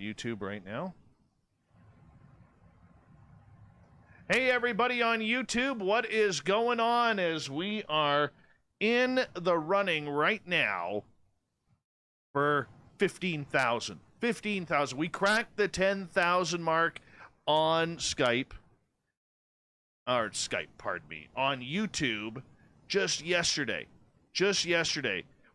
YouTube right now. Hey, everybody on YouTube, what is going on as we are in the running right now for 15,000. 15,000. We cracked the 10,000 mark on Skype, on YouTube just yesterday.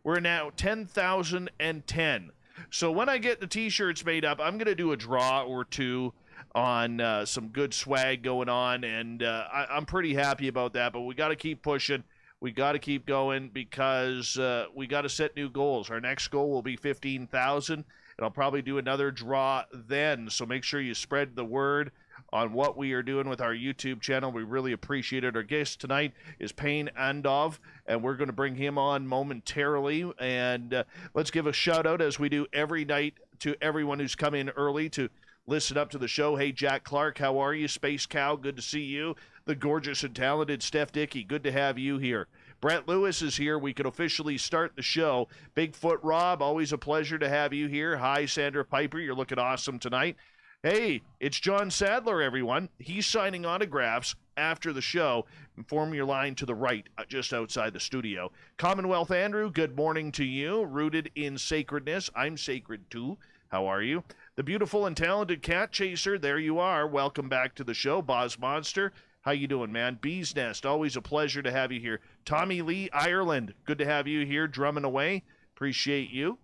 We're now 10,010. So when I get the t-shirts made up, I'm going to do a draw or two on some good swag going on, and I'm pretty happy about that, but we got to keep pushing. We got to keep going because we got to set new goals. Our next goal will be 15,000, and I'll probably do another draw then, so make sure you spread the word on what we are doing with our YouTube channel. We really appreciate it. Our guest tonight is Pane Andov, and we're going to bring him on momentarily. And let's give a shout out, as we do every night, to everyone who's come in early to listen up to the show. Hey, Jack Clark, how are you? Space Cow, good to see you. The gorgeous and talented Steph Dickey, good to have you here. Brett Lewis is here. We can officially start the show. Bigfoot Rob, always a pleasure to have you here. Hi, Sandra Piper, you're looking awesome tonight. Hey, it's John Sadler, everyone. He's signing autographs after the show. Inform your line to the right, just outside the studio. Commonwealth Andrew, good morning to you. Rooted in sacredness. I'm sacred too. How are you? The beautiful and talented Cat Chaser, there you are. Welcome back to the show. Boz Monster, how you doing, man? Bee's Nest, always a pleasure to have you here. Tommy Lee, Ireland, good to have you here, drumming away. Appreciate you.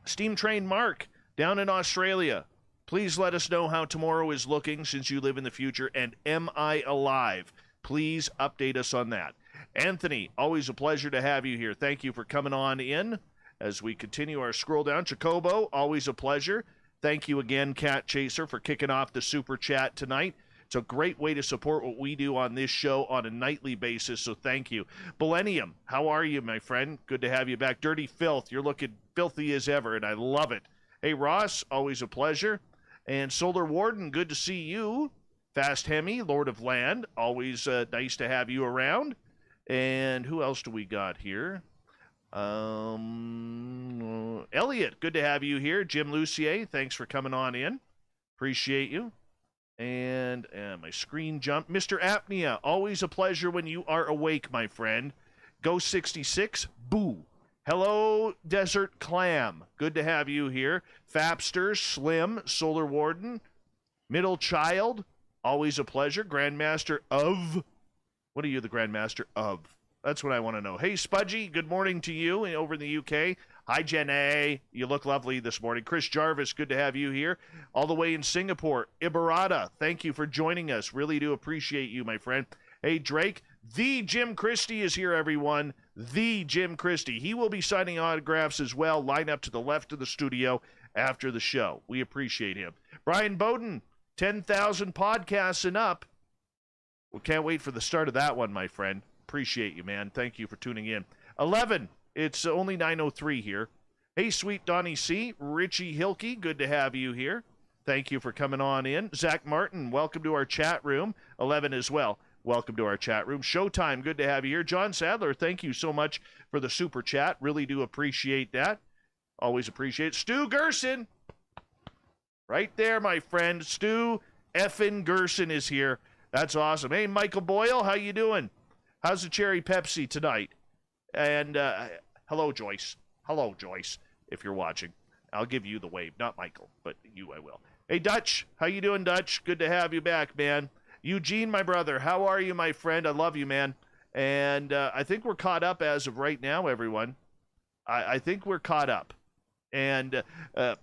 Steam Train Mark, down in Australia. Please let us know how tomorrow is looking since you live in the future, and am I alive? Please update us on that. Anthony, always a pleasure to have you here. Thank you for coming on in as we continue our scroll down. Jacobo, always a pleasure. Thank you again, Cat Chaser, for kicking off the super chat tonight. It's a great way to support what we do on this show on a nightly basis, so thank you. Millennium, how are you, my friend? Good to have you back. Dirty Filth, you're looking filthy as ever, and I love it. Hey, Ross, always a pleasure. And Solar Warden, good to see you. Fast Hemi, Lord of Land, always nice to have you around. And who else do we got here? Elliot, good to have you here. Jim Lucier, thanks for coming on in. Appreciate you. And my screen jumped. Mr. Apnea, always a pleasure when you are awake, my friend. Ghost 66, boo. Hello, Desert Clam. Good to have you here. Fapster, Slim, Solar Warden, Middle Child, always a pleasure. Grandmaster of. What are you the Grandmaster of? That's what I want to know. Hey, Spudgy, good morning to you over in the UK. Hi, Jenny. You look lovely this morning. Chris Jarvis, good to have you here. All the way in Singapore. Ibarata, thank you for joining us. Really do appreciate you, my friend. Hey, Drake, the Jim Christie is here, everyone. The Jim Christie. He will be signing autographs as well. Line up to the left of the studio after the show. We appreciate him. Brian Bowden, 10,000 podcasts and up. We can't wait for the start of that one, my friend. Appreciate you, man. Thank you for tuning in. 11. It's only 9:03 here. Hey, sweet Donnie C. Richie Hilke, good to have you here. Thank you for coming on in. Zach Martin, welcome to our chat room. 11 as well. Welcome to our chat room. Showtime, good to have you here. John Sadler, thank you so much for the super chat. Really do appreciate that. Always appreciate it. Stu Gerson. Right there, my friend. Stu effin' Gerson is here. That's awesome. Hey, Michael Boyle, how you doing? How's the Cherry Pepsi tonight? And hello, Joyce. Hello, Joyce, if you're watching. I'll give you the wave. Not Michael, but you I will. Hey, Dutch. How you doing, Dutch? Good to have you back, man. Eugene, my brother, how are you, my friend? I love you, man. And I think we're caught up as of right now, everyone. I think we're caught up. And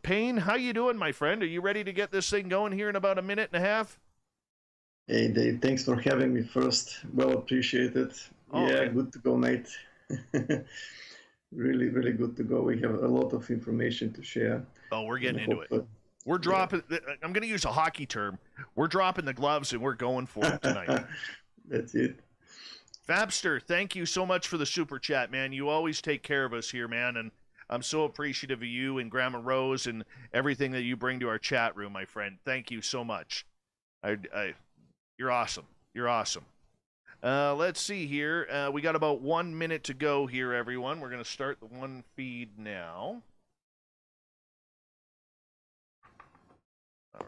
Payne, how you doing, my friend? Are you ready to get this thing going here in about a minute and a half? Hey, Dave, thanks for having me first. Well appreciated. Oh, yeah, okay. Good to go, mate. Really, really good to go. We have a lot of information to share. Oh, we're getting into it. We're dropping, I'm going to use a hockey term. We're dropping the gloves and we're going for it tonight. That's it. Fabster, thank you so much for the super chat, man. You always take care of us here, man. And I'm so appreciative of you and Grandma Rose and everything that you bring to our chat room, my friend. Thank you so much. You're awesome. You're awesome. Let's see here. We got about 1 minute to go here, everyone. We're going to start the one feed now.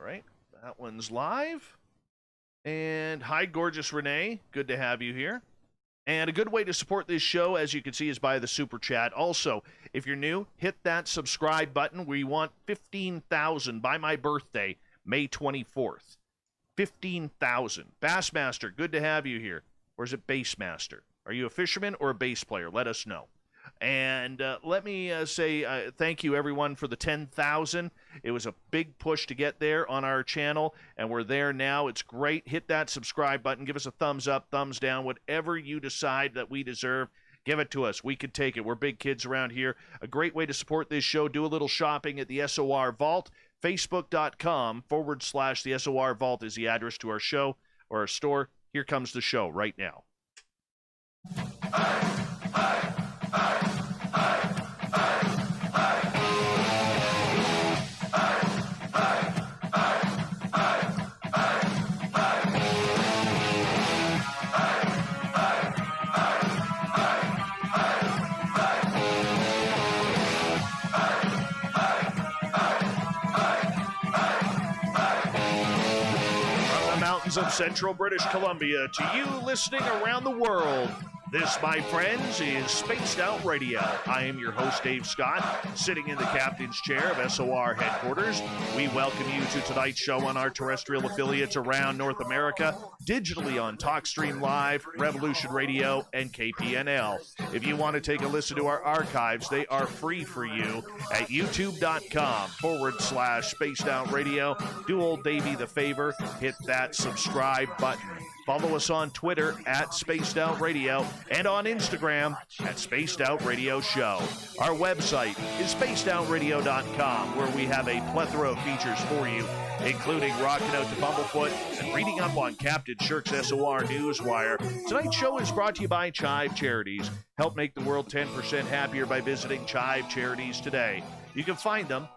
right, that one's live. And hi, gorgeous Renee. Good to have you here. And a good way to support this show, as you can see, is by the super chat. Also, if you're new, hit that subscribe button. We want 15,000 by my birthday, May 24th. 15,000. Bassmaster, good to have you here. Or is it Bassmaster? Are you a fisherman or a bass player? Let us know. And let me say thank you, everyone, for the 10,000. It was a big push to get there on our channel, and we're there now. It's great. Hit that subscribe button. Give us a thumbs up, thumbs down, whatever you decide that we deserve. Give it to us. We can take it. We're big kids around here. A great way to support this show. Do a little shopping at the SOR Vault. Facebook.com/the SOR Vault is the address to our show or our store. Here comes the show right now. Of central British Columbia to you listening around the world. This, my friends, is Spaced Out Radio. I am your host, Dave Scott, sitting in the captain's chair of SOR headquarters. We welcome you to tonight's show on our terrestrial affiliates around North America, digitally on TalkStream Live, Revolution Radio, and KPNL. If you want to take a listen to our archives, they are free for you at youtube.com/Spaced Out Radio. Do old Davey the favor, hit that subscribe button. Follow us on Twitter at Spaced Out Radio and on Instagram at Spaced Out Radio Show. Our website is spacedoutradio.com, where we have a plethora of features for you, including rocking out to Bumblefoot and reading up on Captain Shirk's SOR Newswire. Tonight's show is brought to you by Chive Charities. Help make the world 10% happier by visiting Chive Charities today. You can find them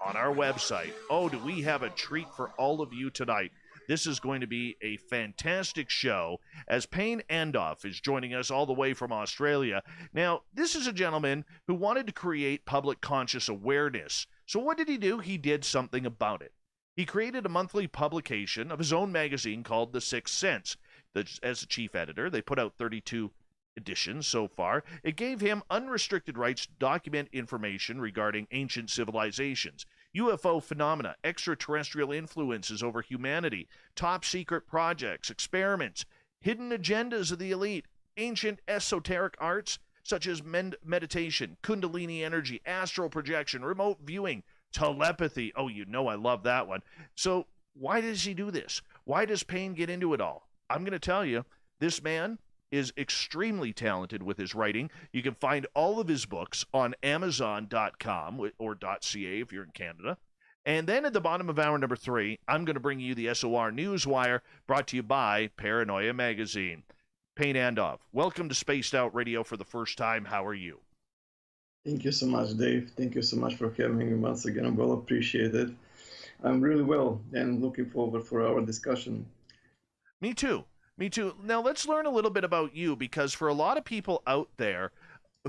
on our website. Oh, do we have a treat for all of you tonight. This is going to be a fantastic show, as Pane Andov is joining us all the way from Australia. Now, this is a gentleman who wanted to create public conscious awareness. So what did he do? He did something about it. He created a monthly publication of his own magazine called The Sixth Sense. As the chief editor, they put out 32 editions so far. It gave him unrestricted rights to document information regarding ancient civilizations, UFO phenomena, extraterrestrial influences over humanity, top secret projects, experiments, hidden agendas of the elite, ancient esoteric arts such as meditation, kundalini energy, astral projection, remote viewing, telepathy. Oh, you know I love that one. So why does he do this? Why does Pane get into it all? I'm going to tell you, this man is extremely talented with his writing. You can find all of his books on Amazon.com or .ca if you're in Canada. And then at the bottom of hour number 3, I'm going to bring you the SOR Newswire, brought to you by Paranoia Magazine. Pane Andov, welcome to Spaced Out Radio for the first time. How are you? Thank you so much, Dave. Thank you so much for having me once again. I'm well appreciated. I'm really well and looking forward for our discussion. Me too. Me too. Now, let's learn a little bit about you, because for a lot of people out there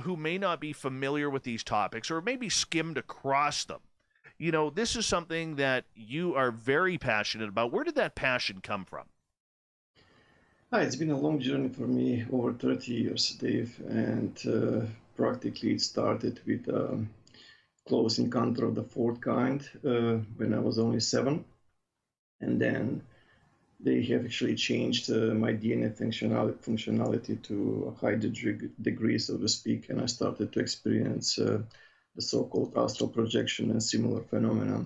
who may not be familiar with these topics or maybe skimmed across them, you know, this is something that you are very passionate about. Where did that passion come from? It's been a long journey for me, over 30 years, Dave, and practically it started with a close encounter of the fourth kind when I was only 7, and then they have actually changed my DNA functionality to a high degree, so to speak, and I started to experience the so-called astral projection and similar phenomena.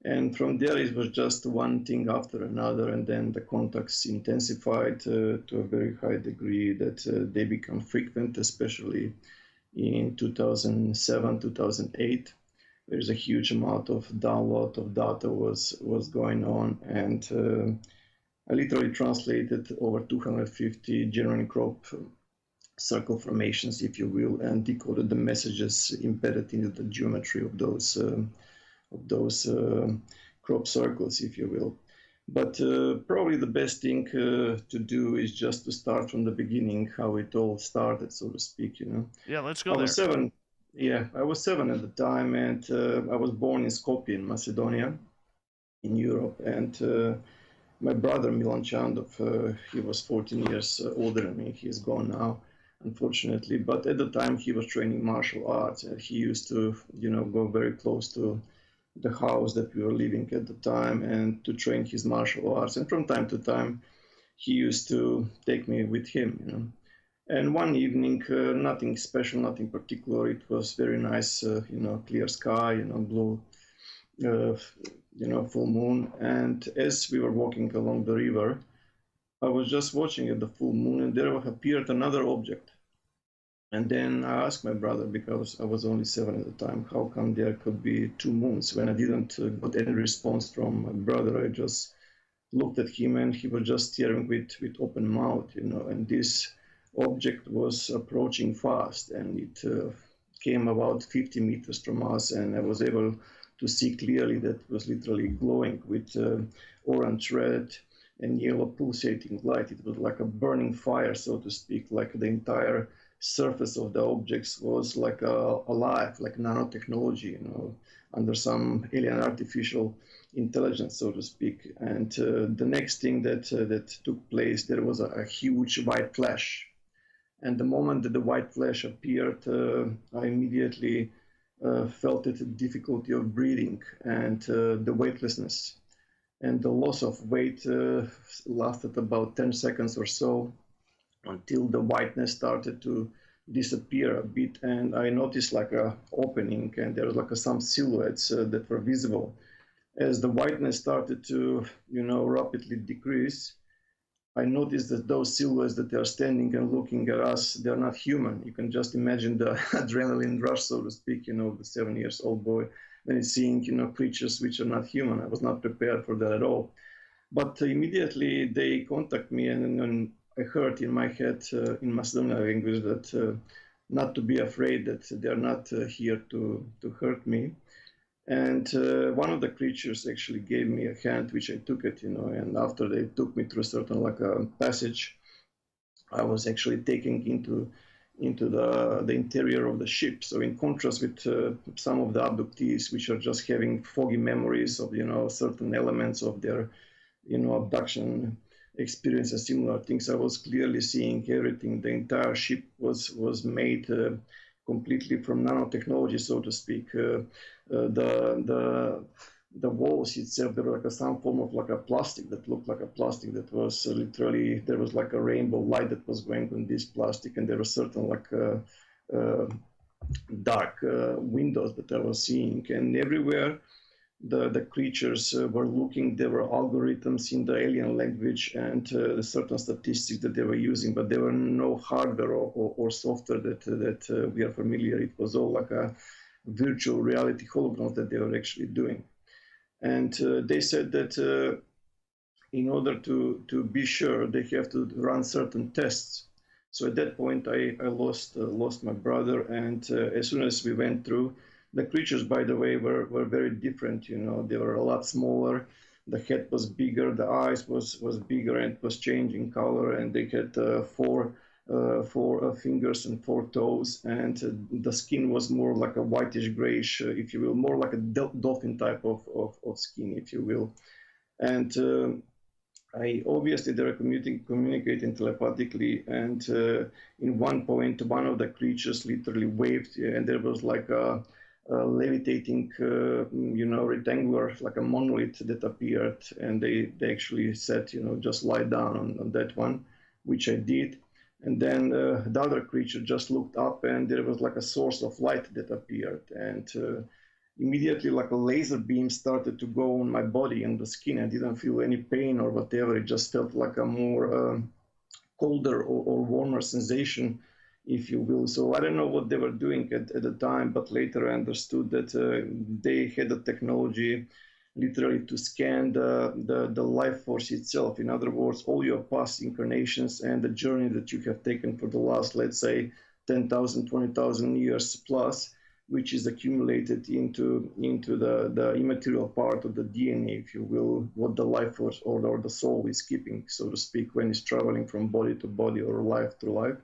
And from there, it was just one thing after another, and then the contacts intensified to a very high degree that they become frequent, especially in 2007, 2008. There's a huge amount of download of data was going on, and I literally translated over 250 genuine crop circle formations, if you will, and decoded the messages embedded into the geometry of those crop circles, if you will. But probably the best thing to do is just to start from the beginning, how it all started, so to speak. You know. Yeah, let's go. I was 7. Yeah, I was 7 at the time, and I was born in Skopje in Macedonia. in Europe. And my brother Milan Chandov, he was 14 years older than me. He's gone now, unfortunately. But at the time, he was training martial arts. He used to, go very close to the house that we were living at the time and to train his martial arts. And from time to time, he used to take me with him. And one evening, nothing special, nothing particular. It was very nice, clear sky, blue, full moon. And as we were walking along the river, I was just watching at the full moon, and there appeared another object. And then I asked my brother, because I was only 7 at the time, how come there could be 2 moons? When I didn't got any response from my brother, I just looked at him, and he was just staring with open mouth, and this object was approaching fast, and it came about 50 meters from us, and I was able to see clearly that it was literally glowing with orange, red, and yellow pulsating light. It was like a burning fire, so to speak, like the entire surface of the objects was like alive, like nanotechnology, under some alien artificial intelligence, so to speak. And the next thing that took place, there was a huge white flash. And the moment that the white flash appeared, I immediately felt the difficulty of breathing and the weightlessness. And the loss of weight lasted about 10 seconds or so until the whiteness started to disappear a bit. And I noticed like a opening, and there was like some silhouettes that were visible. As the whiteness started to, rapidly decrease, I noticed that those silhouettes that are standing and looking at us, they're not human. You can just imagine the adrenaline rush, so to speak, the 7-year-old boy, when he's seeing, creatures which are not human. I was not prepared for that at all. But immediately they contact me, and I heard in my head, in Macedonian language, that not to be afraid, that they're not here to hurt me. And one of the creatures actually gave me a hand, which I took it, and after they took me through a certain like a passage, I was actually taken into the interior of the ship. So in contrast with some of the abductees, which are just having foggy memories of, certain elements of their, abduction experiences, similar things, I was clearly seeing everything. The entire ship was made completely from nanotechnology, so to speak. The walls itself, there was like some form of like a plastic that looked like a plastic that was literally, there was like a rainbow light that was going on this plastic, and there were certain like dark windows that I was seeing, and everywhere the creatures were looking. There were algorithms in the alien language and certain statistics that they were using, but there were no hardware or software that we are familiar. It was all like a virtual reality holograms that they were actually doing. And they said that in order to be sure, they have to run certain tests. So at that point, I lost my brother, and as soon as we went through, the creatures, by the way, were very different. They were a lot smaller. The head was bigger, the eyes was bigger, and was changing color, and they had four fingers and 4 toes, and the skin was more like a whitish grayish, if you will, more like a dolphin type of skin, if you will. And I obviously they were communicating telepathically, and in one point, one of the creatures literally waved, and there was like a levitating, rectangular, like a monolith that appeared, and they actually said, just lie down on that one, which I did. And then the other creature just looked up, and there was like a source of light that appeared, and immediately like a laser beam started to go on my body and the skin. I didn't feel any pain or whatever. It just felt like a more colder or warmer sensation, if you will. So I don't know what they were doing at the time, but later I understood that they had the technology literally to scan the life force itself. In other words, all your past incarnations and the journey that you have taken for the last, let's say, 10,000, 20,000 years plus, which is accumulated into the immaterial part of the DNA, if you will, what the life force or the soul is keeping, so to speak, when it's traveling from body to body or life to life.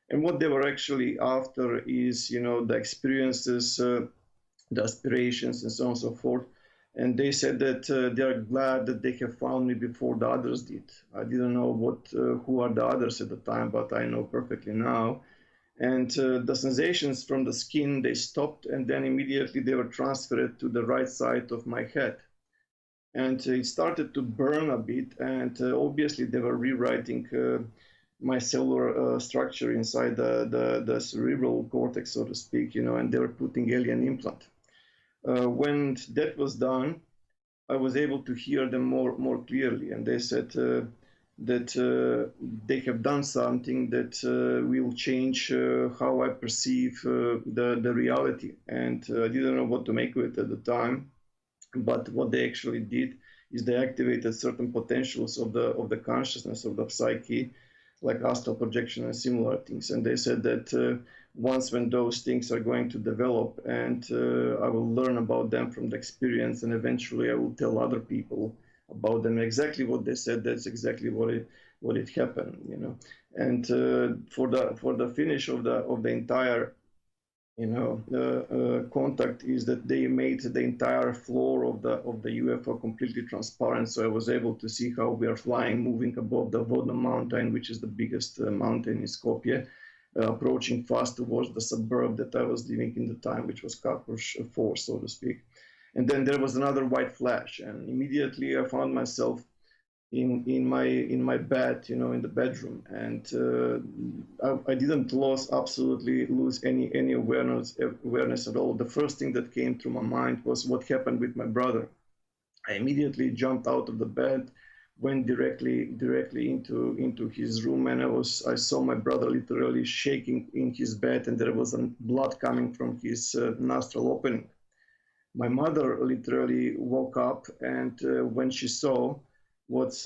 And what they were actually after is, the experiences, the aspirations, and so on and so forth, And they said that they are glad that they have found me before the others did. I didn't know who are the others at the time, but I know perfectly now. And the sensations from the skin, they stopped, and then immediately they were transferred to the right side of my head. And it started to burn a bit, and obviously they were rewriting my cellular structure inside the cerebral cortex, so to speak, and they were putting alien implant. When that was done, I was able to hear them more clearly, and they said that they have done something that will change how I perceive the reality. And I didn't know what to make of it at the time, but what they actually did is they activated certain potentials of the consciousness of the psyche, like astral projection and similar things. And they said that once when those things are going to develop, and I will learn about them from the experience, and eventually I will tell other people about them. Exactly what they said, that's exactly what it happened, And for the finish of the entire contact is that they made the entire floor of the UFO completely transparent, so I was able to see how we are flying, moving above the Vodna mountain, which is the biggest mountain in Skopje, approaching fast towards the suburb that I was living in the time, which was Kapush 4, so to speak. And then there was another white flash, and immediately I found myself in my bed, in the bedroom, and I didn't absolutely lose any awareness at all. The first thing that came through my mind was what happened with my brother. I immediately jumped out of the bed, went directly into his room, and I saw my brother literally shaking in his bed, and there was blood coming from his nostril opening. My mother literally woke up, and when she saw what's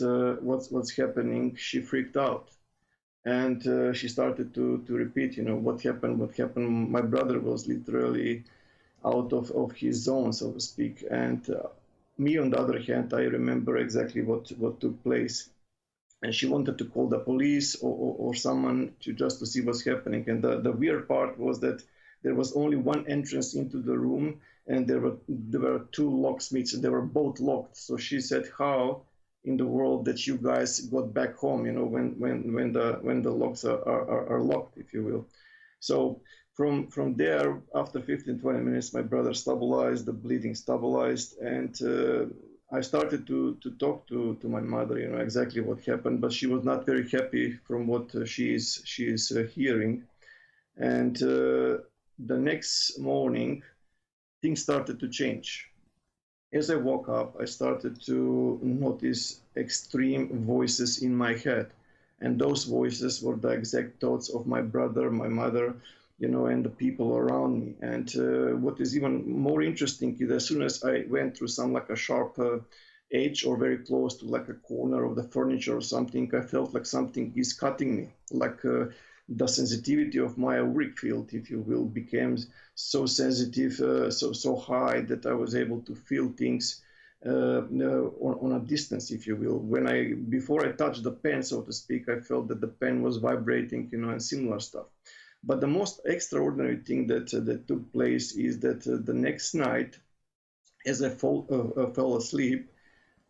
happening, she freaked out, and she started to repeat, what happened. My brother was literally out of his zone, so to speak, and me, on the other hand, I remember exactly what took place. And she wanted to call the police or someone just to see what's happening. And the weird part was that there was only one entrance into the room, and there were two locksmiths, and they were both locked. So she said, how in the world that you guys got back home, when the locks are locked, if you will. So from there, after 15-20 minutes, my brother stabilized, the bleeding stabilized, and I started to talk to my mother, exactly what happened, but she was not very happy from what she is hearing. And the next morning, things started to change. As I woke up, I started to notice extreme voices in my head. And those voices were the exact thoughts of my brother, my mother, and the people around me. And what is even more interesting is as soon as I went through some like a sharp edge or very close to like a corner of the furniture or something, I felt like something is cutting me, like the sensitivity of my auric field, if you will, became so sensitive, so high that I was able to feel things on a distance, if you will. Before I touched the pen, so to speak, I felt that the pen was vibrating, and similar stuff. But the most extraordinary thing that took place is that the next night, as I fell asleep,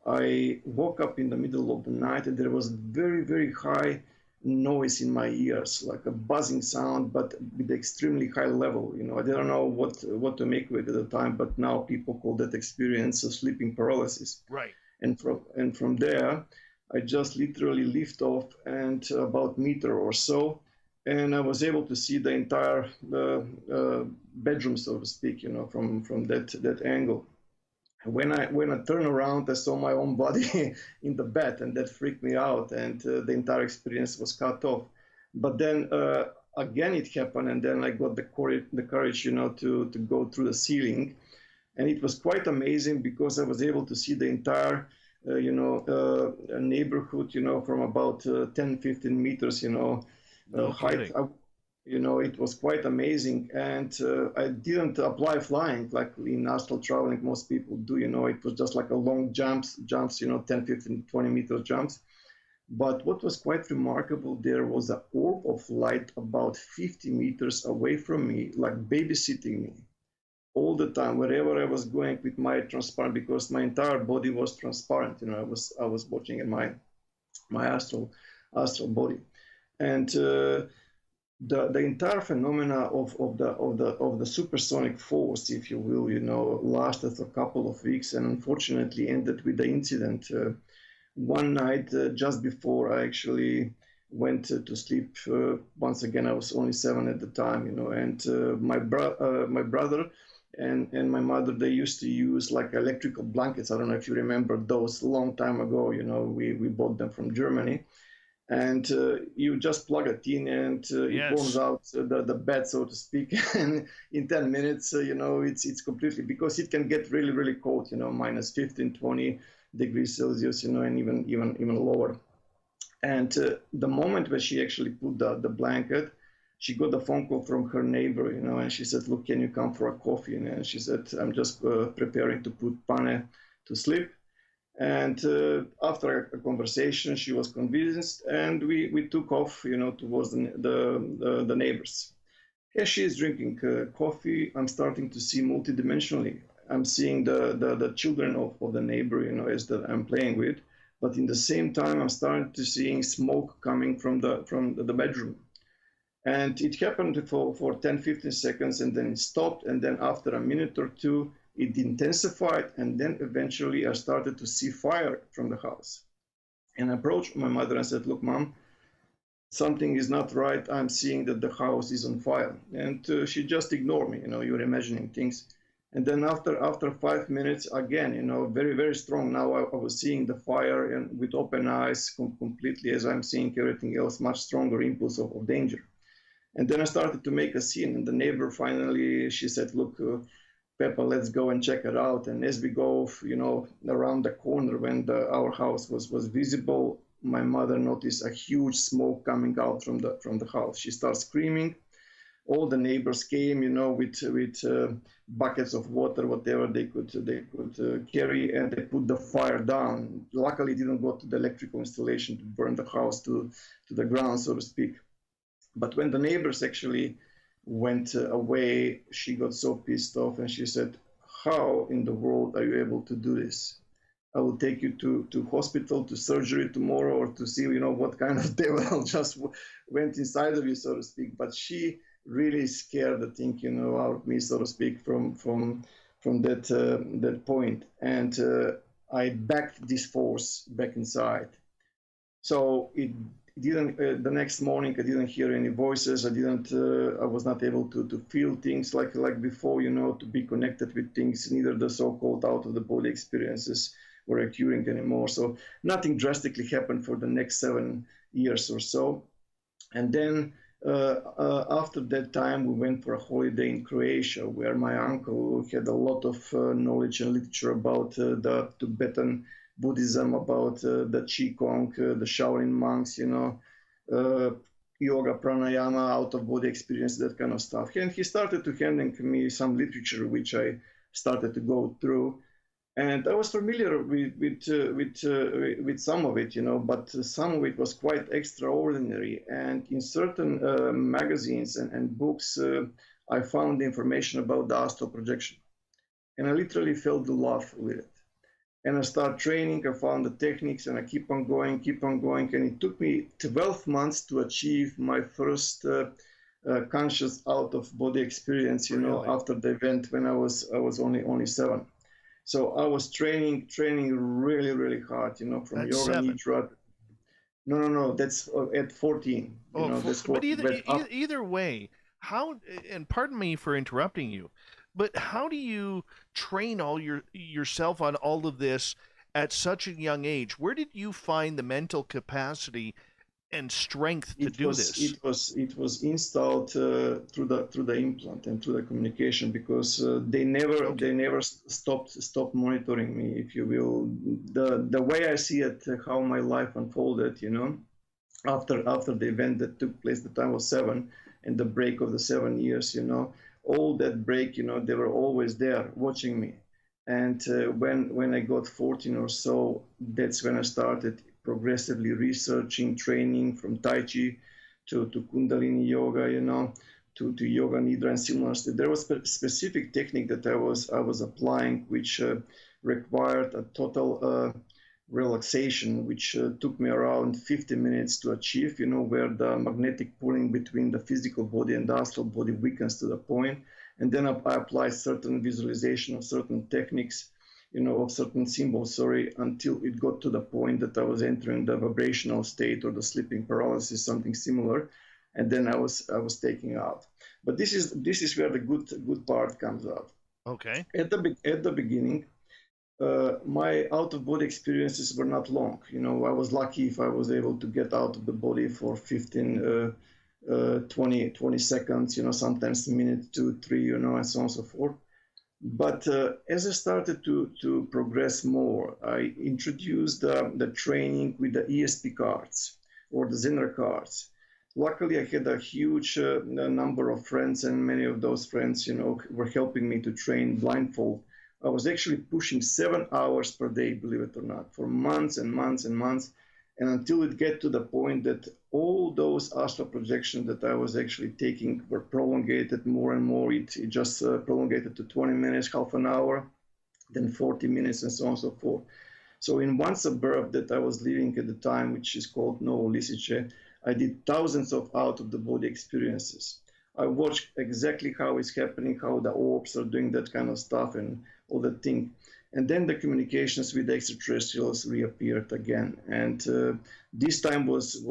I woke up in the middle of the night, and there was very, very high noise in my ears, like a buzzing sound, but with extremely high level. I didn't know what to make with it at the time, but now people call that experience of sleeping paralysis. Right. And from there, I just literally lift off, and about meter or so, and I was able to see the entire bedroom, so to speak, from that angle. When I turn around, I saw my own body in the bed, and that freaked me out, and the entire experience was cut off. But then again it happened, and then I got the courage, to go through the ceiling, and it was quite amazing because I was able to see the entire neighborhood, from about 10-15 meters, height. It was quite amazing, and I didn't apply flying like in astral traveling most people do. It was just like a long jumps, 10, 15, 20 meter jumps. But what was quite remarkable, there was an orb of light about 50 meters away from me, like babysitting me. all the time, wherever I was going with my transparent, because my entire body was transparent. You know, I was watching in my astral body, and the entire phenomena of the supersonic force, if you will, you know, lasted a couple of weeks, and unfortunately ended with the incident one night just before I actually went to sleep. Once again, I was only 7 at the time, you know, and my brother and my mother, they used to use like electrical blankets. I don't know if you remember those, a long time ago, you know, we bought them from Germany. And you just plug it in, and it warms out the bed, so to speak. And in 10 minutes, you know, it's completely, because it can get really, really cold, you know, minus 15, 20 degrees Celsius, you know, and even lower. And the moment when she actually put the blanket, she got a phone call from her neighbor, you know, and she said, "Look, can you come for a coffee?" And she said, "I'm just preparing to put Pane to sleep." And after a conversation, she was convinced, and we took off, you know, towards the neighbors. As she is drinking coffee, I'm starting to see multidimensionally. I'm seeing the children of the neighbor, you know, as that I'm playing with, but in the same time, I'm starting to seeing smoke coming from the bedroom. And it happened for 10, 15 seconds, and then it stopped. And then after a minute or two, it intensified, and then eventually I started to see fire from the house. And I approached my mother and said, "Look, Mom, something is not right. I'm seeing that the house is on fire." And she just ignored me, you know, you're imagining things. And then after 5 minutes, again, you know, very, very strong. Now I was seeing the fire, and with open eyes completely, as I'm seeing everything else, much stronger impulse of danger. And then I started to make a scene, and the neighbor finally, she said, "Look, Peppa, let's go and check it out." And as we go, you know, around the corner, when our house was visible, my mother noticed a huge smoke coming out from the house. She starts screaming. All the neighbors came, you know, with buckets of water, whatever they could carry, and they put the fire down. Luckily, it didn't go to the electrical installation to burn the house to the ground, so to speak. But when the neighbors actually went away, she got so pissed off, and she said, "How in the world are you able to do this? I will take you to hospital, to surgery tomorrow, or to see, you know, what kind of devil just went inside of you, so to speak." But she really scared the thing, you know, out of me, so to speak, from that point. And I backed this force back inside. So it didn't. The next morning, I didn't hear any voices. I didn't. I was not able to feel things like before. You know, to be connected with things. Neither the so-called out-of-the-body experiences were occurring anymore. So nothing drastically happened for the next 7 years or so. And then after that time, we went for a holiday in Croatia, where my uncle had a lot of knowledge and literature about the Tibetan Buddhism, about the Qigong, the Shaolin monks, you know, yoga, pranayama, out-of-body experience, that kind of stuff. And he started to handing me some literature, which I started to go through. And I was familiar with some of it, you know, but some of it was quite extraordinary. And in certain magazines and books, I found information about the astral projection. And I literally fell in love with it. And I started training, I found the techniques, and I keep on going. And it took me 12 months to achieve my first conscious out-of-body experience, you know, after the event when I was only 7. So I was training really, really hard, you know, from That's yoga 7. nidra. No, that's at 14. You know, that's 14. But either way, how, and pardon me for interrupting you, but how do you train yourself on all of this at such a young age? Where did you find the mental capacity and strength to do this? It was installed through the implant and through the communication, because they never stopped monitoring me, if you will. The way I see it, how my life unfolded, you know, after the event that took place, the time was 7, and the break of the 7 years, you know, all that break, you know, they were always there watching me. And when I got 14 or so, that's when I started progressively researching, training, from Tai Chi to kundalini yoga, you know, to yoga nidra and similar stuff. There was a specific technique that I was applying, which required a total relaxation, which took me around 50 minutes to achieve, where the magnetic pulling between the physical body and the astral body weakens to the point. And then I applied certain visualization of certain techniques, of certain symbols, until it got to the point that I was entering the vibrational state or the sleeping paralysis, something similar. And then I was taking out. But this is where the good part comes out. Okay. At the beginning, my out-of-body experiences were not long. I was lucky if I was able to get out of the body for 15, 20 seconds, sometimes a minute, 2, 3, and so on and so forth. But as I started to progress more, I introduced the training with the ESP cards or the Zener cards. Luckily, I had a huge number of friends, and many of those friends, were helping me to train blindfold. I was actually pushing 7 hours per day, believe it or not, for months and months and months, and until it get to the point that all those astral projections that I was actually taking were prolongated more and more. It just prolongated to 20 minutes, half an hour, then 40 minutes, and so on and so forth. So in one suburb that I was living at the time, which is called Novo Lisice, I did thousands of out-of-the-body experiences. I watched exactly how it's happening, how the orbs are doing that kind of stuff and all that thing. And then the communications with the extraterrestrials reappeared again. And this time was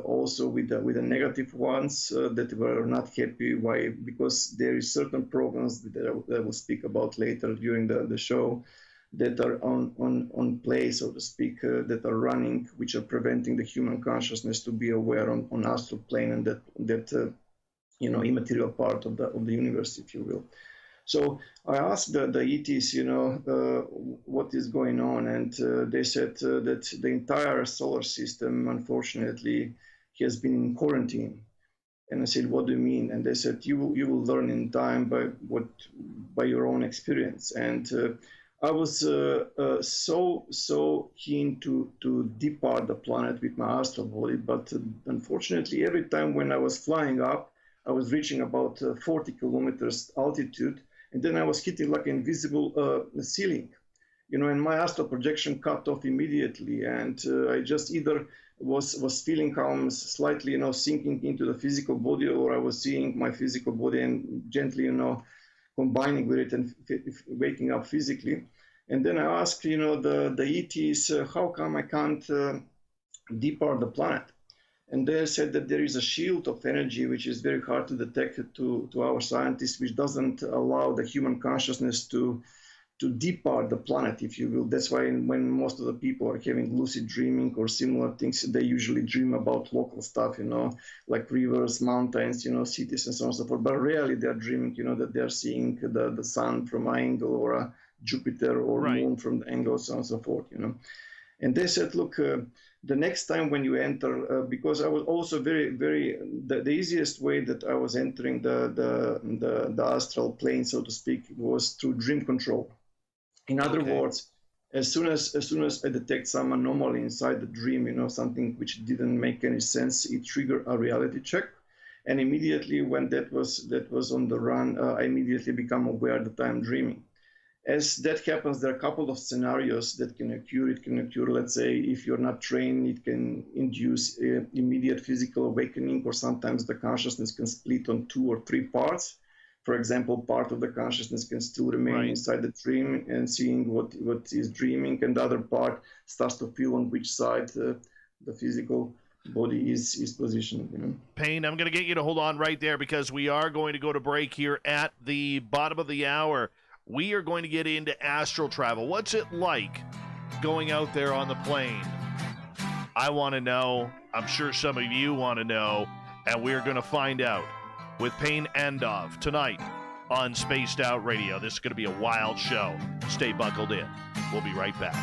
also with the negative ones that were not happy. Why? Because there is certain programs that I will speak about later during the show that are on play, so to speak, that are running, which are preventing the human consciousness to be aware on astral plane and that immaterial part of the universe, if you will. So I asked the ETs, what is going on, and they said that the entire solar system, unfortunately, has been in quarantine. And I said, what do you mean? And they said, you will learn in time by your own experience. And I was so keen to depart the planet with my astral body, but unfortunately, every time when I was flying up, I was reaching about 40 kilometers altitude, and then I was hitting like an invisible ceiling, and my astral projection cut off immediately, and I just either was feeling how I'm slightly, sinking into the physical body, or I was seeing my physical body and gently, combining with it and waking up physically. And then I asked, the ETs, how come I can't depart the planet? And they said that there is a shield of energy which is very hard to detect to our scientists, which doesn't allow the human consciousness to depart the planet, if you will. That's why when most of the people are having lucid dreaming or similar things, they usually dream about local stuff, like rivers, mountains, cities, and so on and so forth. But rarely they are dreaming, that they are seeing the sun from an angle, or a Jupiter or right. moon from the angle, so on and so forth, And they said, look, the next time when you enter, because I was also the easiest way that I was entering the astral plane, so to speak, was through dream control. In other words, as soon as I detect some anomaly inside the dream, something which didn't make any sense, it triggered a reality check. And immediately when that was on the run, I immediately become aware that I'm dreaming. As that happens, there are a couple of scenarios that can occur. It can occur, let's say, if you're not trained, it can induce immediate physical awakening, or sometimes the consciousness can split on 2 or 3 parts. For example, part of the consciousness can still remain inside the dream and seeing what is dreaming, and the other part starts to feel on which side the physical body is positioned. Pane, I'm going to get you to hold on right there, because we are going to go to break here at the bottom of the hour. We are going to get into astral travel. What's it like going out there on the plane? I want to know. I'm sure some of you want to know, and we're going to find out with Pane Andov tonight on Spaced Out Radio. This is going to be a wild show. Stay buckled in. We'll be right back.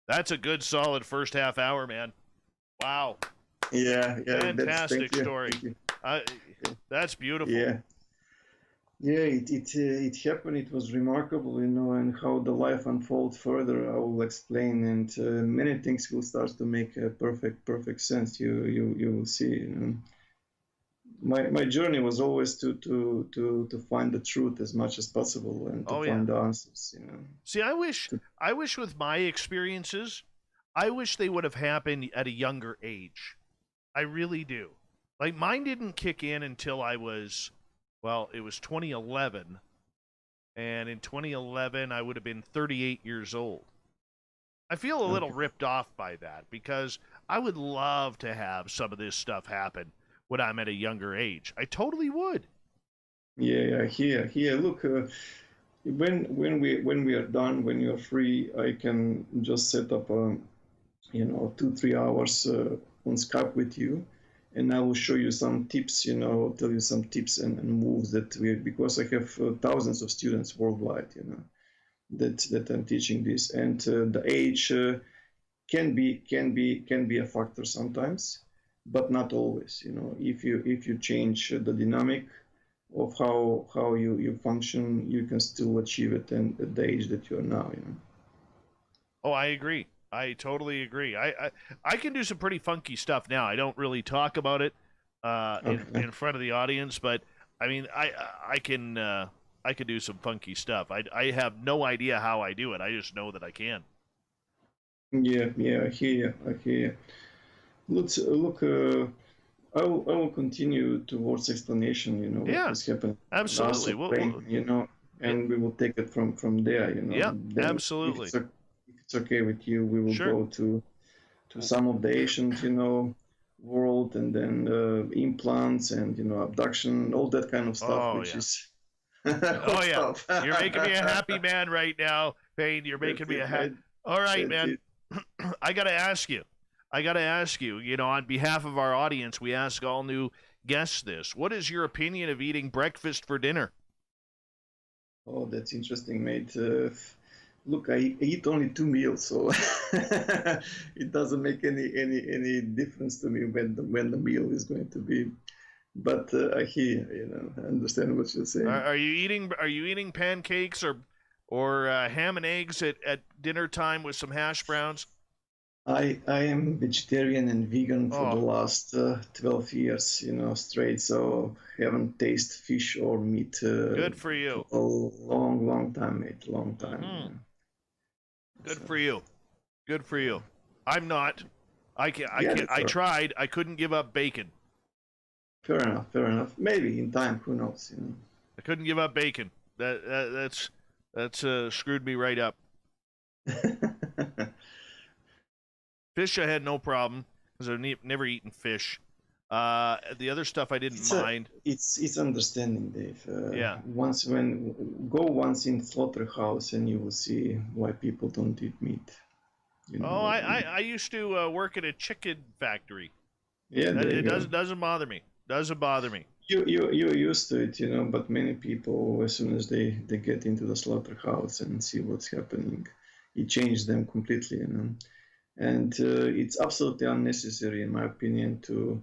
That's a good, solid first half hour, man. Wow. Yeah. Fantastic story. That's beautiful. Yeah. Yeah, it happened. It was remarkable, you know, and how the life unfolds further, I will explain, and many things will start to make perfect sense. You will see. You know. My journey was always to find the truth as much as possible and to Oh yeah. find the answers. You know. See, I wish with my experiences, I wish they would have happened at a younger age. I really do. Like mine didn't kick in until I was, well, it was 2011, and in 2011 I would have been 38 years old. I feel a little Okay. ripped off by that because I would love to have some of this stuff happen when I'm at a younger age. I totally would. Yeah, here. Look, when we are done, when you're free, I can just set up a, you know, 2 3 hours on Skype with you, and I will show you some tips. You know, tell you some tips and moves that we, because I have thousands of students worldwide. You know, that I'm teaching this, and the age can be a factor sometimes, but not always. You know, if you change the dynamic of how you function, you can still achieve it and at the age that you are now. You know. Oh, I agree. I totally agree. I can do some pretty funky stuff now. I don't really talk about it Okay. in front of the audience, but I mean, I can do some funky stuff. I have no idea how I do it. I just know that I can. Yeah, I hear you. I hear you. Look. I will continue towards explanation. You know what Yeah, is happening in the absolutely. astral plane. You know, Yeah, and we will take it from there. You know, yeah, then absolutely. if it's okay with you, we will Sure. go to some of the ancient, you know, world, and then implants and, you know, abduction, all that kind of stuff, Oh which yeah. is Oh hot yeah. stuff. You're making me a happy man right now, Payne. You're making That's me a it, happy. mate. All right, That's man. it. I gotta ask you. You know, on behalf of our audience, we ask all new guests this. What is your opinion of eating breakfast for dinner? Oh, that's interesting, mate. Look, I eat only 2 meals, so it doesn't make any difference to me when the meal is going to be. But I hear, you know, I understand what you're saying. Are you eating pancakes or ham and eggs at dinner time with some hash browns? I am vegetarian and vegan for the Oh, last 12 years, you know, straight. So haven't tasted fish or meat good for for you. a long time, mate. Long time. You Hmm. know. Good So, for you. Good for you. I'm not. I can. I yeah, can. that's I all right. tried. I couldn't give up bacon. Fair enough. Fair enough. Maybe in time, who knows? You I couldn't give up bacon. That's screwed me right up. know. Fish, I had no problem because I've never eaten fish. The other stuff I didn't It's a mind. it's understanding, Dave. Yeah. Once in slaughterhouse and you will see why people don't eat meat. You Oh, know. I used to work at a chicken factory. Yeah, there It you go. doesn't bother me. Doesn't bother me. You're used to it, you know, but many people, as soon as they get into the slaughterhouse and see what's happening, it changes them completely, you know. And it's absolutely unnecessary, in my opinion, to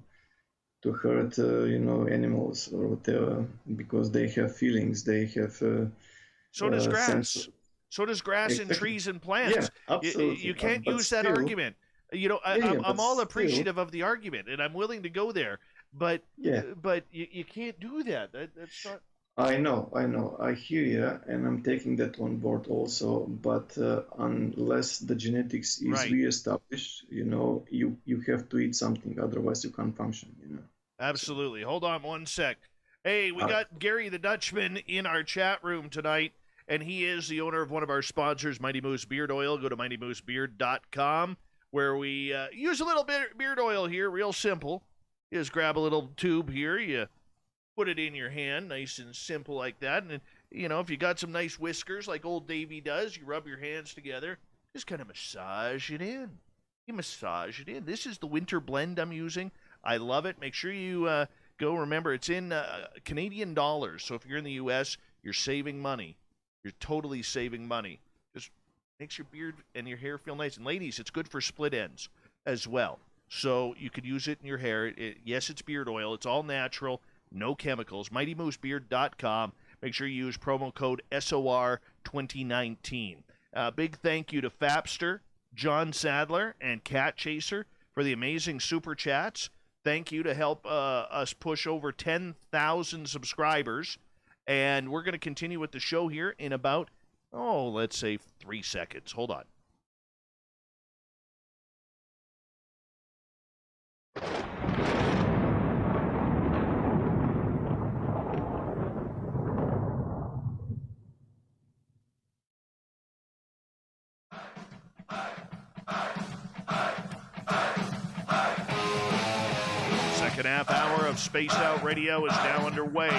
hurt, you know, animals or whatever, because they have feelings, they have So does sense. grass. So does grass and Exactly. trees and Yeah, plants. You absolutely. can't But use that still, argument. You know, yeah, yeah, I'm but all still, appreciative of the argument, and I'm willing to go there. But yeah. you can't do that. That's not I know, I hear you, and I'm taking that on board also. But unless the genetics is right. re-established, you know, you have to eat something, otherwise you can't function, you know. So, Absolutely. Hold on one sec. Hey, we uh, got Gary the Dutchman in our chat room tonight, and he is the owner of one of our sponsors, Mighty Moose Beard Oil. Go to mightymoosebeard.com, where we use a little bit beard oil here, real simple. You just grab a little tube here, you put it in your hand, nice and simple like that. And, you know, if you got some nice whiskers like old Davy does, you rub your hands together, just kind of massage it in. You massage it in. This is the winter blend I'm using. I love it. Make sure you go. Remember, it's in Canadian dollars. So if you're in the U.S., you're saving money. You're totally saving money. Just makes your beard and your hair feel nice. And ladies, it's good for split ends as well. So you could use it in your hair. Yes, it's beard oil. It's all natural, no chemicals. MightyMooseBeard.com. Make sure you use promo code SOR2019. Big thank you to Fapster, John Sadler, and Cat Chaser for the amazing super chats. Thank you to help us push over 10,000 subscribers. And we're going to continue with the show here in about, let's say 3 seconds. Hold on. Second half hour of Spaced Out Radio is now underway.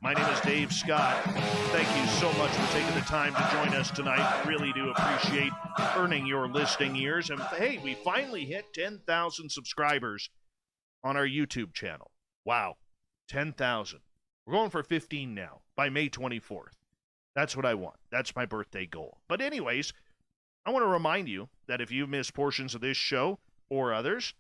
My name is Dave Scott. Thank you so much for taking the time to join us tonight. Really do appreciate earning your listening ears. And hey, we finally hit 10,000 subscribers on our YouTube channel. Wow, 10,000. We're going for 15 now by May 24th. That's what I want. That's my birthday goal. But anyways, I want to remind you that if you've missed portions of this show or others,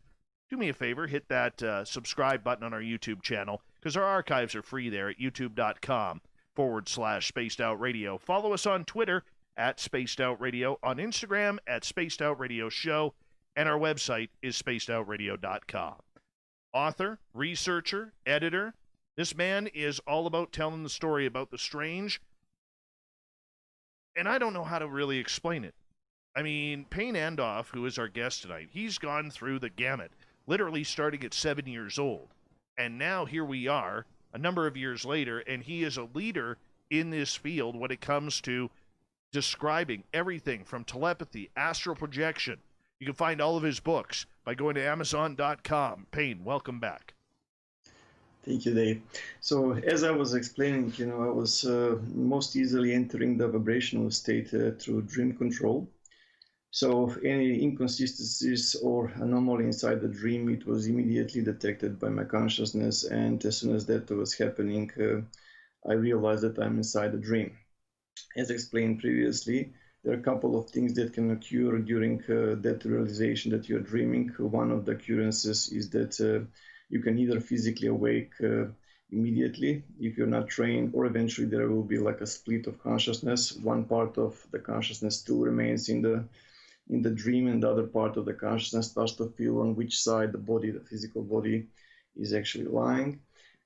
do me a favor, hit that subscribe button on our YouTube channel, because our archives are free there at youtube.com/Spaced Out Radio. Follow us on Twitter at Spaced Out Radio, on Instagram at Spaced Out Radio Show, and our website is spacedoutradio.com. Author, researcher, editor, this man is all about telling the story about the strange, and I don't know how to really explain it. I mean, Pane Andov, who is our guest tonight, he's gone through the gamut, literally starting at 7 years old. And now here we are, a number of years later, and he is a leader in this field when it comes to describing everything from telepathy, astral projection. You can find all of his books by going to Amazon.com. Pane, welcome back. Thank you, Dave. So as I was explaining, I was most easily entering the vibrational state through dream control. So any inconsistencies or anomaly inside the dream, it was immediately detected by my consciousness. And as soon as that was happening, I realized that I'm inside the dream. As explained previously, there are a couple of things that can occur during that realization that you're dreaming. One of the occurrences is that you can either physically awake immediately if you're not trained, or eventually there will be like a split of consciousness. One part of the consciousness still remains in the dream, and the other part of the consciousness starts to feel on which side the body, the physical body, is actually lying.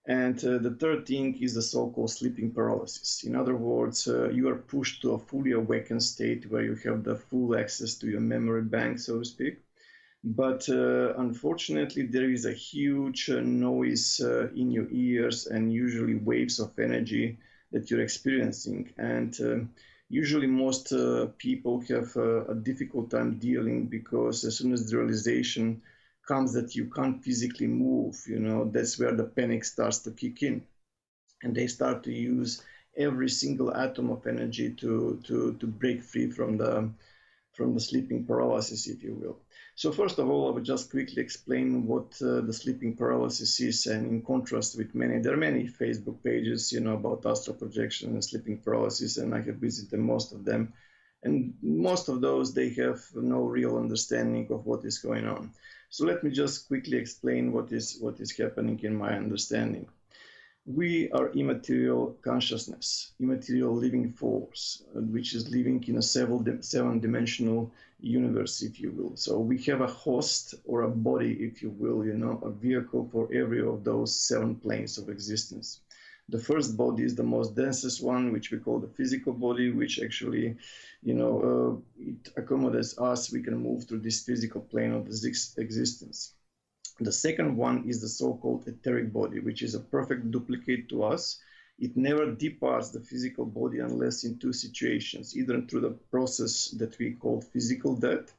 And the third thing is the so-called sleeping paralysis. In other words, you are pushed to a fully awakened state where you have the full access to your memory bank, so to speak. But unfortunately, there is a huge noise in your ears, and usually waves of energy that you're experiencing. And usually most people have a difficult time dealing, because as soon as the realization comes that you can't physically move, that's where the panic starts to kick in. And they start to use every single atom of energy to break free from the sleeping paralysis, if you will. So first of all, I would just quickly explain what the sleeping paralysis is, and in contrast with there are many Facebook pages, about astral projection and sleeping paralysis, and I have visited most of them. And most of those, they have no real understanding of what is going on. So let me just quickly explain what is happening in my understanding. We are immaterial consciousness, immaterial living force, which is living in a seven-dimensional universe, if you will. So we have a host or a body, if you will, a vehicle for every of those 7 planes of existence. The first body is the most densest one, which we call the physical body, which actually, it accommodates us. We can move through this physical plane of existence. The second one is the so-called etheric body, which is a perfect duplicate to us. It never departs the physical body unless in 2 situations, either through the process that we call physical death,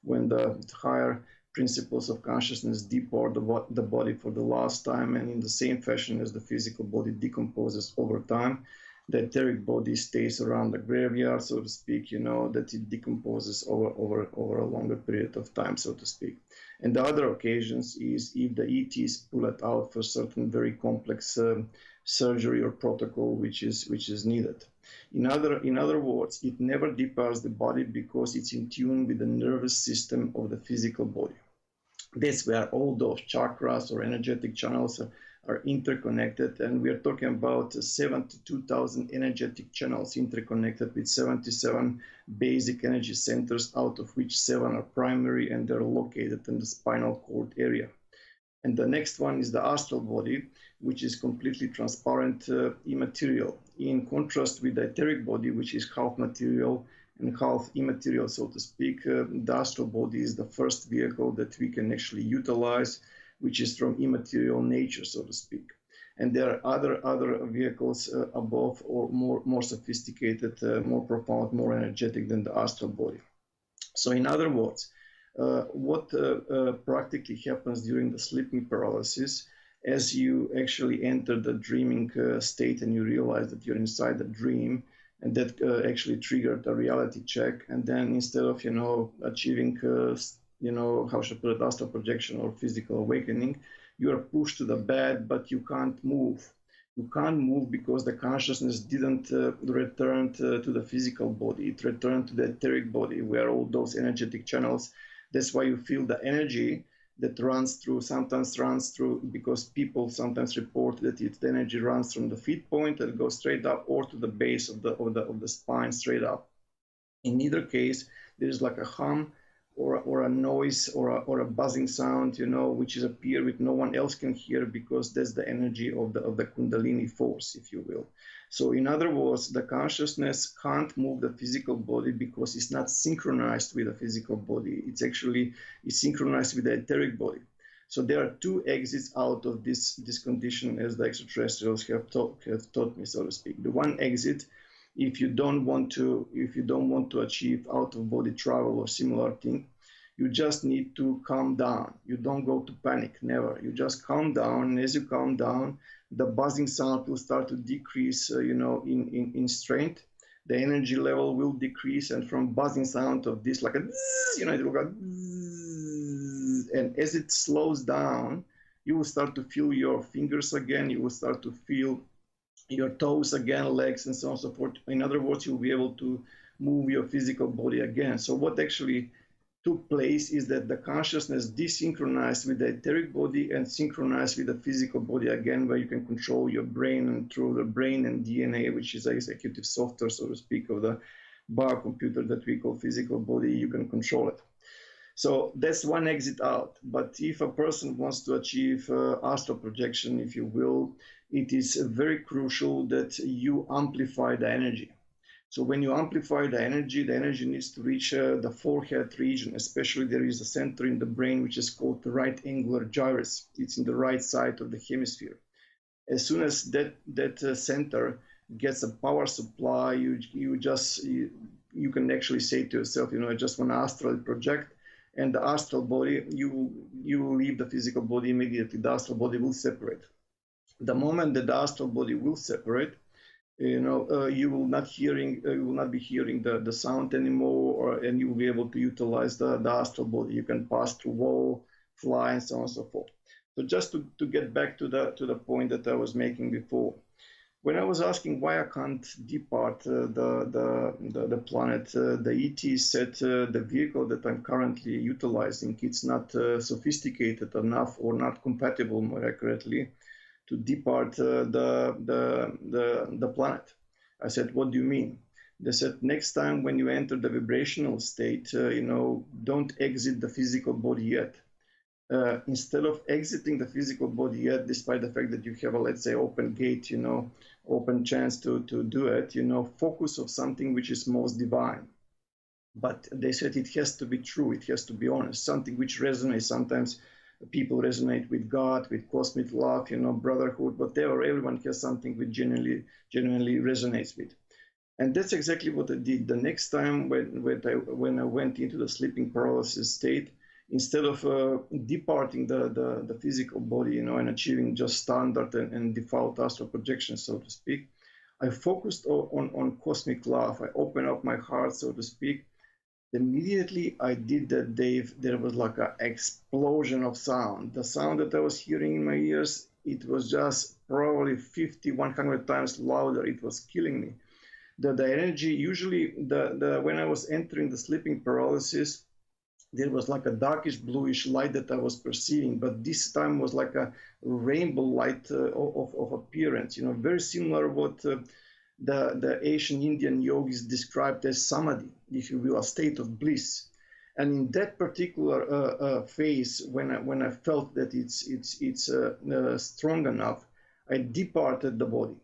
when the higher principles of consciousness depart the body for the last time, and in the same fashion as the physical body decomposes over time, the etheric body stays around the graveyard, so to speak, that it decomposes over a longer period of time, so to speak. And the other occasions is if the ETs pull it out for certain very complex surgery or protocol which is needed. In other words, it never departs the body because it's in tune with the nervous system of the physical body. That's where all those chakras or energetic channels are interconnected, and we are talking about 72,000 energetic channels interconnected with 77 basic energy centers, out of which 7 are primary, and they're located in the spinal cord area. And the next one is the astral body, which is completely transparent, immaterial, in contrast with the etheric body, which is half material and half immaterial, so to speak. The astral body is the first vehicle that we can actually utilize, which is from immaterial nature, so to speak. And there are other vehicles above, or more sophisticated, more profound, more energetic than the astral body. So in other words, what practically happens during the sleeping paralysis, as you actually enter the dreaming state and you realize that you're inside the dream, and that actually triggered a reality check, and then instead of achieving how should I put it, astral projection or physical awakening, you are pushed to the bed, but you can't move. You can't move because the consciousness didn't return to the physical body. It returned to the etheric body, where all those energetic channels. That's why you feel the energy that sometimes runs through, because people sometimes report that the energy runs from the feet point and goes straight up, or to the base of the spine straight up. In either case, there is like a hum or a noise or a buzzing sound, which is appear which no one else can hear, because that's the energy of the kundalini force, if you will. So in other words, the consciousness can't move the physical body because it's not synchronized with the physical body. It's synchronized with the etheric body. So there are two exits out of this condition, as the extraterrestrials have taught me, so to speak. The one exit, if you don't want to achieve out of body travel or similar thing, you just need to calm down. You don't go to panic, never. You just calm down, and as you calm down, the buzzing sound will start to decrease, in strength. The energy level will decrease, and from buzzing sound of this, like a, it will go, and as it slows down, you will start to feel your fingers again. You will start to feel your toes again, legs, and so on and so forth. In other words, you'll be able to move your physical body again. So what actually took place is that the consciousness desynchronized with the etheric body and synchronized with the physical body again, where you can control your brain, and through the brain and DNA, which is the executive software, so to speak, of the biocomputer that we call physical body, you can control it. So that's one exit out. But if a person wants to achieve astral projection, if you will, it is very crucial that you amplify the energy. So when you amplify the energy needs to reach the forehead region. Especially there is a center in the brain which is called the right angular gyrus. It's in the right side of the hemisphere. As soon as that center gets a power supply, you can actually say to yourself, I just want to astral project, and the astral body, you will leave the physical body immediately. The astral body will separate. The moment that the astral body will separate, you will not be hearing the sound anymore, and you will be able to utilize the astral body. You can pass through wall, fly, and so on and so forth. So just to get back to the point that I was making before, when I was asking why I can't depart the planet, the ET said the vehicle that I'm currently utilizing, it's not sophisticated enough, or not compatible, more accurately, to depart the planet. I said, what do you mean? They said, next time when you enter the vibrational state, don't exit the physical body yet. Instead of exiting the physical body yet, despite the fact that you have a, let's say, open gate, open chance to do it, focus on something which is most divine. But they said it has to be true, it has to be honest, something which resonates. Sometimes people resonate with God, with cosmic love, brotherhood, whatever. Everyone has something which genuinely resonates with. And that's exactly what I did. The next time when I went into the sleeping paralysis state, instead of departing the physical body, and achieving just standard and default astral projection, so to speak, I focused on cosmic love. I opened up my heart, so to speak. Immediately I did that, Dave, there was like an explosion of sound. The sound that I was hearing in my ears, it was just probably 50, 100 times louder. It was killing me. The energy, usually when I was entering the sleeping paralysis, there was like a darkish bluish light that I was perceiving, but this time was like a rainbow light of appearance, you know, very similar what the ancient Indian yogis described as samadhi, if you will, a state of bliss. And in that particular phase, when I felt that it's strong enough, I departed the body.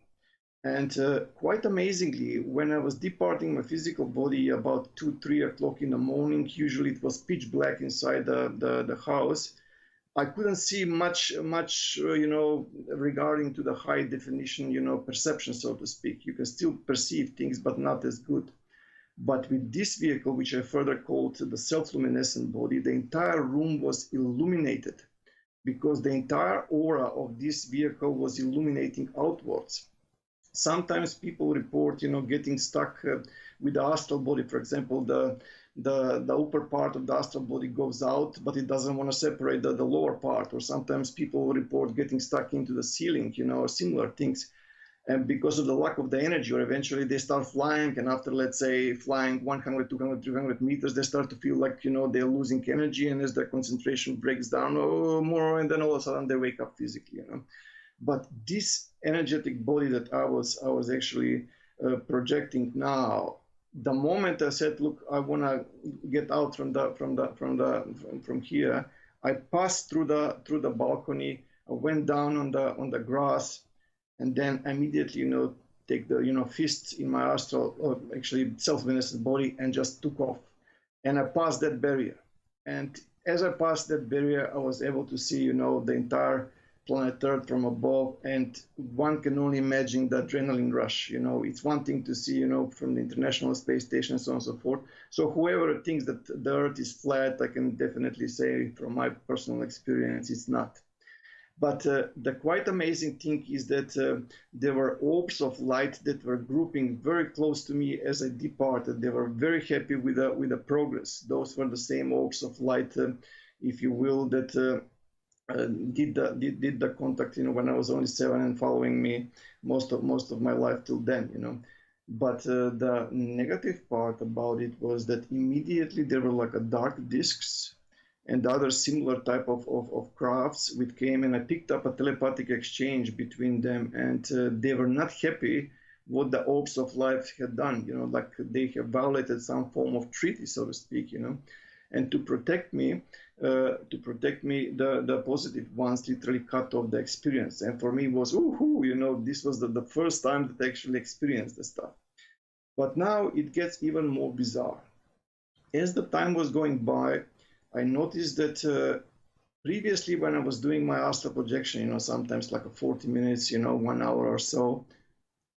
And quite amazingly, when I was departing my physical body about 2-3 o'clock in the morning, usually it was pitch black inside the house, I couldn't see much, you know, regarding to the high definition, you know, perception, so to speak. You can still perceive things, but not as good. But with this vehicle, which I further called the self-luminescent body, the entire room was illuminated because the entire aura of this vehicle was illuminating outwards. Sometimes people report, you know, getting stuck with the astral body. For example, the upper part of the astral body goes out, but it doesn't want to separate the lower part. Or sometimes people report getting stuck into the ceiling, you know, or similar things. And because of the lack of the energy, or eventually they start flying, and after, let's say, flying 100, 200, 300 meters, they start to feel like, you know, they're losing energy, and as their concentration breaks down, more, and then all of a sudden they wake up physically, you know. But this energetic body that I was actually projecting now, the moment I said, look, I want to get out from here, I passed through the balcony, I went down on the grass, and then immediately, you know, take the, you know, fists in my astral, or actually self-luminescent body, and just took off. And I passed that barrier. And as I passed that barrier, I was able to see, you know, the entire planet Earth from above, and one can only imagine the adrenaline rush. You know, it's one thing to see, you know, from the International Space Station and so on and so forth. So whoever thinks that the Earth is flat, I can definitely say from my personal experience, it's not. But the quite amazing thing is that there were orbs of light that were grouping very close to me as I departed. They were very happy with the progress. Those were the same orbs of light, if you will, that did the contact, you know, when I was only 7 and following me most of my life till then, you know. But the negative part about it was that immediately there were like a dark discs and other similar type of crafts which came, and I picked up a telepathic exchange between them, and they were not happy what the orbs of life had done, you know, like they have violated some form of treaty, so to speak, you know. And to protect me, the positive ones literally cut off the experience. And for me it was, ooh, you know, this was the first time that I actually experienced the stuff. But now it gets even more bizarre. As the time was going by, I noticed that previously when I was doing my astral projection, you know, sometimes like a 40 minutes, you know, 1 hour or so,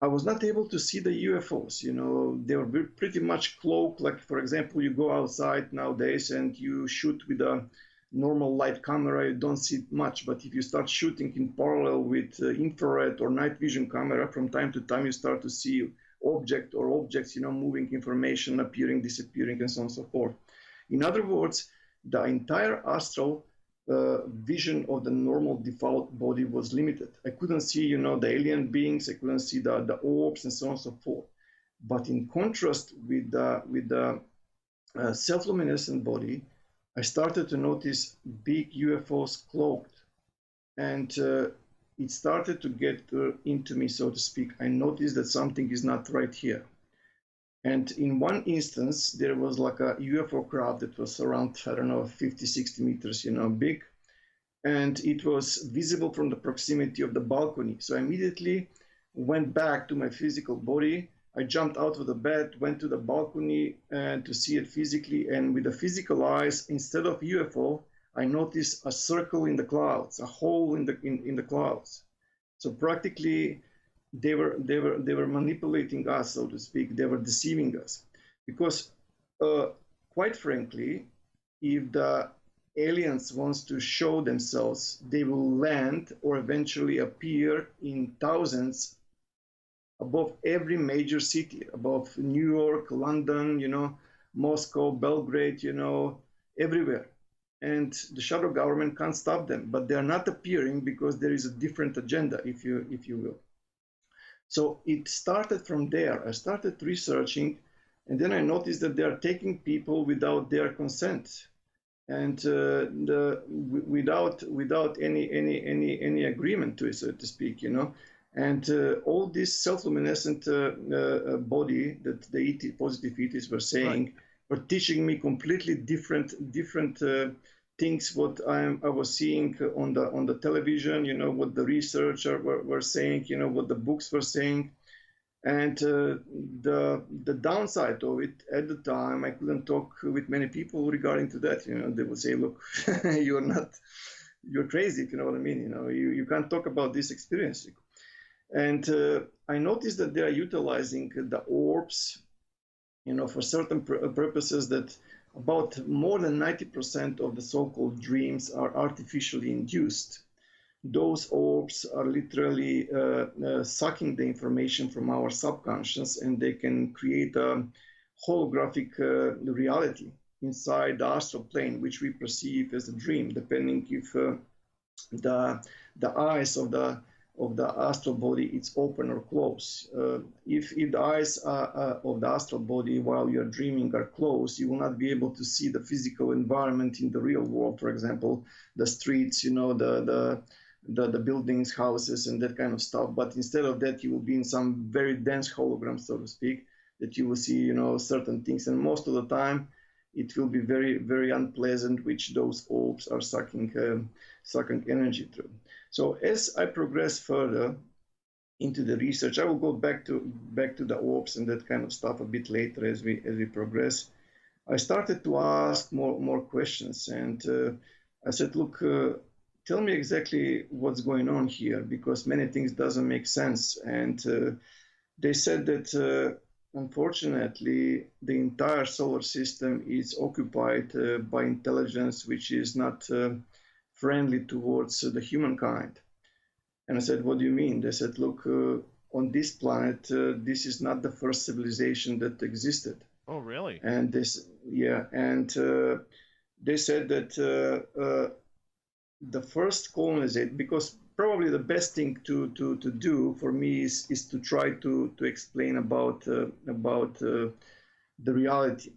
I was not able to see the UFOs. You know, they were pretty much cloaked. Like, for example, you go outside nowadays and you shoot with a normal light camera, you don't see much. But if you start shooting in parallel with infrared or night vision camera, from time to time you start to see objects, you know, moving, information appearing, disappearing, and so on and so forth. In other words, the entire astral vision of the normal default body was limited. I couldn't see, you know, the alien beings. I couldn't see the orbs and so on and so forth. But in contrast with the self-luminescent body, I started to notice big UFOs cloaked, and it started to get into me, so to speak. I noticed that something is not right here. And in one instance, there was like a UFO craft that was around, I don't know, 50, 60 meters, you know, big. And it was visible from the proximity of the balcony. So I immediately went back to my physical body. I jumped out of the bed, went to the balcony and to see it physically. And with the physical eyes, instead of UFO, I noticed a circle in the clouds, a hole in the clouds. So practically, they were manipulating us, so to speak. They were deceiving us, because quite frankly, if the aliens wants to show themselves, they will land or eventually appear in thousands above every major city, above New York, London, you know, Moscow, Belgrade, you know, everywhere. And the shadow government can't stop them, but they are not appearing because there is a different agenda, if you will. So it started from there. I started researching, and then I noticed that they are taking people without their consent. and without any agreement to it, so to speak, you know. And all this self-luminescent body that the positive ETs were saying were teaching me completely different things what I was seeing on the television, you know, what the researchers were saying, you know, what the books were saying. And the downside of it at the time, I couldn't talk with many people regarding to that. You know, they would say, "Look, you're crazy," if you know what I mean. You know, you can't talk about this experience. And I noticed that they are utilizing the orbs, you know, for certain purposes. That about more than 90% of the so-called dreams are artificially induced. Those orbs are literally sucking the information from our subconscious, and they can create a holographic reality inside the astral plane, which we perceive as a dream, depending if the eyes of the astral body it's open or closed. If the eyes of the astral body while you're dreaming are closed, you will not be able to see the physical environment in the real world. For example, the streets, you know, the buildings, houses, and that kind of stuff. But instead of that, you will be in some very dense hologram, so to speak, that you will see, you know, certain things. And most of the time, it will be very, very unpleasant, which those orbs are sucking energy through. So as I progress further into the research, I will go back to the orbs and that kind of stuff a bit later as we progress. I started to ask more questions, and I said, look, tell me exactly what's going on here, because many things doesn't make sense. And they said that unfortunately the entire solar system is occupied by intelligence which is not friendly towards the humankind. And I said, what do you mean? They said, look, on this planet, this is not the first civilization that existed. Oh, really? And this, yeah, and they said that the first colonization, because probably the best thing to do for me is to try to explain about the reality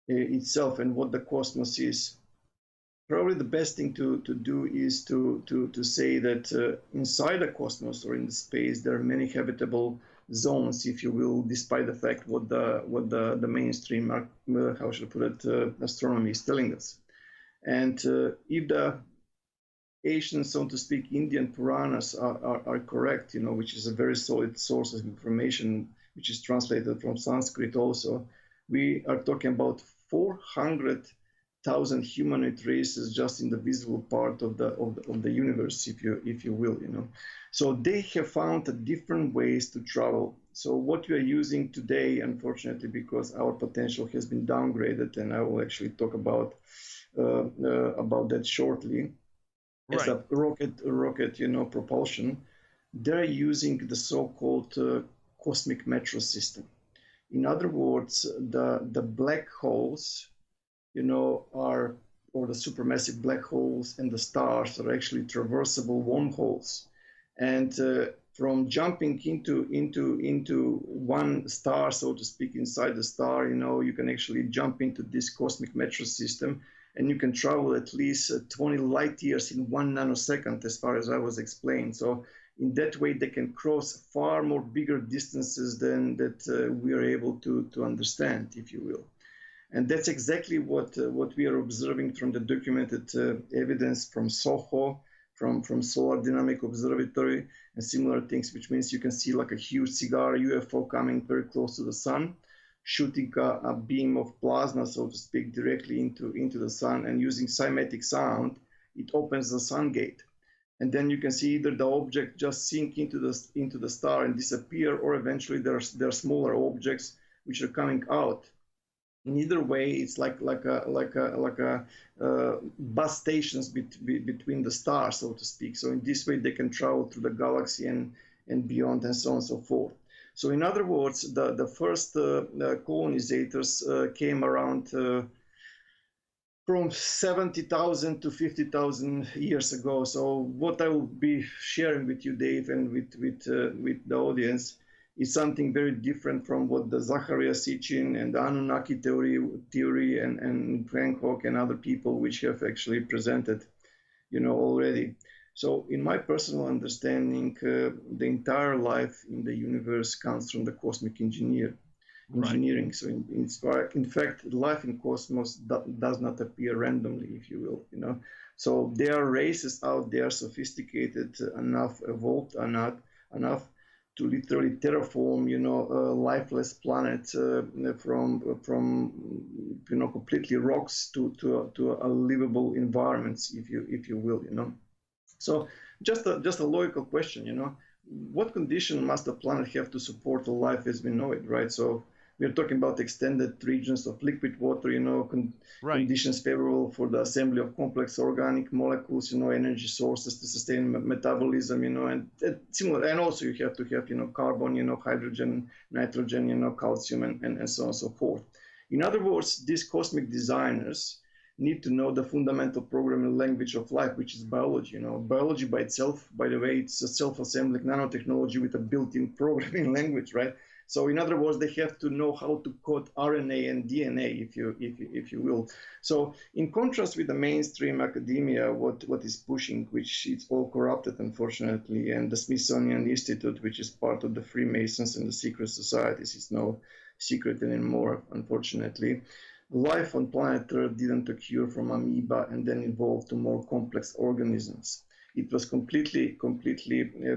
itself and what the cosmos is. Probably the best thing to do is to say that inside the cosmos or in the space there are many habitable zones, if you will, despite the fact what the mainstream, how should I put it, astronomy is telling us. And if the ancient, so to speak, Indian Puranas are correct, you know, which is a very solid source of information, which is translated from Sanskrit also, we are talking about 400,000 humanoid races just in the visible part of the universe, if you will, you know. So they have found different ways to travel. So what we are using today, unfortunately, because our potential has been downgraded, and I will actually talk about that shortly. As a rocket, you know, propulsion, they're using the so-called cosmic metro system. In other words, the black holes, you know, or the supermassive black holes and the stars are actually traversable wormholes. And from jumping into one star, so to speak, inside the star, you know, you can actually jump into this cosmic metro system, and you can travel at least 20 light years in 1 nanosecond, as far as I was explained. So in that way, they can cross far more bigger distances than that we are able to understand, if you will. And that's exactly what we are observing from the documented evidence from SOHO, from Solar Dynamic Observatory, and similar things, which means you can see like a huge cigar UFO coming very close to the sun, shooting a beam of plasma, so to speak, directly into the sun, and using cymatic sound, it opens the sun gate. And then you can see either the object just sink into the star and disappear, or eventually there are smaller objects which are coming out. In either way, it's like a bus stations between the stars, so to speak. So in this way, they can travel through the galaxy and beyond, and so on and so forth. So in other words, the first colonizators came around from 70,000 to 50,000 years ago. So what I will be sharing with you, Dave, and with the audience, is something very different from what the Zacharias Sitchin and the Anunnaki theory and Frank Hawk and other people which have actually presented, already. So in my personal understanding, the entire life in the universe comes from the cosmic engineering. Right. So in fact, life in cosmos does not appear randomly, if you will. So there are races out there sophisticated enough, evolved enough to literally terraform, a lifeless planet from completely rocks to a livable environments, if you will. So just a logical question, what condition must the planet have to support the life as we know it, right? So we're talking about extended regions of liquid water, Right. conditions favorable for the assembly of complex organic molecules, energy sources to sustain metabolism, and similar. And also you have to have, carbon, hydrogen, nitrogen, calcium, and so on and so forth. In other words, these cosmic designers need to know the fundamental programming language of life, which is biology. Biology by itself, by the way, it's a self-assembling nanotechnology with a built-in programming language, right? So in other words, they have to know how to code RNA and DNA, if you will. So in contrast with the mainstream academia, what is pushing, which is all corrupted, unfortunately, and the Smithsonian Institute, which is part of the Freemasons and the secret societies, is no secret anymore, unfortunately. Life on planet Earth didn't occur from amoeba and then evolved to more complex organisms. It was completely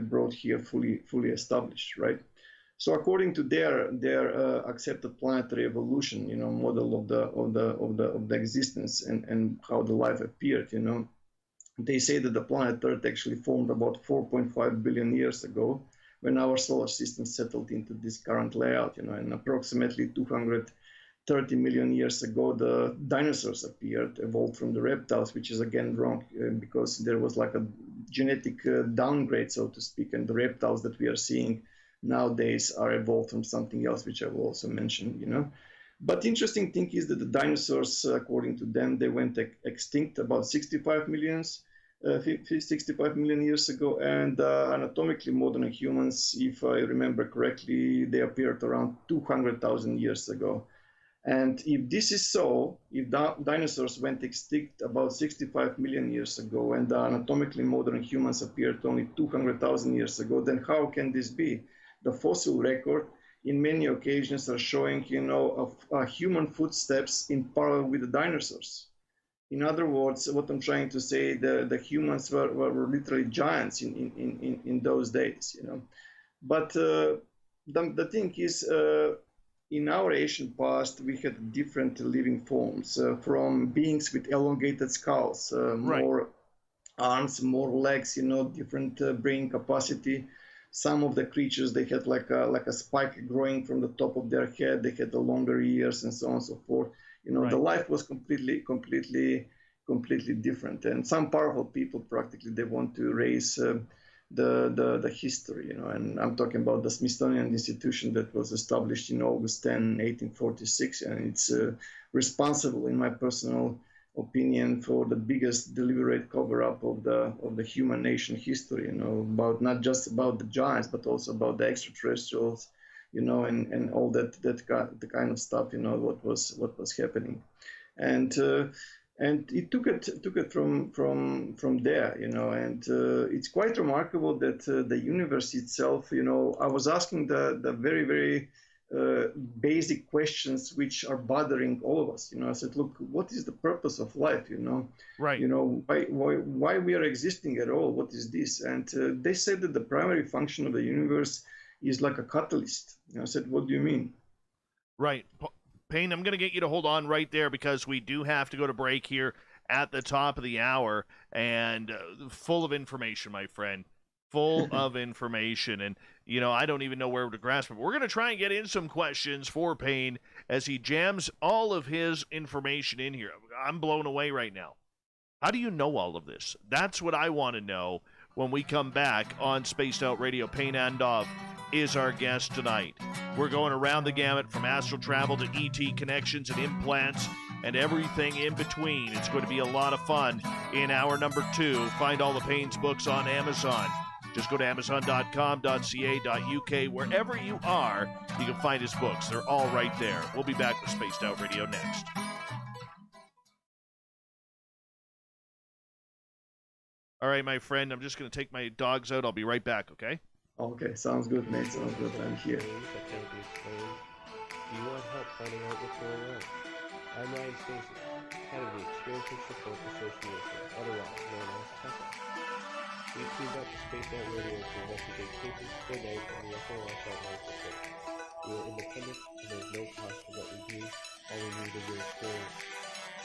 brought here, fully established, right? So according to their accepted planetary evolution, model of the existence and how the life appeared, they say that the planet Earth actually formed about 4.5 billion years ago, when our solar system settled into this current layout, and approximately 230 million years ago, the dinosaurs appeared, evolved from the reptiles, which is again wrong because there was like a genetic downgrade, so to speak, and the reptiles that we are seeing nowadays are evolved from something else, which I will also mention, But the interesting thing is that the dinosaurs, according to them, they went extinct about 65 million years ago, and anatomically modern humans, if I remember correctly, they appeared around 200,000 years ago. And if this is so, if dinosaurs went extinct about 65 million years ago and anatomically modern humans appeared only 200,000 years ago, then how can this be? The fossil record in many occasions are showing, human footsteps in parallel with the dinosaurs. In other words, what I'm trying to say, the humans were literally giants in those days, But the thing is, in our ancient past, we had different living forms, from beings with elongated skulls, more arms, more legs, different brain capacity. Some of the creatures, they had like a spike growing from the top of their head. They had the longer ears and so on and so forth. The life was completely different. And some powerful people, practically, they want to erase the history, and I'm talking about the Smithsonian Institution that was established in August 10, 1846, and it's responsible, in my personal opinion, for the biggest deliberate cover-up of the human nation history, about not just about the giants, but also about the extraterrestrials, and all the kind of stuff, what was happening, and it took it from there, and it's quite remarkable that the universe itself, I was asking the very, very basic questions which are bothering all of us. I said, look, what is the purpose of life? Right. Why we are existing at all? What is this? And they said that the primary function of the universe is like a catalyst. I said, what do you mean? Right. Pane, I'm going to get you to hold on right there because we do have to go to break here at the top of the hour, and full of information, my friend. Full of information, and I don't even know where to grasp it. We're going to try and get in some questions for Pane as he jams all of his information in here. I'm blown away right now. How do you know all of this? That's what I want to know when we come back on Spaced Out Radio. Pane Andov is our guest tonight. We're going around the gamut from astral travel to ET connections and implants and everything in between. It's going to be a lot of fun in hour number 2. Find all the Pane's books on Amazon. Just go to amazon.com.ca.uk. Wherever you are, you can find his books. They're all right there. We'll be back with Spaced Out Radio next. All right, my friend, I'm just going to take my dogs out. I'll be right back, okay? Okay, sounds good, mate. Sounds good. I'm here. Do you want help finding out what's going on? I'm Ryan Stacy, head of the Experience and Support Association, otherwise known as TESA. We teamed up with Space Out Radio to investigate cases for night on the SOR satellite system. We are independent and there's no cost to what we do. All we need is your experience.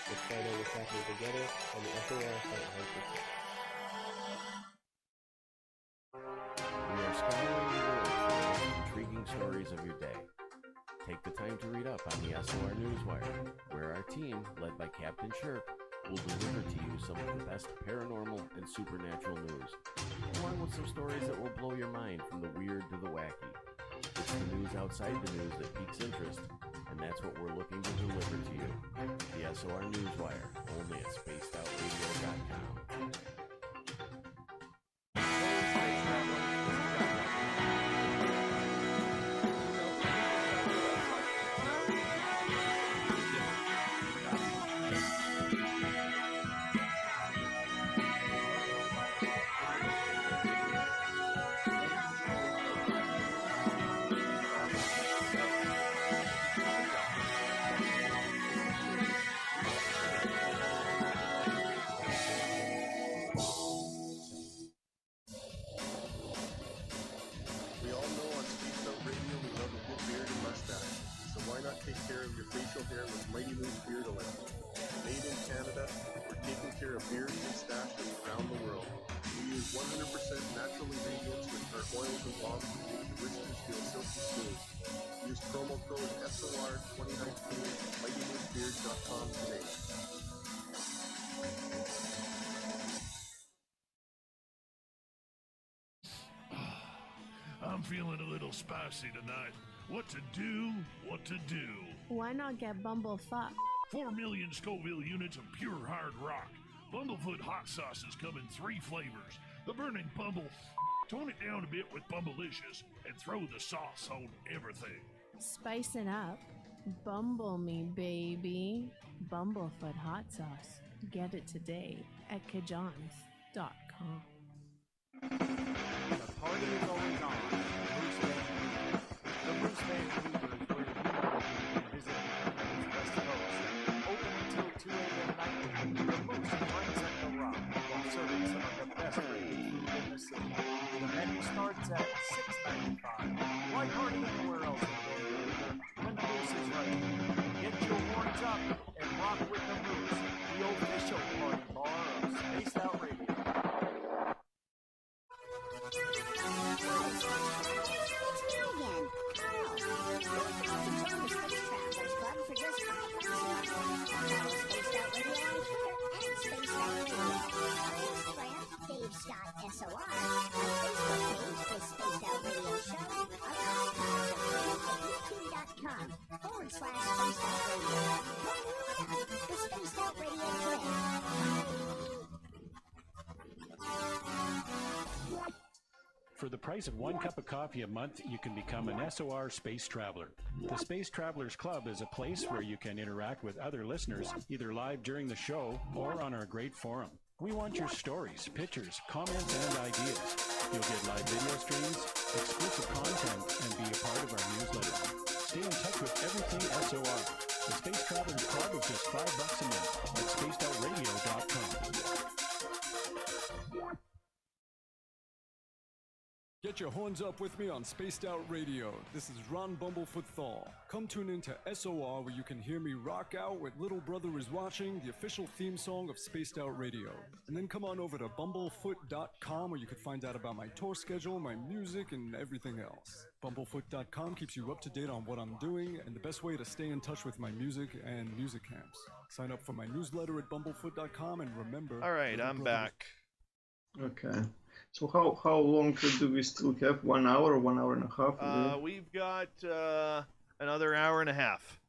Let's find out what's happening together on the SOR satellite system. We are scouring the world for the most intriguing stories of your day. Take the time to read up on the SOR Newswire, where our team, led by Captain Shirk, will deliver to you some of the best paranormal and supernatural news, along with some stories that will blow your mind from the weird to the wacky. It's the news outside the news that piques interest, and that's what we're looking to deliver to you. The SOR Newswire, only at spacedoutradio.com. I'm feeling a little spicy tonight. What to do? What to do? Why not get Bumblefuck? 4 million Scoville units of pure hard rock. Bumblefoot hot sauces come in 3 flavors. The burning Bumble. Tone it down a bit with Bumblicious and throw the sauce on everything. Spice it up. Bumble me, baby. Bumblefoot hot sauce. Get it today at kajans.com. The party is always on. The Moose Van Cleaver is where you can visit the West Coast. Open until 2 a.m. nightly. The Moose brings at the rock while serving some of the best rated food in the city. The menu starts at $6.95. Why party anywhere else in the River when the Moose is right? Get your horns up and rock with the Moose, the official party bar of Spaced Out Radio. For the price of 1 cup of coffee a month, you can become an SOR Space Traveler. The Space Travelers Club is a place where you can interact with other listeners, either live during the show or on our great forum. We want your stories, pictures, comments, and ideas. You'll get live video streams, exclusive content, and be a part of our newsletter. Stay in touch with everything SOR. The Space Travelers Club is just $5 a month at spacedoutradio.com. Get your horns up with me on Spaced Out Radio. This is Ron Bumblefoot Thal. Come tune in to SOR where you can hear me rock out with Little Brother Is Watching, the official theme song of Spaced Out Radio. And then come on over to bumblefoot.com where you can find out about my tour schedule, my music, and everything else. Bumblefoot.com keeps you up to date on what I'm doing and the best way to stay in touch with my music and music camps. Sign up for my newsletter at bumblefoot.com and remember... All right, I'm back. Okay. So how long do we still have? 1 hour or 1 hour and a half? We've got another hour and a half.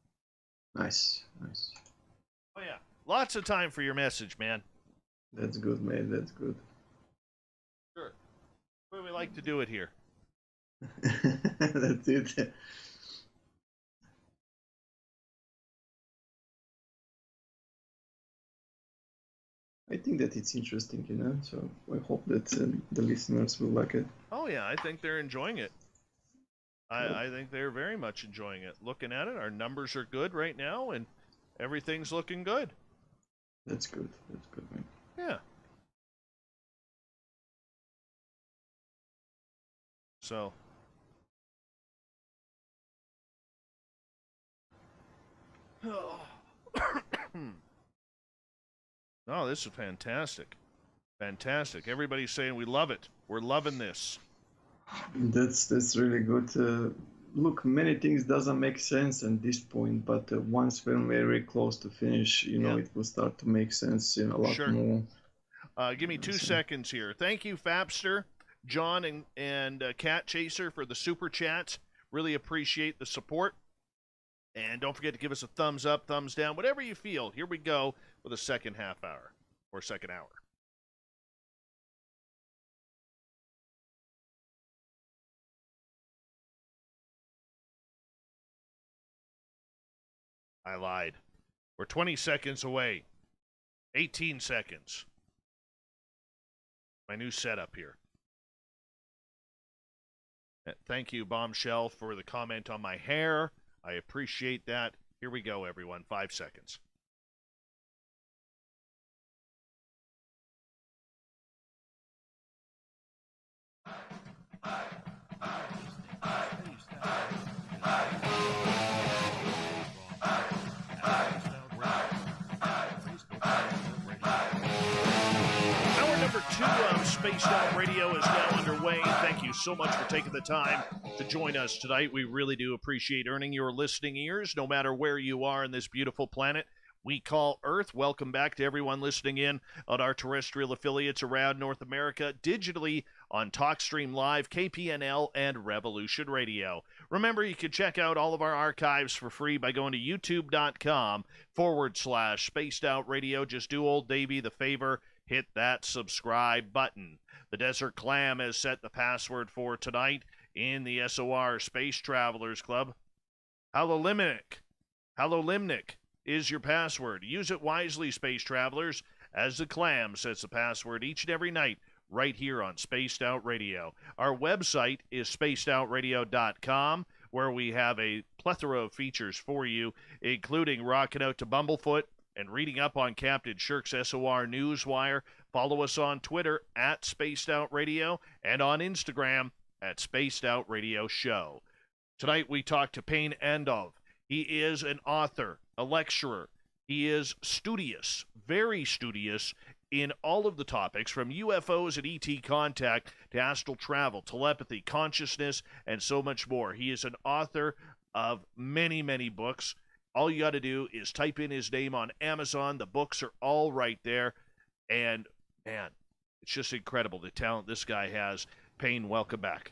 Nice. Oh yeah, lots of time for your message, man. That's good, mate. That's good. Sure. The way we like to do it here. That's it. I think that it's interesting, you know, so I hope that the listeners will like it. Oh, yeah, I think they're enjoying it. I think they're very much enjoying it. Looking at it, our numbers are good right now, and everything's looking good. That's good. That's good, man. Yeah. So. Oh, this is fantastic. Fantastic. Everybody's saying we love it. We're loving this. That's really good. Look, many things doesn't make sense at this point, but once we're very close to finish, you know, it will start to make sense in a lot more. Give me 2 seconds here. Thank you, Fapster, John, and Cat Chaser for the super chats. Really appreciate the support. And don't forget to give us a thumbs up, thumbs down, whatever you feel. Here we go for the second half hour or second hour. I lied. We're 20 seconds away. 18 seconds. My new setup here. Thank you, Bombshell, for the comment on my hair. I appreciate that. Here we go, everyone. 5 seconds. Number 2 of Spaced Out Radio is now underway. Thank you so much for taking the time to join us tonight. We really do appreciate earning your listening ears, no matter where you are in this beautiful planet we call Earth. Welcome back to everyone listening in on our terrestrial affiliates around North America, digitally on TalkStream Live, KPNL, and Revolution Radio. Remember, you can check out all of our archives for free by going to youtube.com/Spaced Out Radio. Just do old Davey the favor. Hit that subscribe button. The Desert Clam has set the password for tonight in the SOR Space Travelers Club. Halolimnic is your password. Use it wisely, Space Travelers, as the Clam sets the password each and every night right here on Spaced Out Radio. Our website is spacedoutradio.com, where we have a plethora of features for you, including rocking out to Bumblefoot, and reading up on Captain Shirk's SOR Newswire. Follow us on Twitter at Spaced Out Radio and on Instagram at Spaced Out Radio Show. Tonight we talk to Pane Andov. He is an author, a lecturer. He is studious, very studious in all of the topics from UFOs and ET contact to astral travel, telepathy, consciousness, and so much more. He is an author of many, many books. All you got to do is type in his name on Amazon. The books are all right there. And, man, it's just incredible the talent this guy has. Pane, welcome back.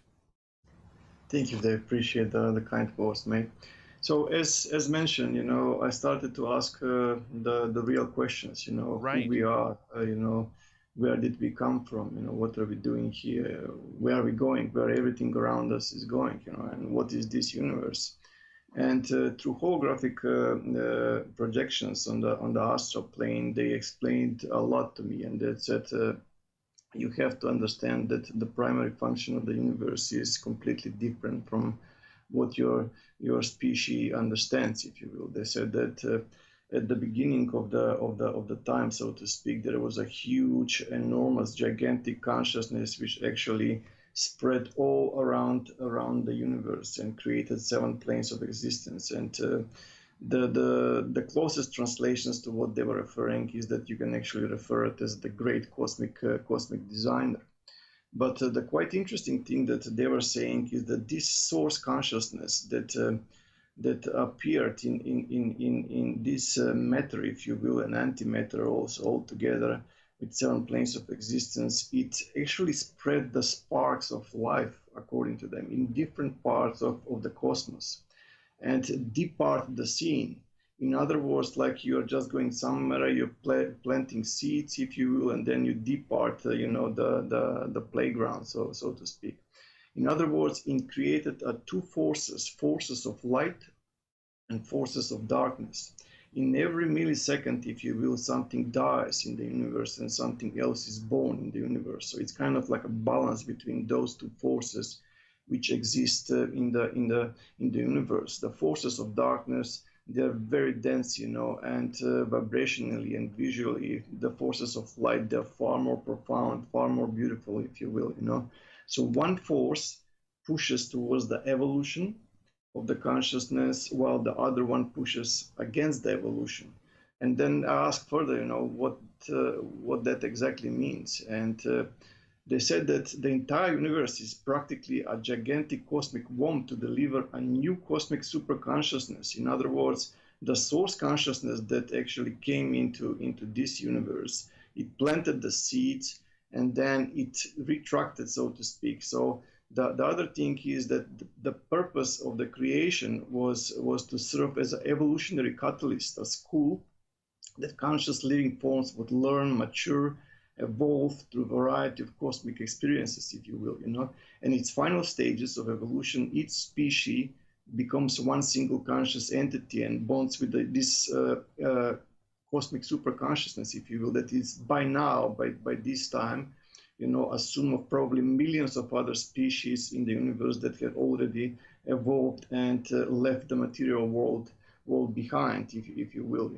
Thank you, Dave. Appreciate the kind words, mate. So, as mentioned, you know, I started to ask the real questions, you know, right. Who we are, you know, where did we come from, you know, what are we doing here, where are we going, where everything around us is going, you know, and what is this universe? And through holographic projections on the astral plane, they explained a lot to me, and they said you have to understand that the primary function of the universe is completely different from what your species understands, if you will. They said that at the beginning of the time, so to speak, there was a huge, enormous, gigantic consciousness which actually spread all around the universe and created 7 planes of existence. And the closest translations to what they were referring is that you can actually refer it as the great cosmic designer. But the quite interesting thing that they were saying is that this source consciousness that appeared in this matter, if you will, an antimatter also altogether, with 7 planes of existence, it actually spread the sparks of life, according to them, in different parts of the cosmos, and departed the scene In other words, like you're just going somewhere, you're planting seeds, if you will, and then you depart, the playground, so to speak. In other words, it created two forces of light and forces of darkness. In every millisecond, if you will, something dies in the universe and something else is born in the universe. So it's kind of like a balance between those two forces which exist in the universe. The forces of darkness, they're very dense, and vibrationally and visually, the forces of light, they're far more profound, far more beautiful, if you will, So one force pushes towards the evolution of the consciousness, while the other one pushes against the evolution. And then I asked further, what that exactly means. And they said that the entire universe is practically a gigantic cosmic womb to deliver a new cosmic superconsciousness. In other words, the source consciousness that actually came into this universe, it planted the seeds and then it retracted, so to speak. So the other thing is that the purpose of the creation was to serve as an evolutionary catalyst, a school that conscious living forms would learn, mature, evolve through a variety of cosmic experiences, if you will, And its final stages of evolution, each species becomes one single conscious entity and bonds with this cosmic superconsciousness, if you will, that is by now, by this time, a sum of probably millions of other species in the universe that have already evolved and left the material world behind, if you will,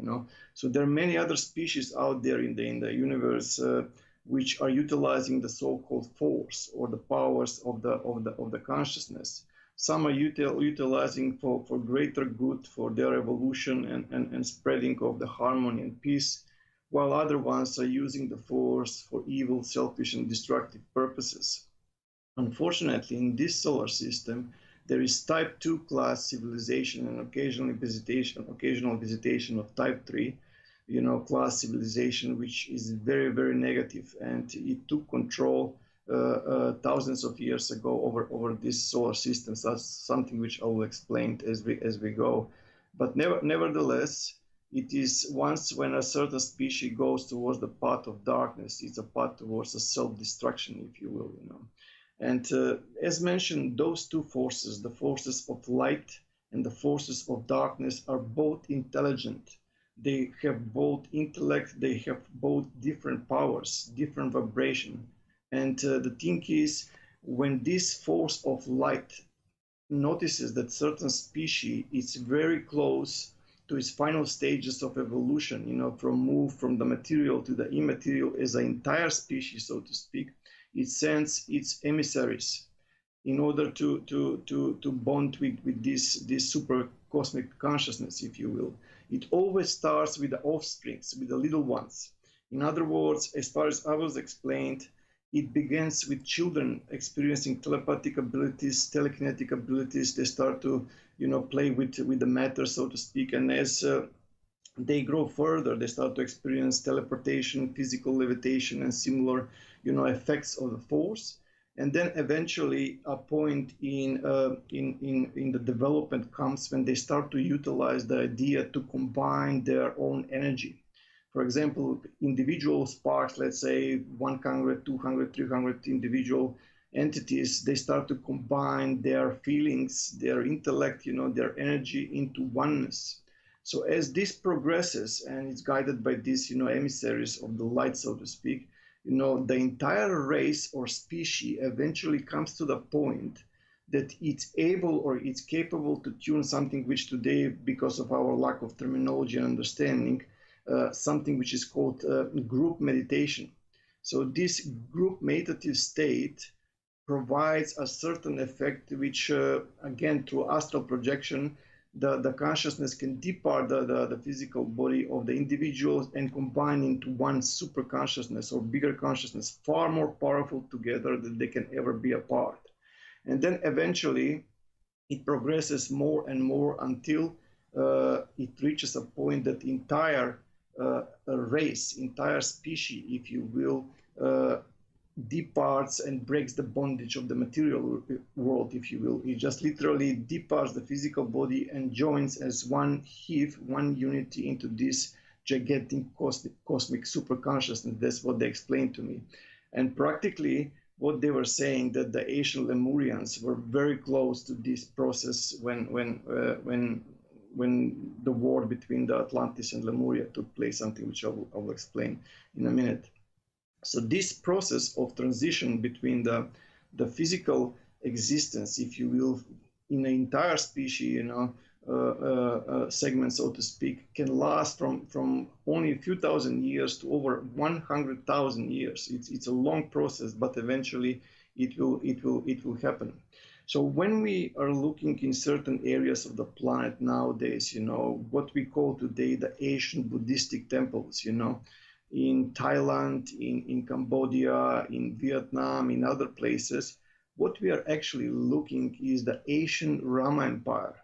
So there are many other species out there in the universe which are utilizing the so-called force or the powers of the consciousness. Some are utilizing for greater good, for their evolution and spreading of the harmony and peace, while other ones are using the force for evil, selfish, and destructive purposes. Unfortunately, in this solar system, there is type 2 class civilization and occasional visitation of type 3, class civilization, which is very, very negative, and it took control thousands of years ago over this solar system. So that's something which I will explain as we go. But nevertheless, it is once when a certain species goes towards the path of darkness, it's a path towards a self-destruction, if you will, And as mentioned, those two forces, the forces of light and the forces of darkness, are both intelligent. They have both intellect, they have both different powers, different vibration. And the thing is, when this force of light notices that certain species is very close to its final stages of evolution, from the material to the immaterial as an entire species, so to speak, it sends its emissaries in order to bond with this super cosmic consciousness, if you will. It always starts with the offsprings, with the little ones. In other words, as far as I was explained, it begins with children experiencing telepathic abilities, telekinetic abilities. They start to, play with the matter, so to speak. And as they grow further, they start to experience teleportation, physical levitation, and similar, effects of the force. And then eventually a point in the development comes when they start to utilize the idea to combine their own energy. For example, individual sparks, let's say 100, 200, 300 individual entities, they start to combine their feelings, their intellect, their energy into oneness. So as this progresses, and it's guided by these, emissaries of the light, so to speak, the entire race or species eventually comes to the point that it's able or it's capable to tune something which today, because of our lack of terminology and understanding, something which is called group meditation. So this group meditative state provides a certain effect which, again, through astral projection, the consciousness can depart the physical body of the individuals and combine into one super consciousness or bigger consciousness, far more powerful together than they can ever be apart. And then eventually it progresses more and more until it reaches a point that entire race, entire species, if you will, departs and breaks the bondage of the material world, if you will. It just literally departs the physical body and joins as one heave, one unity into this gigantic cosmic super consciousness. That's what they explained to me. And practically what they were saying, that the ancient Lemurians were very close to this process when the war between the Atlantis and Lemuria took place, something which I will explain in a minute. So this process of transition between the physical existence, if you will, in an entire species, segment, so to speak, can last from only a few thousand years to over 100,000 years. It's a long process, but eventually it will happen. So when we are looking in certain areas of the planet nowadays, what we call today the ancient Buddhistic temples, in Thailand, in Cambodia, in Vietnam, in other places, what we are actually looking is the ancient Rama Empire,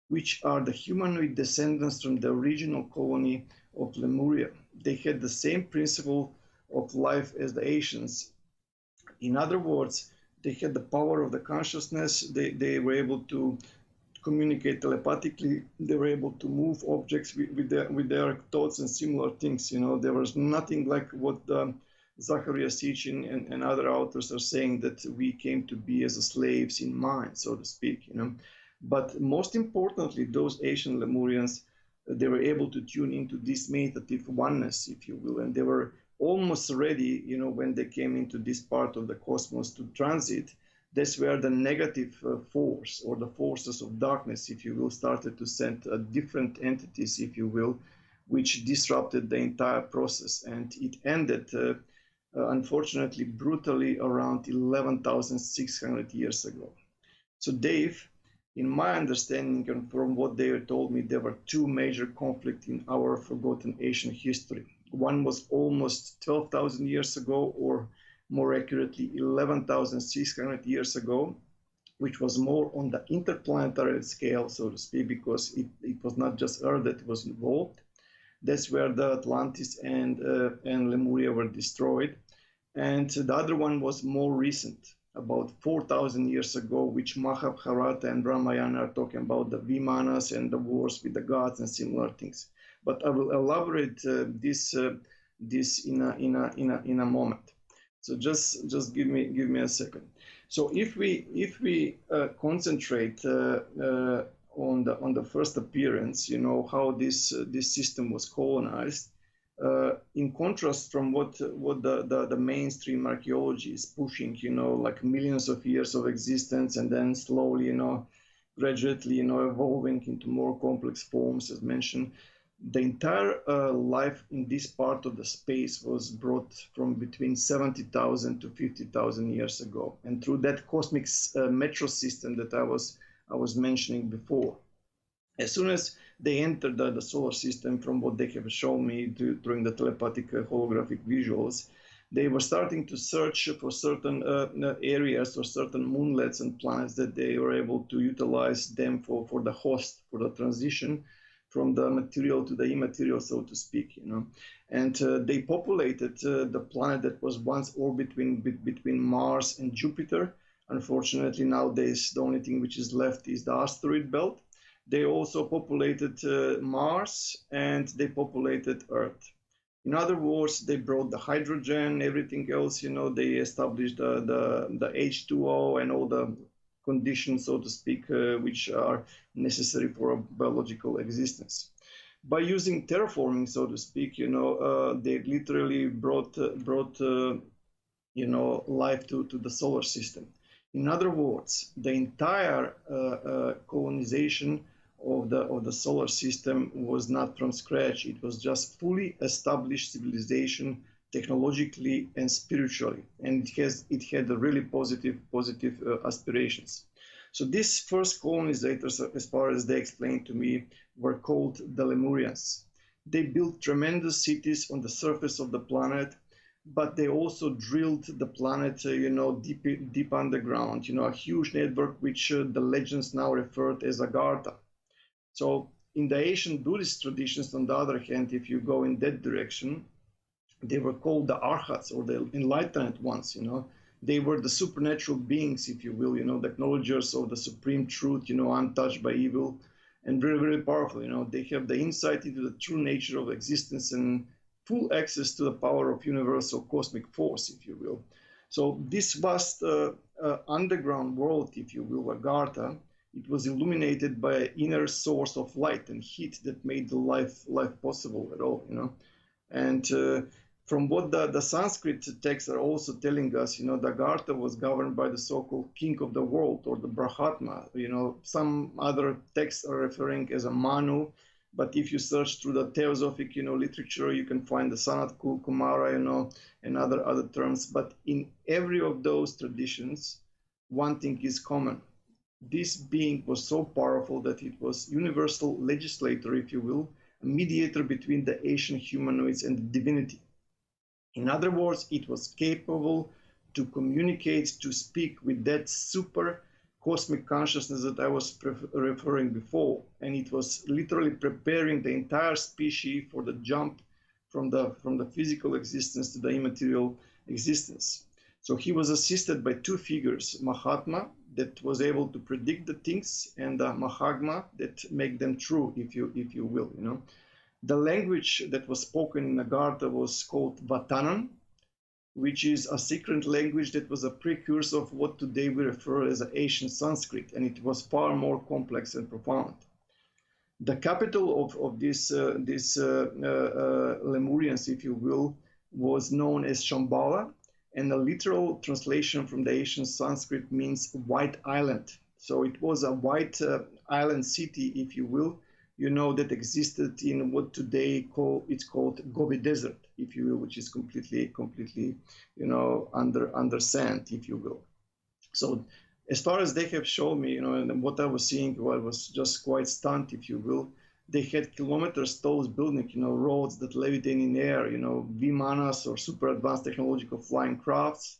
which are the humanoid descendants from the original colony of Lemuria. They had the same principle of life as the Asians. In other words, they had the power of the consciousness. They were able to communicate telepathically. They were able to move objects with their thoughts and similar things. There was nothing like what Zachariah Sitchin and other authors are saying, that we came to be as slaves in mind, so to speak. But most importantly, those ancient Lemurians, they were able to tune into this meditative oneness, if you will, and they were almost ready, when they came into this part of the cosmos to transit. That's where the negative force, or the forces of darkness, if you will, started to send different entities, if you will, which disrupted the entire process. And it ended, unfortunately, brutally around 11,600 years ago. So Dave, in my understanding and from what they told me, there were two major conflicts in our forgotten ancient history. One was almost 12,000 years ago, or more accurately 11,600 years ago, which was more on the interplanetary scale, so to speak, because it was not just Earth that was involved. That's where the Atlantis and Lemuria were destroyed. And the other one was more recent, about 4,000 years ago, which Mahabharata and Ramayana are talking about, the Vimanas and the wars with the gods and similar things. But I will elaborate this in a moment. So just give me a second. So if we concentrate on the first appearance, how this system was colonized, in contrast from what the mainstream archaeology is pushing, like millions of years of existence, and then slowly, gradually, evolving into more complex forms, as mentioned. The entire life in this part of the space was brought from between 70,000 to 50,000 years ago, and through that cosmic metro system that I was mentioning before. As soon as they entered the solar system, from what they have shown me during the telepathic holographic visuals, they were starting to search for certain areas or certain moonlets and planets that they were able to utilize them for the host, for the transition from the material to the immaterial, so to speak, And they populated the planet that was once orbiting between Mars and Jupiter. Unfortunately, nowadays, the only thing which is left is the asteroid belt. They also populated Mars, and they populated Earth. In other words, they brought the hydrogen, everything else, they established the H2O and all the conditions, so to speak, which are necessary for a biological existence. By using terraforming, so to speak, they literally brought life to the solar system. In other words, the entire colonization of the solar system was not from scratch. It was just fully established civilization, technologically and spiritually, and it had a really positive aspirations. So these first colonizers, as far as they explained to me, were called the Lemurians. They built tremendous cities on the surface of the planet, but they also drilled the planet, deep underground, a huge network which the legends now refer to as Agartha. So in the ancient Buddhist traditions, on the other hand, if you go in that direction, They were called the arhats, or the enlightened ones, you know. They were the supernatural beings, if you will, you know, the acknowledgers of the supreme truth, you know, untouched by evil, and very, very powerful, you know. They have the insight into the true nature of existence and full access to the power of universal cosmic force, if you will. So this vast underground world, if you will, Agartha, it was illuminated by an inner source of light and heat that made the life possible at all, you know. And from what the Sanskrit texts are also telling us, you know, the Agartha was governed by the so-called king of the world, or the Brahmatma. You know, some other texts are referring as a Manu, but if you search through the theosophic, you know, literature, you can find the Sanat Kumara, you know, and other terms. But in every of those traditions, one thing is common. This being was so powerful that it was universal legislator, if you will, a mediator between the ancient humanoids and the divinity. In other words, it was capable to communicate, to speak with that super cosmic consciousness that I was referring before. And it was literally preparing the entire species for the jump from the physical existence to the immaterial existence. So he was assisted by two figures, Mahatma, that was able to predict the things, and Mahagma, that make them true, if you will, you know. The language that was spoken in Agartha was called Vatanan, which is a secret language that was a precursor of what today we refer as ancient Sanskrit, and it was far more complex and profound. The capital of these Lemurians, if you will, was known as Shambhala, and the literal translation from the ancient Sanskrit means white island. So it was a white island city, if you will, you know, that existed in what today it's called Gobi Desert, if you will, which is completely, you know, under sand, if you will. So as far as they have shown me, you know, and what I was seeing, well, I was just quite stunned, if you will. They had kilometers tall buildings, you know, roads that levitate in air, you know, Vimanas, or super advanced technological flying crafts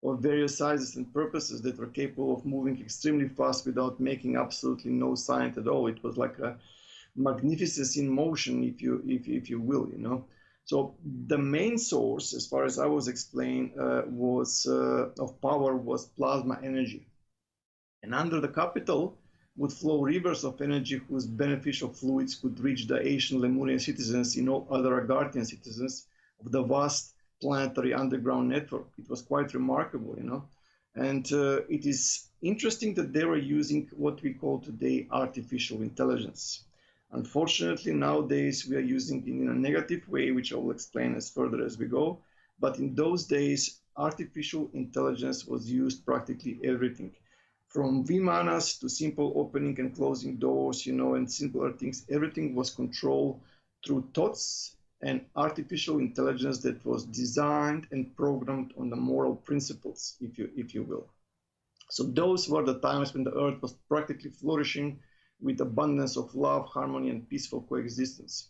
of various sizes and purposes that were capable of moving extremely fast without making absolutely no sound at all. It was like a magnificence in motion, if you will, you know. So the main source, as far as I was explained, of power was plasma energy, and under the capital would flow rivers of energy whose beneficial fluids could reach the ancient Lemurian citizens and all other Agarthian citizens of the vast planetary underground network. It was quite remarkable, you know. And it is interesting that they were using what we call today artificial intelligence. Unfortunately, nowadays we are using it in a negative way, which I will explain as further as we go. But in those days, artificial intelligence was used practically everything. From Vimanas to simple opening and closing doors, you know, and simpler things, everything was controlled through thoughts and artificial intelligence that was designed and programmed on the moral principles, if you will. So those were the times when the earth was practically flourishing with abundance of love, harmony, and peaceful coexistence.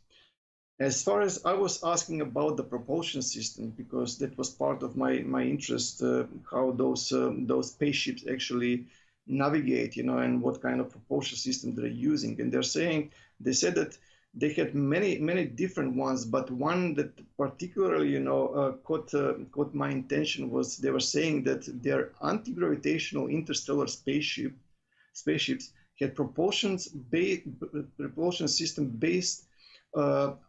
As far as I was asking about the propulsion system, because that was part of my interest, how those spaceships actually navigate, you know, and what kind of propulsion system they're using. And they said that they had many different ones, but one that particularly, you know, caught my attention was they were saying that their anti-gravitational interstellar spaceships had propulsion system based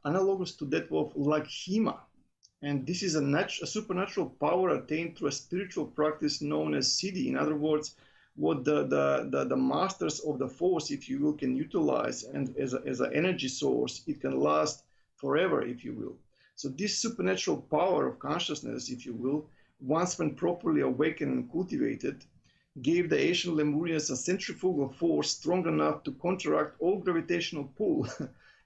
analogous to that of Lakhima. And this is a supernatural power attained through a spiritual practice known as Siddhi. In other words, what the masters of the force, if you will, can utilize, and as an energy source, it can last forever, if you will. So this supernatural power of consciousness, if you will, once when properly awakened and cultivated, gave the ancient Lemurians a centrifugal force strong enough to counteract all gravitational pull.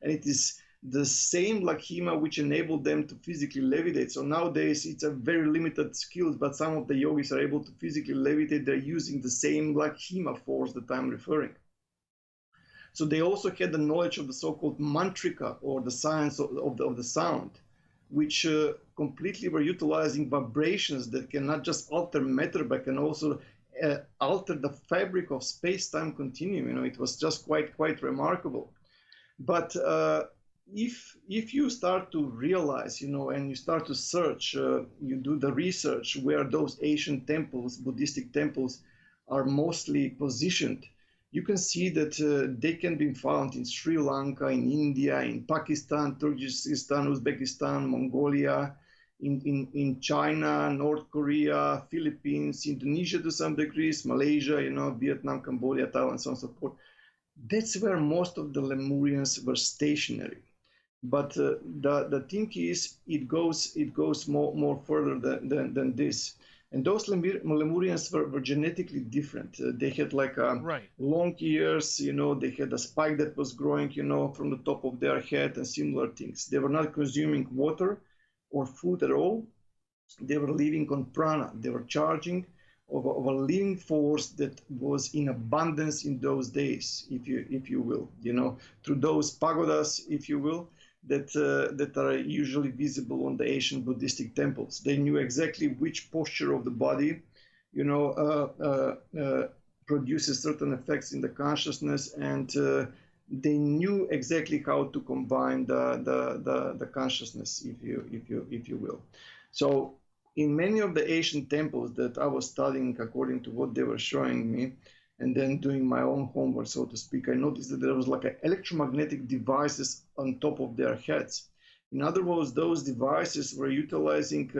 And it is the same Lakhima which enabled them to physically levitate. So nowadays it's a very limited skills, but some of the yogis are able to physically levitate. They're using the same Lakhima force that I'm referring. So they also had the knowledge of the so-called mantrika, or the science of the sound, which completely were utilizing vibrations that can not just alter matter, but can also alter the fabric of space-time continuum. You know, it was just quite remarkable. But if you start to realize, and you start to search, you do the research where those ancient temples, Buddhistic temples, are mostly positioned, you can see that they can be found in Sri Lanka, in India, in Pakistan, Turkmenistan, Uzbekistan, Mongolia, in China, North Korea, Philippines, Indonesia to some degrees, Malaysia, Vietnam, Cambodia, Thailand, so on and so forth. That's where most of the Lemurians were stationary. But the thing is, it goes more further than this. And those Lemurians were genetically different. They had like long ears, they had a spike that was growing, from the top of their head and similar things. They were not consuming water or food at all. They were living on prana. They were charging of a living force that was in abundance in those days, if you will, through those pagodas, if you will, that are usually visible on the ancient Buddhistic temples. They knew exactly which posture of the body, produces certain effects in the consciousness, and they knew exactly how to combine the consciousness, if you will. So in many of the ancient temples that I was studying according to what they were showing me, and then doing my own homework, so to speak, I noticed that there was like electromagnetic devices on top of their heads. In other words, those devices were utilizing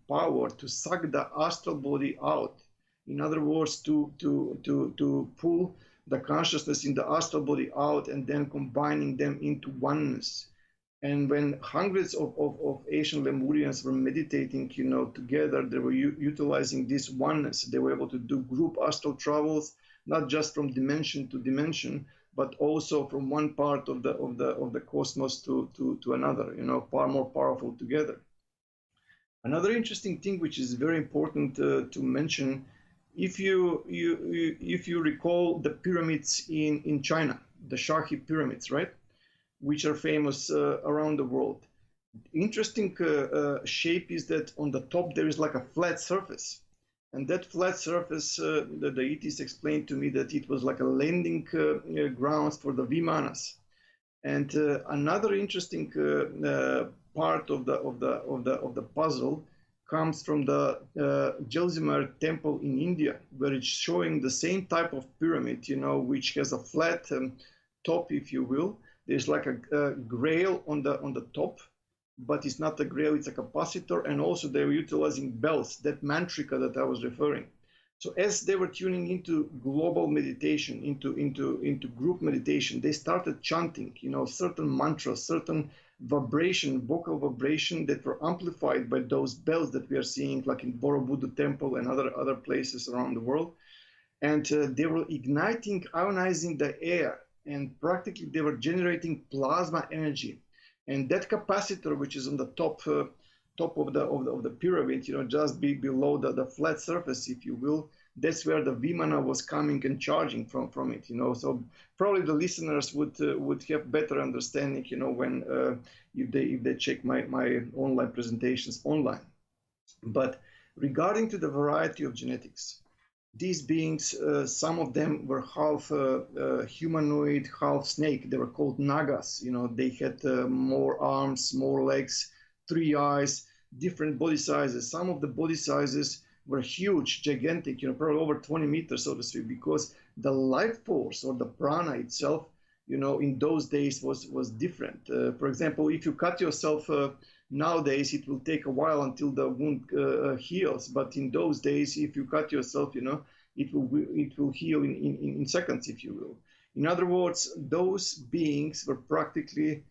power to suck the astral body out. In other words, to pull the consciousness in the astral body out and then combining them into oneness. And when hundreds of Asian Lemurians were meditating, together, they were utilizing this oneness. They were able to do group astral travels, not just from dimension to dimension, but also from one part of the cosmos to another. Far more powerful together. Another interesting thing, which is very important to mention, if you recall the pyramids in China, the Shahi pyramids, right? Which are famous around the world. Interesting shape is that on the top there is like a flat surface. And that flat surface, the deities explained to me that it was like a landing grounds for the Vimanas. And another interesting part of the puzzle comes from the Jalsimar temple in India, where it's showing the same type of pyramid, which has a flat top, if you will. There's like a grail on the top, but it's not a grail, it's a capacitor, and also they were utilizing bells, that mantrika that I was referring. So as they were tuning into global meditation, into group meditation, they started chanting, certain mantras, certain vibration, vocal vibration that were amplified by those bells that we are seeing, like in Borobudur temple and other places around the world. And they were igniting, ionizing the air. And practically they were generating plasma energy, and that capacitor, which is on the top of the pyramid, just below the flat surface, if you will, that's where the Vimana was coming and charging from it. So probably the listeners would have better understanding, when if they check my online presentations online. But regarding to the variety of genetics, these beings, some of them were half humanoid, half snake. They were called Nagas. They had more arms, more legs, 3 eyes, different body sizes. Some of the body sizes were huge, gigantic, probably over 20 meters, so to speak, because the life force or the prana itself, in those days was different. For example, if you cut yourself nowadays, it will take a while until the wound heals. But in those days, if you cut yourself, it will heal in seconds, if you will. In other words, those beings were practically,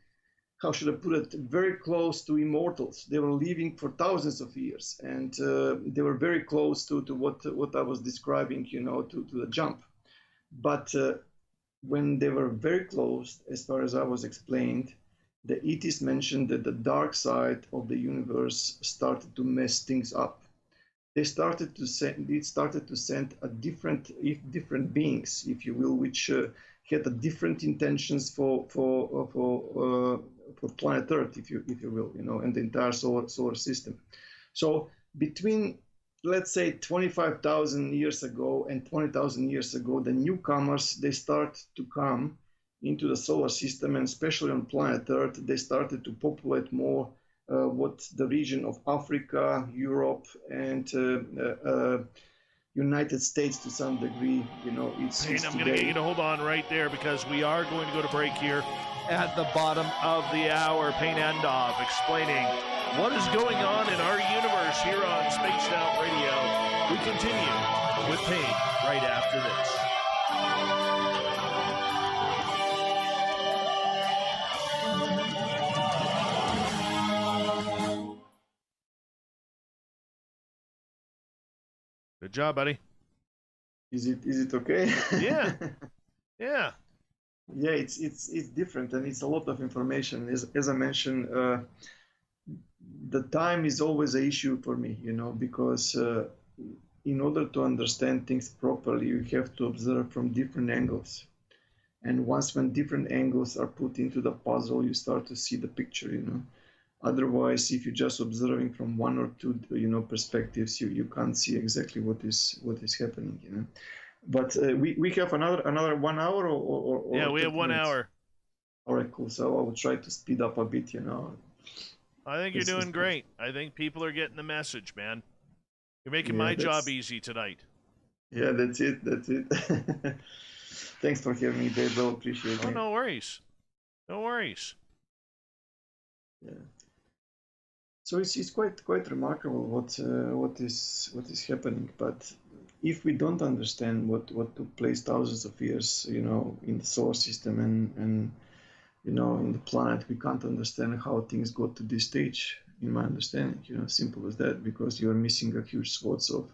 how should I put it, very close to immortals. They were living for thousands of years, and they were very close to what I was describing, to the jump. But when they were very close, as far as I was explained, the ETs mentioned that the dark side of the universe started to mess things up. It started to send a different beings, if you will, which had a different intentions for planet Earth, if you will, and the entire solar system. So between, let's say, 25,000 years ago and 20,000 years ago, the newcomers, they start to come, into the solar system, and especially on planet Earth, they started to populate more what the region of Africa, Europe, and United States to some degree. You know, it's Payne, I'm going to today. get you to hold on right there because we are going to go to break here at the bottom of the hour. Pane Andov explaining what is going on in our universe here on Spaced Out Radio. We continue with Payne right after this. Good job, buddy. Is it okay? Yeah. Yeah. Yeah, it's different, and it's a lot of information. As I mentioned, the time is always an issue for me, you know, because in order to understand things properly, you have to observe from different angles. And once when different angles are put into the puzzle, you start to see the picture, you know. Otherwise, if you're just observing from one or two, you know, perspectives, you can't see exactly what is happening, you know. But we have another 1 hour or yeah, we have 1 minutes? hour. All right, cool. So I will try to speed up a bit, you know. I think you're doing great. I think people are getting the message, man. You're making my job easy tonight. Yeah, that's it. Thanks for having me, Dave. Well, appreciate it. Oh, no worries. No worries. Yeah. So it's quite remarkable what is happening. But if we don't understand what took place thousands of years, you know, in the solar system and you know, in the planet, we can't understand how things got to this stage, in my understanding, you know, simple as that, because you're missing a huge swath of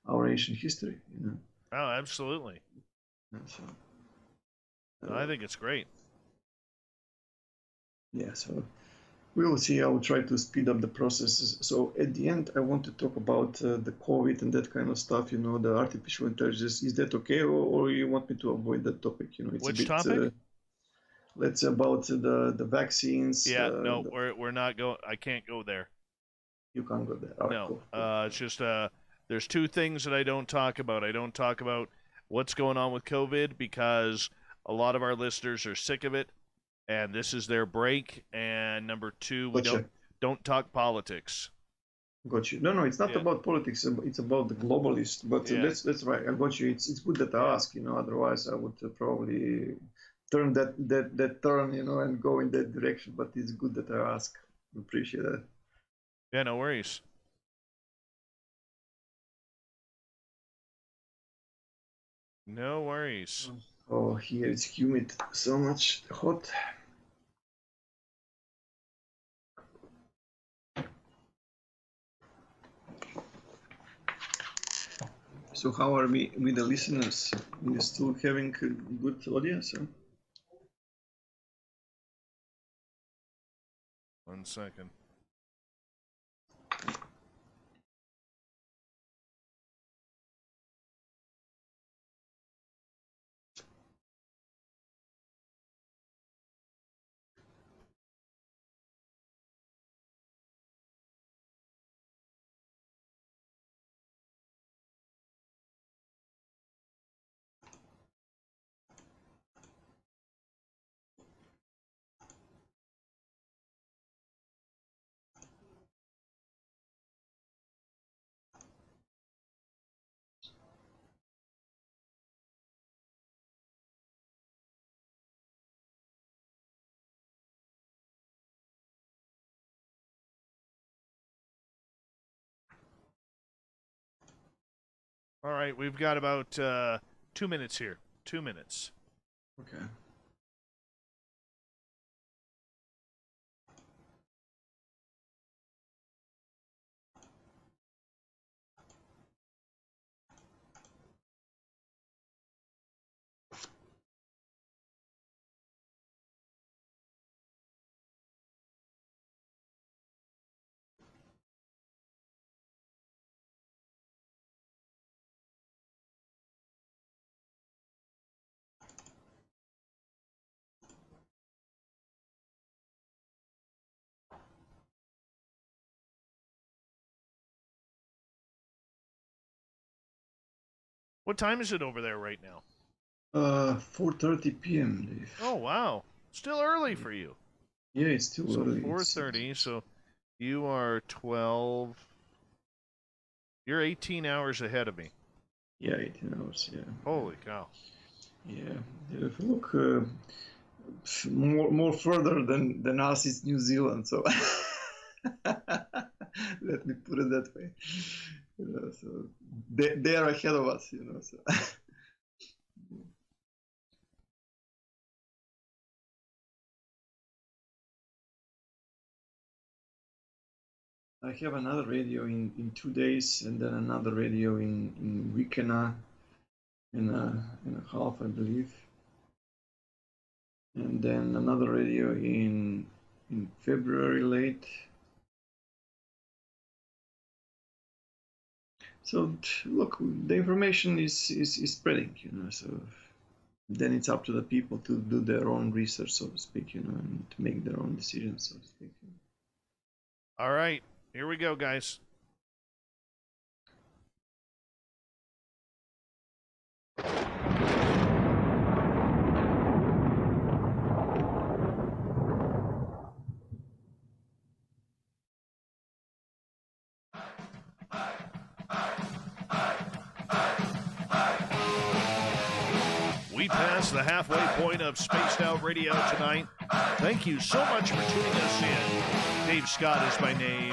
our ancient history, you know. Oh, absolutely. So, I think it's great. Yeah, so we will see. I will try to speed up the processes. So at the end, I want to talk about the COVID and that kind of stuff, you know, the artificial intelligence. Is that okay, or you want me to avoid that topic? You know, it's Which a bit, topic? Let's say about the vaccines. Yeah, no, we're not going. I can't go there. You can't go there. All right, No, cool. it's just there's two things that I don't talk about. I don't talk about what's going on with COVID because a lot of our listeners are sick of it, and this is their break. And number two, we don't talk politics. Got you. No, it's not about politics. It's about the globalists. But that's right. I got you. It's good that I ask. You know, otherwise I would probably turn that turn, you know, and go in that direction. But it's good that I ask. Appreciate that. Yeah, no worries. No worries. Oh, here it's humid. So much hot. So how are we with the listeners? We're still having a good audience? Huh? 1 second. All right, we've got about 2 minutes here. 2 minutes. Okay. What time is it over there right now? 4:30 p.m. Dave. Oh, wow. Still early for you. Yeah, it's still So early. 4:30, so you are 12. You're 18 hours ahead of me. Yeah, 18 hours, yeah. Holy cow. Yeah, if you look more further than us, it's New Zealand, so let me put it that way. You know, so they are ahead of us, you know. So. I have another radio in 2 days, and then another radio in week and a half, I believe, and then another radio in February late. So look, the information is spreading, you know. So then it's up to the people to do their own research, so to speak, you know, and to make their own decisions, so to speak. All right. Here we go, guys. We passed the halfway point of Spaced Out Radio tonight. Thank you so much for tuning us in. Dave Scott is my name.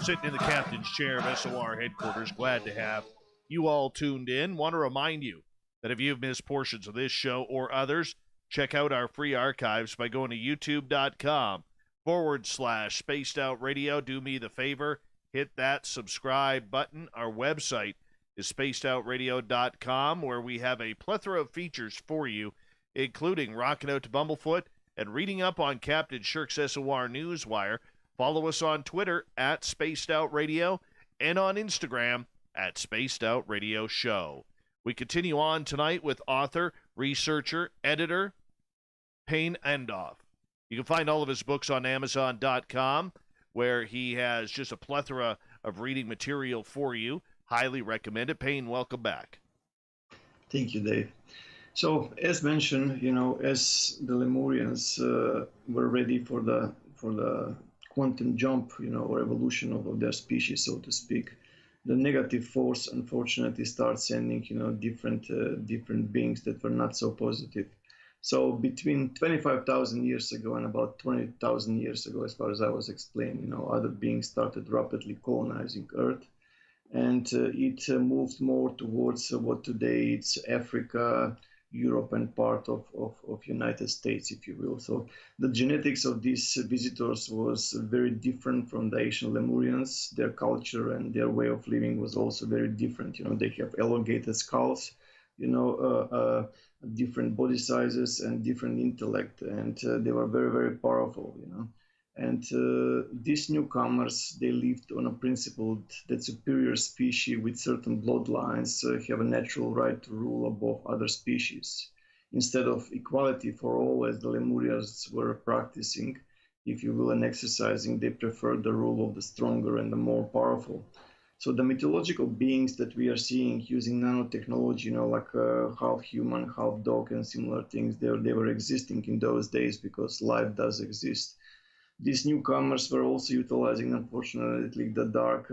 Sitting in the captain's chair of SOR headquarters. Glad to have you all tuned in. Want to remind you that if you've missed portions of this show or others, check out our free archives by going to youtube.com/Spaced Out Radio. Do me the favor, hit that subscribe button. Our website is spacedoutradio.com, where we have a plethora of features for you, including rocking out to Bumblefoot and reading up on Captain Shirk's SOR Newswire. Follow us on Twitter at Spaced Out Radio and on Instagram at Spaced Out Radio Show. We continue on tonight with author, researcher, editor, Pane Andov. You can find all of his books on Amazon.com, where he has just a plethora of reading material for you. Highly recommend it. Pane, welcome back. Thank you, Dave. So, as mentioned, you know, as the Lemurians were ready for the quantum jump, you know, or evolution of their species, so to speak, the negative force, unfortunately, starts sending, you know, different beings that were not so positive. So, between 25,000 years ago and about 20,000 years ago, as far as I was explaining, you know, other beings started rapidly colonizing Earth. And it moved more towards what today it's Africa, Europe, and part of United States, if you will. So the genetics of these visitors was very different from the ancient Lemurians. Their culture and their way of living was also very different. You know, they have elongated skulls, you know, different body sizes and different intellect, and they were very, very powerful, you know. And these newcomers, they lived on a principle that superior species with certain bloodlines have a natural right to rule above other species. Instead of equality for all, as the Lemurians were practicing, if you will, and exercising, they preferred the rule of the stronger and the more powerful. So the mythological beings that we are seeing using nanotechnology, you know, like half human, half dog and similar things, they were existing in those days because life does exist. These newcomers were also utilizing, unfortunately, the dark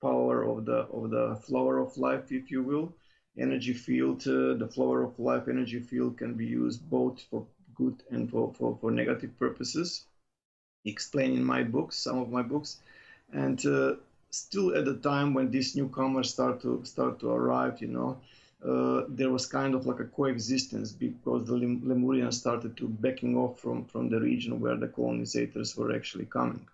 power of the flower of life, if you will, energy field. The flower of life energy field can be used both for good and for negative purposes. Explain in my books, some of my books, and still at the time when these newcomers start to arrive, you know. There was kind of like a coexistence because the Lemurians started to backing off from the region where the colonizers were actually coming.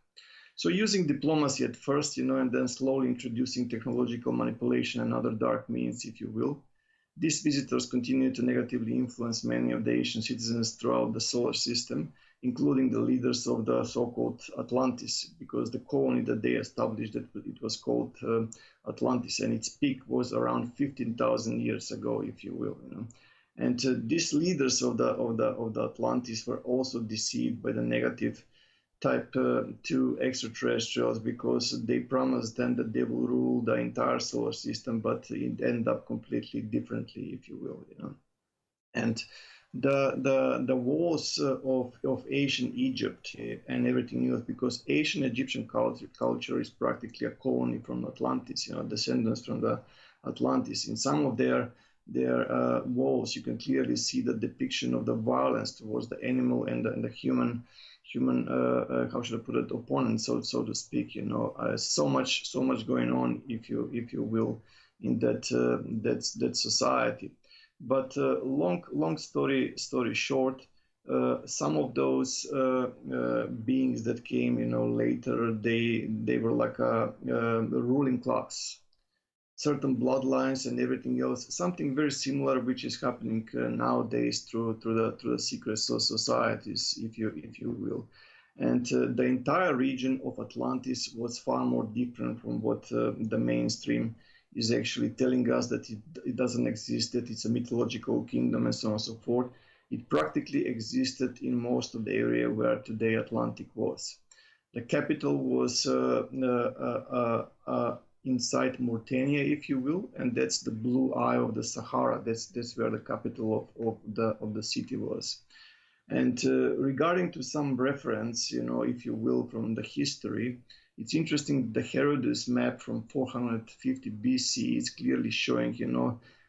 So using diplomacy at first, you know, and then slowly introducing technological manipulation and other dark means, if you will, these visitors continued to negatively influence many of the Asian citizens throughout the solar system, including the leaders of the so-called Atlantis, because the colony that they established, that it was called Atlantis, and its peak was around 15,000 years ago, if you will, you know. And these leaders of the Atlantis were also deceived by the negative type 2 extraterrestrials, because they promised them that they will rule the entire solar system, but it ended up completely differently, if you will, you know. And the walls of ancient Egypt and everything else, because ancient Egyptian culture is practically a colony from Atlantis, descendants from the Atlantis. In some of their walls, you can clearly see the depiction of the violence towards the animal and the human how should I put it, opponent, so to speak. So much going on, if you will, in that society. But long story short, some of those beings that came, later, they were like a ruling class, certain bloodlines and everything else. Something very similar, which is happening nowadays through the secret societies, if you will. And the entire region of Atlantis was far more different from what the mainstream is actually telling us, that it doesn't exist, that it's a mythological kingdom and so on and so forth. It practically existed in most of the area where today Atlantic was. The capital was inside Mauritania, if you will, and that's the blue eye of the Sahara. That's where the capital of the city was. And regarding to some reference, if you will, from the history, it's interesting, the Herodotus map from 450 BC is clearly showing,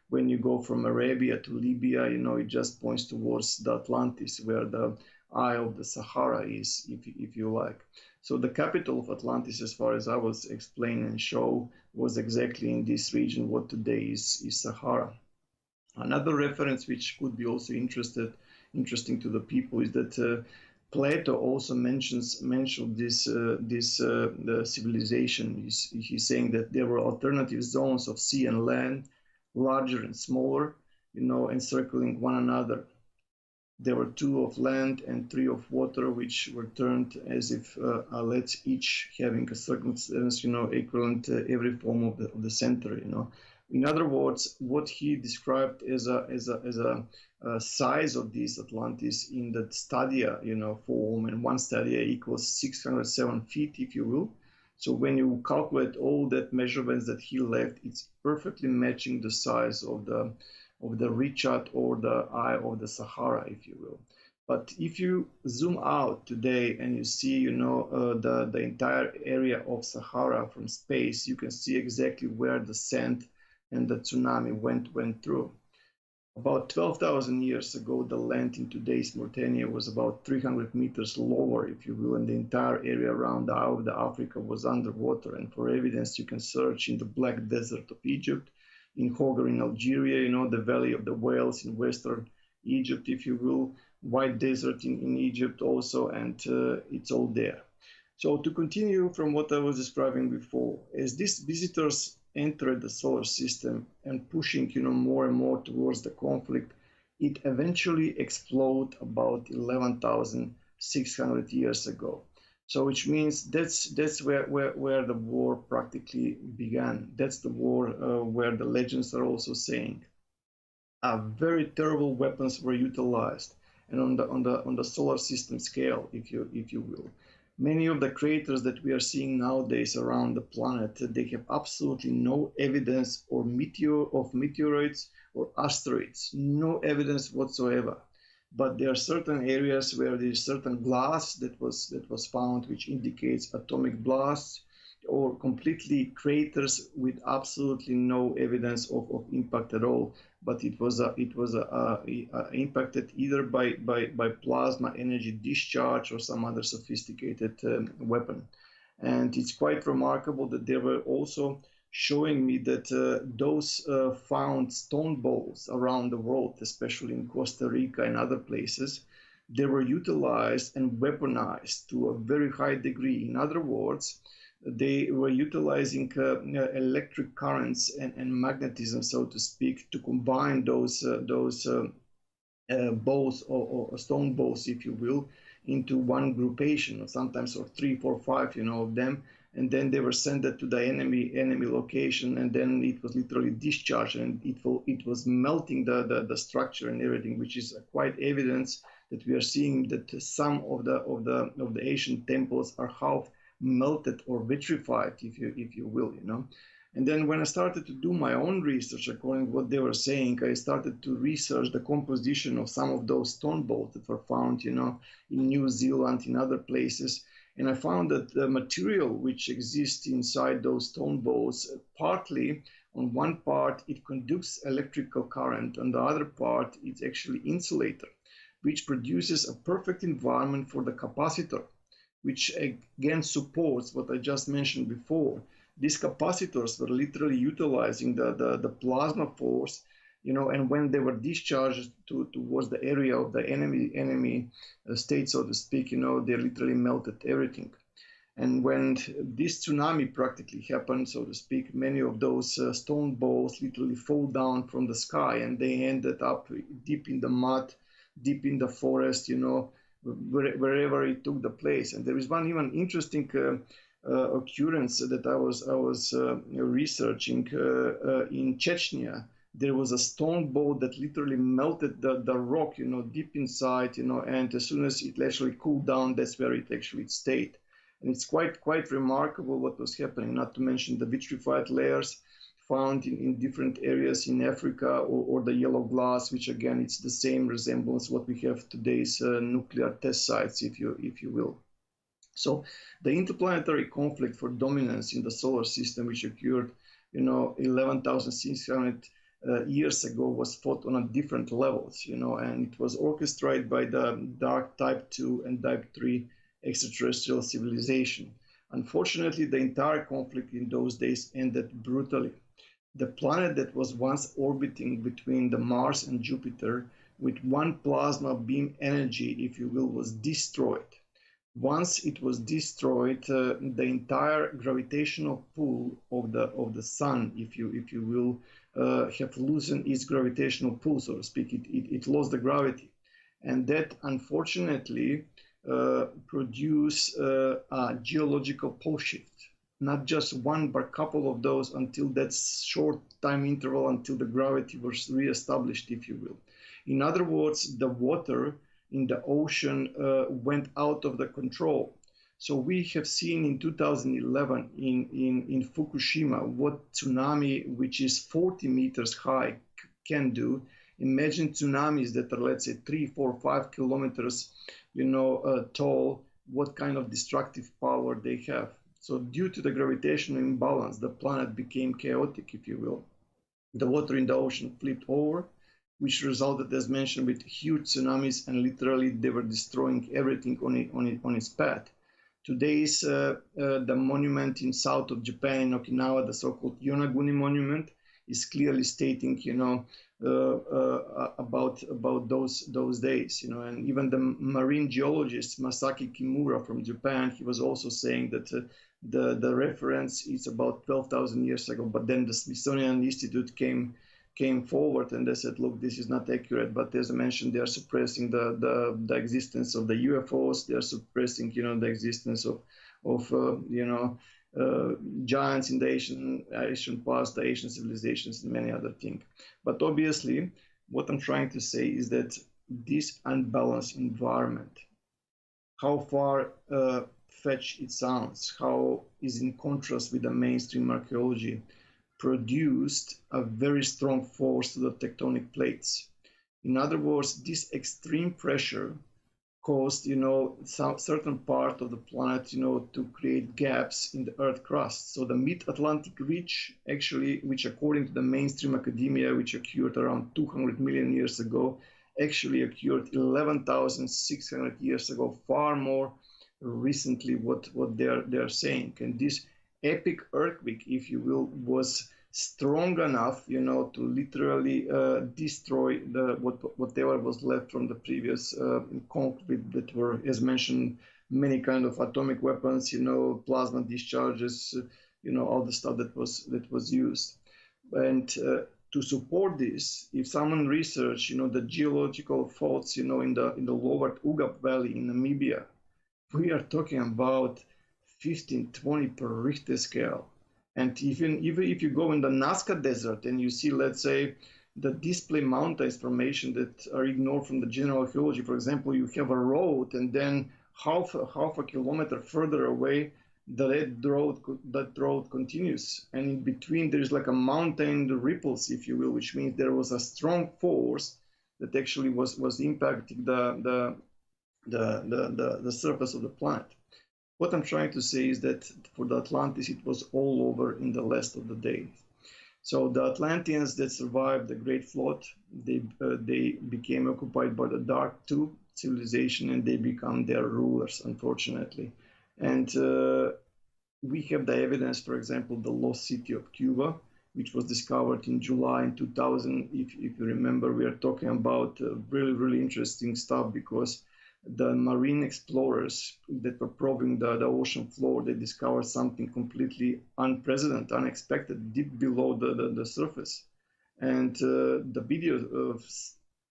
when you go from Arabia to Libya, it just points towards the Atlantis, where the eye of the Sahara is, if you like. So the capital of Atlantis, as far as I was explaining and show, was exactly in this region, what today is Sahara. Another reference which could be also interesting to the people is that Plato also mentions this the civilization. He's saying that there were alternative zones of sea and land, larger and smaller, encircling one another. There were 2 of land and 3 of water, which were turned as if outlets, each having a circumstance, equivalent to every form of the center. In other words, what he described as a size of this Atlantis in the stadia, form, and one stadia equals 607 feet, if you will. So when you calculate all that measurements that he left, it's perfectly matching the size of the Richat, or the eye of the Sahara, if you will. But if you zoom out today and you see, the entire area of Sahara from space, you can see exactly where the sand and the tsunami went through. About 12,000 years ago, the land in today's Mauritania was about 300 meters lower, if you will, and the entire area around the Eye of the Africa was underwater. And for evidence, you can search in the Black Desert of Egypt, in Hogar in Algeria, the Valley of the Whales in Western Egypt, if you will, White Desert in Egypt also, and it's all there. So to continue from what I was describing before, as these visitors entered the solar system and pushing, more and more towards the conflict, it eventually exploded about 11,600 years ago. So which means that's where the war practically began. That's the war where the legends are also saying very terrible weapons were utilized, and on the solar system scale, if you will. Many of the craters that we are seeing nowadays around the planet, they have absolutely no evidence of meteoroids or asteroids, no evidence whatsoever. But there are certain areas where there is certain glass that was found, which indicates atomic blasts, or completely craters with absolutely no evidence of impact at all. But it was impacted either by plasma energy discharge or some other sophisticated weapon. And it's quite remarkable that they were also showing me that those found stone balls around the world, especially in Costa Rica and other places, they were utilized and weaponized to a very high degree. In other words, they were utilizing electric currents and magnetism, so to speak, to combine those balls or stone balls, if you will, into one groupation, or sometimes 3, 4, 5, of them. And then they were sent to the enemy location, and then it was literally discharged, and it was melting the structure and everything, which is quite evidence that we are seeing that some of the ancient temples are half melted or vitrified, if you will, And then when I started to do my own research, according to what they were saying, I started to research the composition of some of those stone balls that were found, in New Zealand, in other places. And I found that the material which exists inside those stone balls, partly on one part, it conducts electrical current. On the other part, it's actually insulator, which produces a perfect environment for the capacitor, which again supports what I just mentioned before. These capacitors were literally utilizing the plasma force, and when they were discharged towards the area of the enemy state, so to speak, they literally melted everything. And when this tsunami practically happened, so to speak, many of those stone balls literally fall down from the sky, and they ended up deep in the mud, deep in the forest, wherever it took the place. And there is one even interesting occurrence that I was researching in Chechnya. There was a stone ball that literally melted the rock, deep inside, and as soon as it actually cooled down, that's where it actually stayed. And it's quite remarkable what was happening, not to mention the vitrified layers found in different areas in Africa, or the yellow glass, which again, it's the same resemblance what we have today's nuclear test sites, if you will. So the interplanetary conflict for dominance in the solar system, which occurred, 11,600 years ago, was fought on a different levels, and it was orchestrated by the dark type 2 and type 3 extraterrestrial civilization. Unfortunately, the entire conflict in those days ended brutally. The planet that was once orbiting between the Mars and Jupiter with one plasma beam energy, if you will, was destroyed. Once it was destroyed, the entire gravitational pull of the sun, if you will, have loosened its gravitational pull, so to speak. It lost the gravity, and that unfortunately produced a geological pole shift. Not just one, but a couple of those, until that short time interval until the gravity was reestablished, if you will. In other words, the water in the ocean went out of the control. So we have seen in 2011 in Fukushima what tsunami, which is 40 meters high, can do. Imagine tsunamis that are, let's say, 3, 4, 5 kilometers, tall, what kind of destructive power they have. So due to the gravitational imbalance, the planet became chaotic, if you will. The water in the ocean flipped over, which resulted, as mentioned, with huge tsunamis, and literally they were destroying everything on its path. Today's the monument in south of Japan, in Okinawa, the so-called Yonaguni monument, is clearly stating, about those days, and even the marine geologist Masaki Kimura from Japan, he was also saying that the reference is about 12,000 years ago, but then the Smithsonian Institute came forward and they said, look, this is not accurate. But as I mentioned, they are suppressing the existence of the UFOs. They are suppressing, the existence of giants in the Asian past, the Asian civilizations, and many other things. But obviously, what I'm trying to say is that this unbalanced environment, how far fetched it sounds, how is in contrast with the mainstream archaeology, produced a very strong force to the tectonic plates. In other words, this extreme pressure caused, some certain part of the planet, to create gaps in the Earth crust. So the mid-Atlantic ridge, actually, which according to the mainstream academia, which occurred around 200 million years ago, actually occurred 11,600 years ago, far more recently what they're saying. And this epic earthquake, if you will, was strong enough, to literally destroy whatever was left from the previous conflict that were, as mentioned, many kind of atomic weapons, plasma discharges, all the stuff that was used. And to support this, if someone research, the geological faults, in the lower Ugap Valley in Namibia, we are talking about 15, 20 per Richter scale. And even if you go in the Nazca Desert and you see, let's say, the display mountains formation that are ignored from the general archaeology, for example, you have a road, and then half a kilometer further away, that road continues, and in between there is like a mountain ripples, if you will, which means there was a strong force that actually was impacting the surface of the planet. What I'm trying to say is that for the Atlantis, it was all over in the last of the days. So the Atlanteans that survived the Great Flood, they became occupied by the Dark II civilization, and they become their rulers, unfortunately. And we have the evidence, for example, the lost city of Cuba, which was discovered in July in 2000. If you remember, we are talking about really, really interesting stuff, because the marine explorers that were probing the ocean floor, they discovered something completely unprecedented, unexpected, deep below the surface. And the video of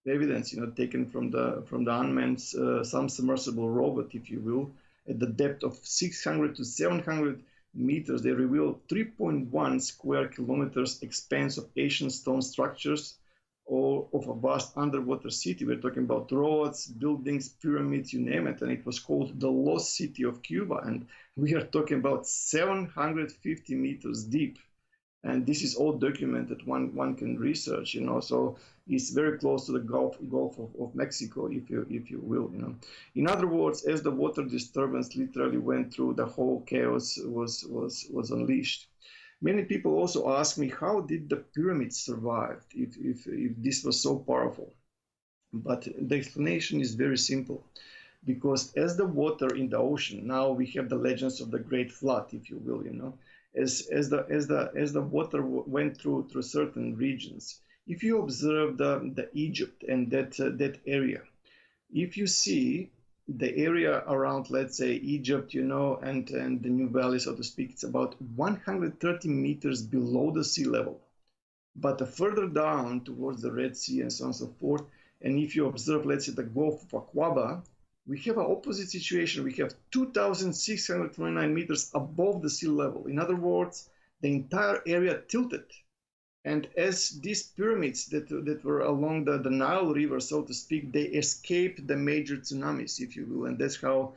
evidence, taken from the unmanned submersible robot, if you will, at the depth of 600 to 700 meters, they revealed 3.1 square kilometers expanse of ancient stone structures, or of a vast underwater city. We're talking about roads, buildings, pyramids, you name it, and it was called the Lost City of Cuba. And we are talking about 750 meters deep. And this is all documented. One can research, so it's very close to the Gulf of Mexico, if you will, In other words, as the water disturbance literally went through, the whole chaos was unleashed. Many people also ask me, how did the pyramids survive if this was so powerful? But the explanation is very simple, because as the water in the ocean, now we have the legends of the Great Flood, if you will, as the water went through certain regions. If you observe the Egypt and that area, if you see the area around, let's say, Egypt, and the New Valley, so to speak, it's about 130 meters below the sea level. But further down towards the Red Sea and so on and so forth, and if you observe, let's say, the Gulf of Aqaba, we have an opposite situation. We have 2,629 meters above the sea level. In other words, the entire area tilted. And as these pyramids that were along the Nile River, so to speak, they escaped the major tsunamis, if you will. And that's how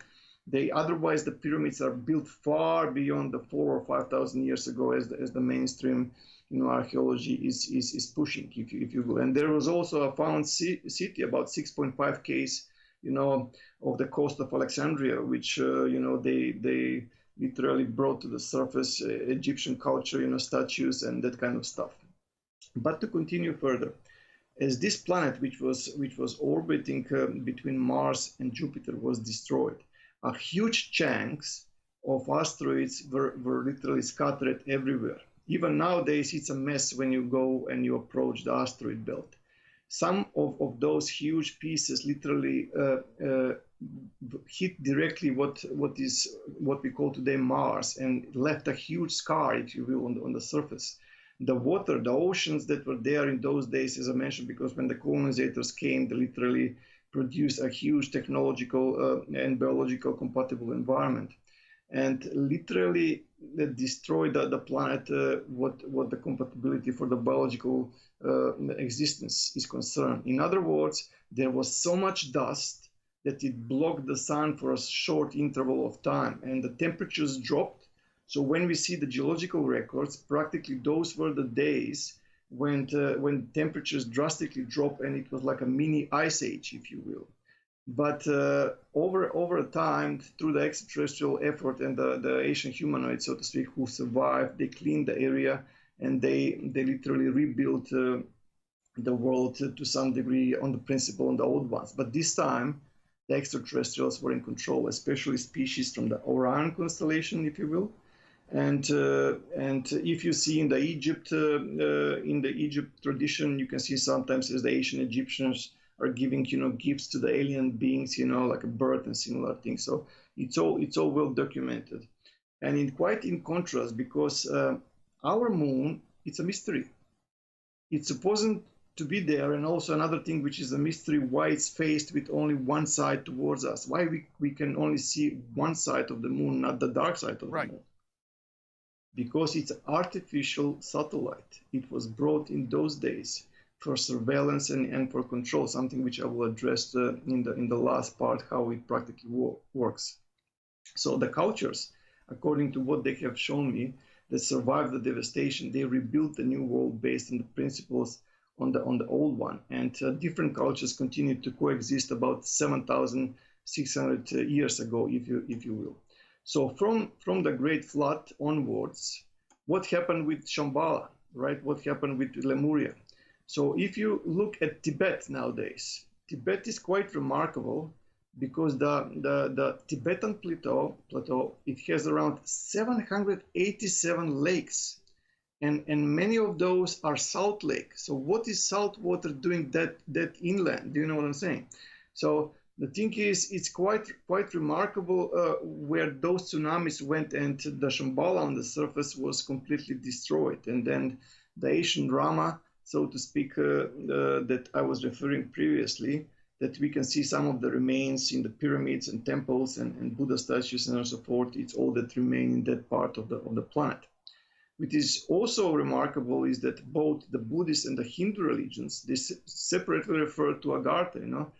otherwise the pyramids are built far beyond the 4,000 or 5,000 years ago, as the mainstream, archaeology is pushing, if you will. And there was also a found city about 6.5 km, of the coast of Alexandria, which, they literally brought to the surface Egyptian culture, statues and that kind of stuff. But to continue further, as this planet, which was orbiting between Mars and Jupiter, was destroyed, a huge chunks of asteroids were literally scattered everywhere. Even nowadays, it's a mess when you go and you approach the asteroid belt. Some of those huge pieces literally hit directly what we call today Mars, and left a huge scar, if you will, on the surface. The water, the oceans that were there in those days, as I mentioned, because when the colonizers came, they literally produced a huge technological and biological compatible environment, and literally destroyed the planet, what the compatibility for the biological existence is concerned. In other words, there was so much dust that it blocked the sun for a short interval of time, and the temperatures dropped. So when we see the geological records, practically those were the days when temperatures drastically dropped, and it was like a mini ice age, if you will. But over time, through the extraterrestrial effort and the ancient humanoids, so to speak, who survived, they cleaned the area, and they literally rebuilt the world to some degree on the principle on the old ones. But this time, the extraterrestrials were in control, especially species from the Orion constellation, if you will. And if you see in the Egypt tradition, you can see sometimes as the ancient Egyptians are giving gifts to the alien beings, like a bird and similar things. So it's all well documented, and quite in contrast, because our moon, it's a mystery. It's supposed to be there, and also another thing which is a mystery, why it's faced with only one side towards us. Why we can only see one side of the moon, not the dark side of the moon. Because it's an artificial satellite. It was brought in those days for surveillance and for control, something which I will address in the last part, how it practically works. So the cultures according to what they have shown me, that survived the devastation, they rebuilt the new world based on the principles on the old one. And different cultures continued to coexist about 7,600 years ago, if you will. So from the Great Flood onwards, what happened with Shambhala, right? What happened with Lemuria? So if you look at Tibet nowadays, Tibet is quite remarkable because the Tibetan plateau, it has around 787 lakes, and many of those are salt lakes. So what is salt water doing that inland? Do you know what I'm saying? So the thing is, it's quite remarkable where those tsunamis went, and the Shambhala on the surface was completely destroyed, and then the ancient Rama, so to speak, that I was referring previously, that we can see some of the remains in the pyramids and temples and Buddha statues and so forth. It's all that remain in that part of the planet. What is also remarkable is that both the Buddhist and the Hindu religions, they separately refer to Agartha, you know,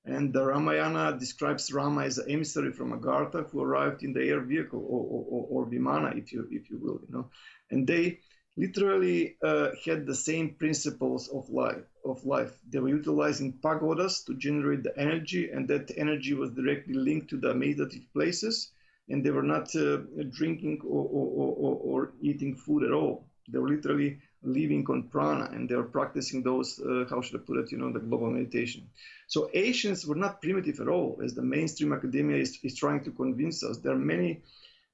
and the Ramayana describes Rama as an emissary from Agartha who arrived in the air vehicle or Vimana, if you will, you know, and they literally had the same principles of life. They were utilizing pagodas to generate the energy, and that energy was directly linked to the meditative places, and they were not drinking or eating food at all. They were literally living on prana, and they were practicing those, how should I put it, you know, the global meditation. So Asians were not primitive at all, as the mainstream academia is trying to convince us. There are many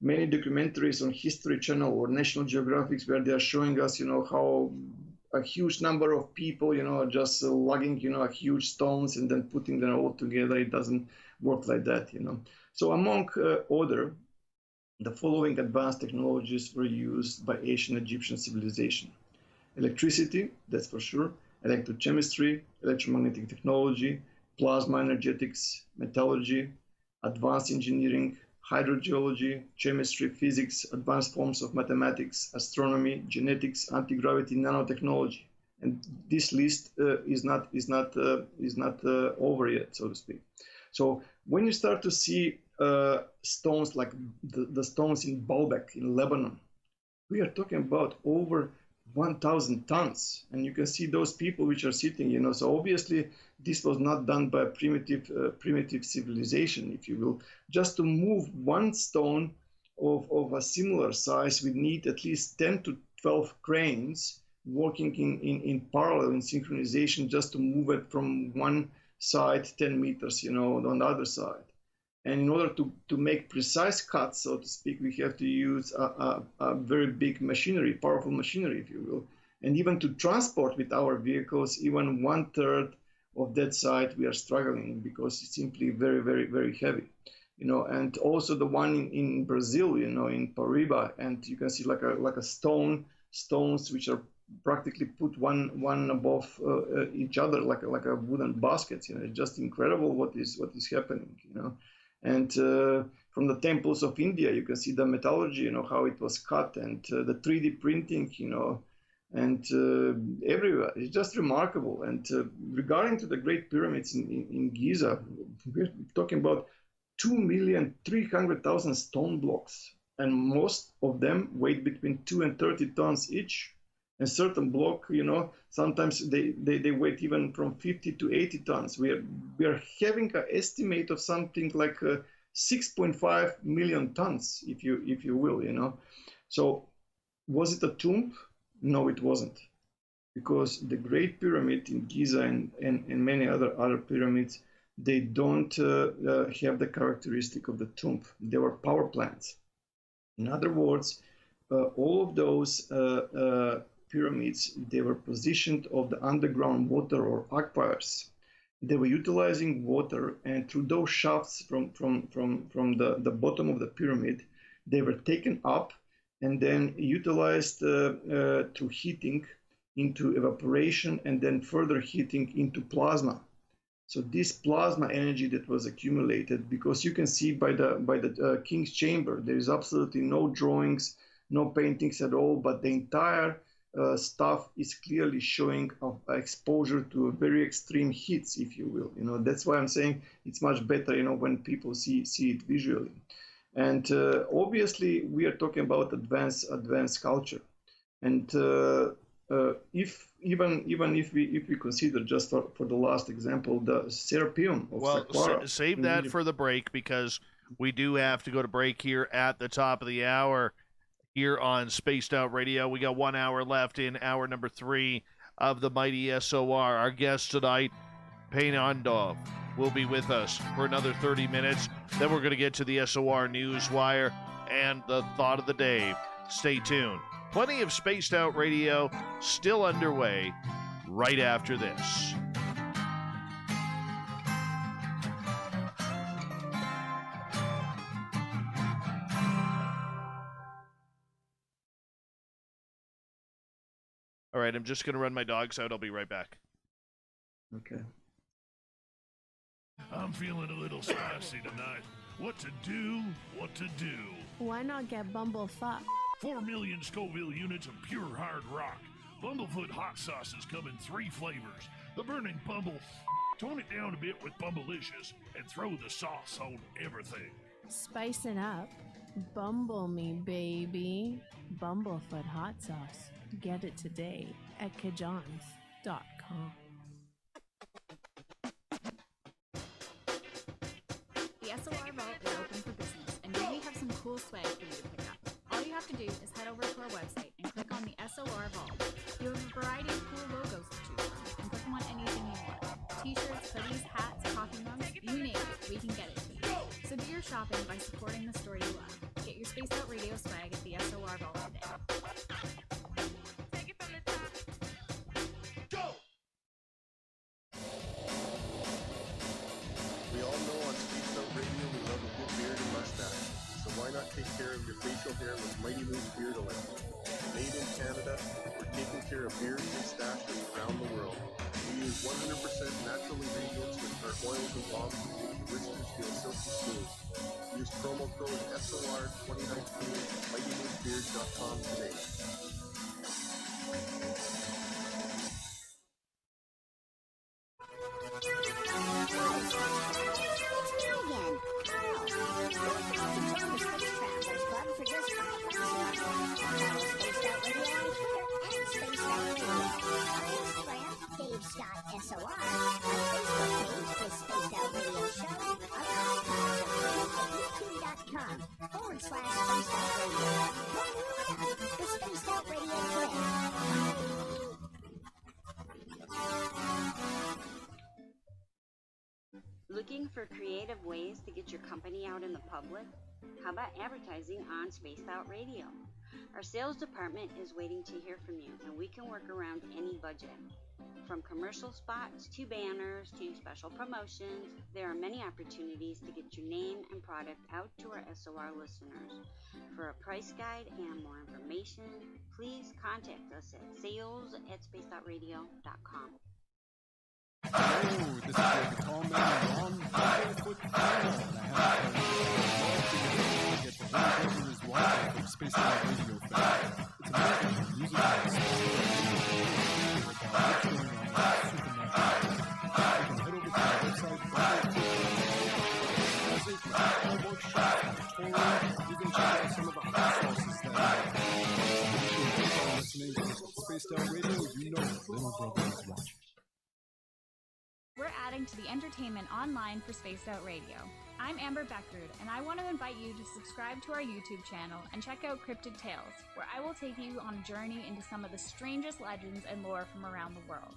documentaries on History Channel or National Geographic where they are showing us, you know, how a huge number of people, you know, are just lugging, you know, huge stones and then putting them all together. It doesn't work like that, you know. So among other, the following advanced technologies were used by ancient Egyptian civilization: electricity, that's for sure, electrochemistry, electromagnetic technology, plasma energetics, metallurgy, advanced engineering, hydrogeology, chemistry, physics, advanced forms of mathematics, astronomy, genetics, anti-gravity, nanotechnology. And this list is not over yet, so to speak. So when you start to see stones like the stones in Baalbek in Lebanon, we are talking about over 1,000 tons, and you can see those people which are sitting, you know. So obviously this was not done by a primitive civilization, if you will. Just to move one stone of a similar size, we need at least 10 to 12 cranes working in parallel, in synchronization, just to move it from one side 10 meters, you know, on the other side. And in order to make precise cuts, so to speak, we have to use a very big machinery, powerful machinery, if you will. And even to transport with our vehicles, even 1/3 of that side, we are struggling because it's simply very, very, very heavy. You know, and also the one in Brazil, you know, in Paraíba, and you can see like a stones which are practically put one above each other, like a wooden basket. You know, it's just incredible what is happening. You know. And from the temples of India, you can see the metallurgy, you know, how it was cut, and the 3D printing, you know, and everywhere. It's just remarkable. And regarding to the Great Pyramids in Giza, we're talking about 2,300,000 stone blocks, and most of them weigh between 2 and 30 tons each. And certain block, you know, sometimes they weigh even from 50 to 80 tons. We are having an estimate of something like 6.5 million tons, if you will, you know. So was it a tomb? No, it wasn't, because the Great Pyramid in Giza and many other pyramids, they don't have the characteristic of the tomb. They were power plants. In other words, all of those pyramids, they were positioned of the underground water or aquifers. They were utilizing water, and through those shafts from the bottom of the pyramid, they were taken up and then utilized through heating into evaporation, and then further heating into plasma. So this plasma energy that was accumulated, because you can see by the king's chamber, there is absolutely no drawings, no paintings at all, but the entire stuff is clearly showing of exposure to very extreme heats, if you will. You know, that's why I'm saying it's much better, you know, when people see it visually. And obviously, we are talking about advanced culture. And if we consider, just for the last example, the Serapeum of Saqqara. Save that for the break, because we do have to go to break here at the top of the hour here on Spaced Out Radio. We got 1 hour left in hour number 3 of the mighty SOR. Our guest tonight, Pane Andov, will be with us for another 30 minutes. Then we're going to get to the SOR Newswire and the thought of the day. Stay tuned. Plenty of Spaced Out Radio still underway right after this. All right, I'm just going to run my dogs out. I'll be right back. Okay. I'm feeling a little spicy tonight. What to do? What to do? Why not get bumblefucked? 4 million Scoville units of pure hard rock. Bumblefoot hot sauces come in 3 flavors. The burning bumble. Tone it down a bit with Bumblicious and throw the sauce on everything. Spice it up. Bumble me, baby. Bumblefoot hot sauce. Get it today at kajans.com. The SOR Vault is open for business, and we have some cool swag for you to pick up. All you have to do is head over to our website and click on the SOR Vault. You have a variety of cool logos to choose from, and click on anything you want. T-shirts, hoodies, hats, coffee mugs, you name it, we can get it to you. So do your shopping by supporting the store you love. Get your Spaced Out Radio swag at the SOR Vault today. We all know on Spaced Out Radio we love a good beard and mustache, so why not take care of your facial hair with Mighty Moose Beard Oil? Made in Canada, we're taking care of beards and stashes around the world. We use 100% natural ingredients with our oils and balms to make your whiskers feel silky smooth. Use promo code SOR2019 at MightyMooseBeard.com today. Looking for creative ways to get your company out in the public? How about advertising on Spaced Out Radio? Our sales department is waiting to hear from you, and we can work around any budget. From commercial spots to banners to special promotions, there are many opportunities to get your name and product out to our SOR listeners. For a price guide and more information, please contact us at sales@spacedoutradio.com. Hello, this is your guitar man, Ron Bumblefoot Thorn, and I have to get the whole brother is wild from Spaced Out Radio fan. It's amazing music and stuff. What's going on with Supernatural? You can head over to our website, Bumblefoot, all workshops, tutorials. You can check out some of the hot sauces that if you're listening to Spaced Out Radio, you know little brother is watching. We're adding to the entertainment online for Spaced Out Radio. I'm Amber Beckrud, and I want to invite you to subscribe to our YouTube channel and check out Cryptid Tales, where I will take you on a journey into some of the strangest legends and lore from around the world,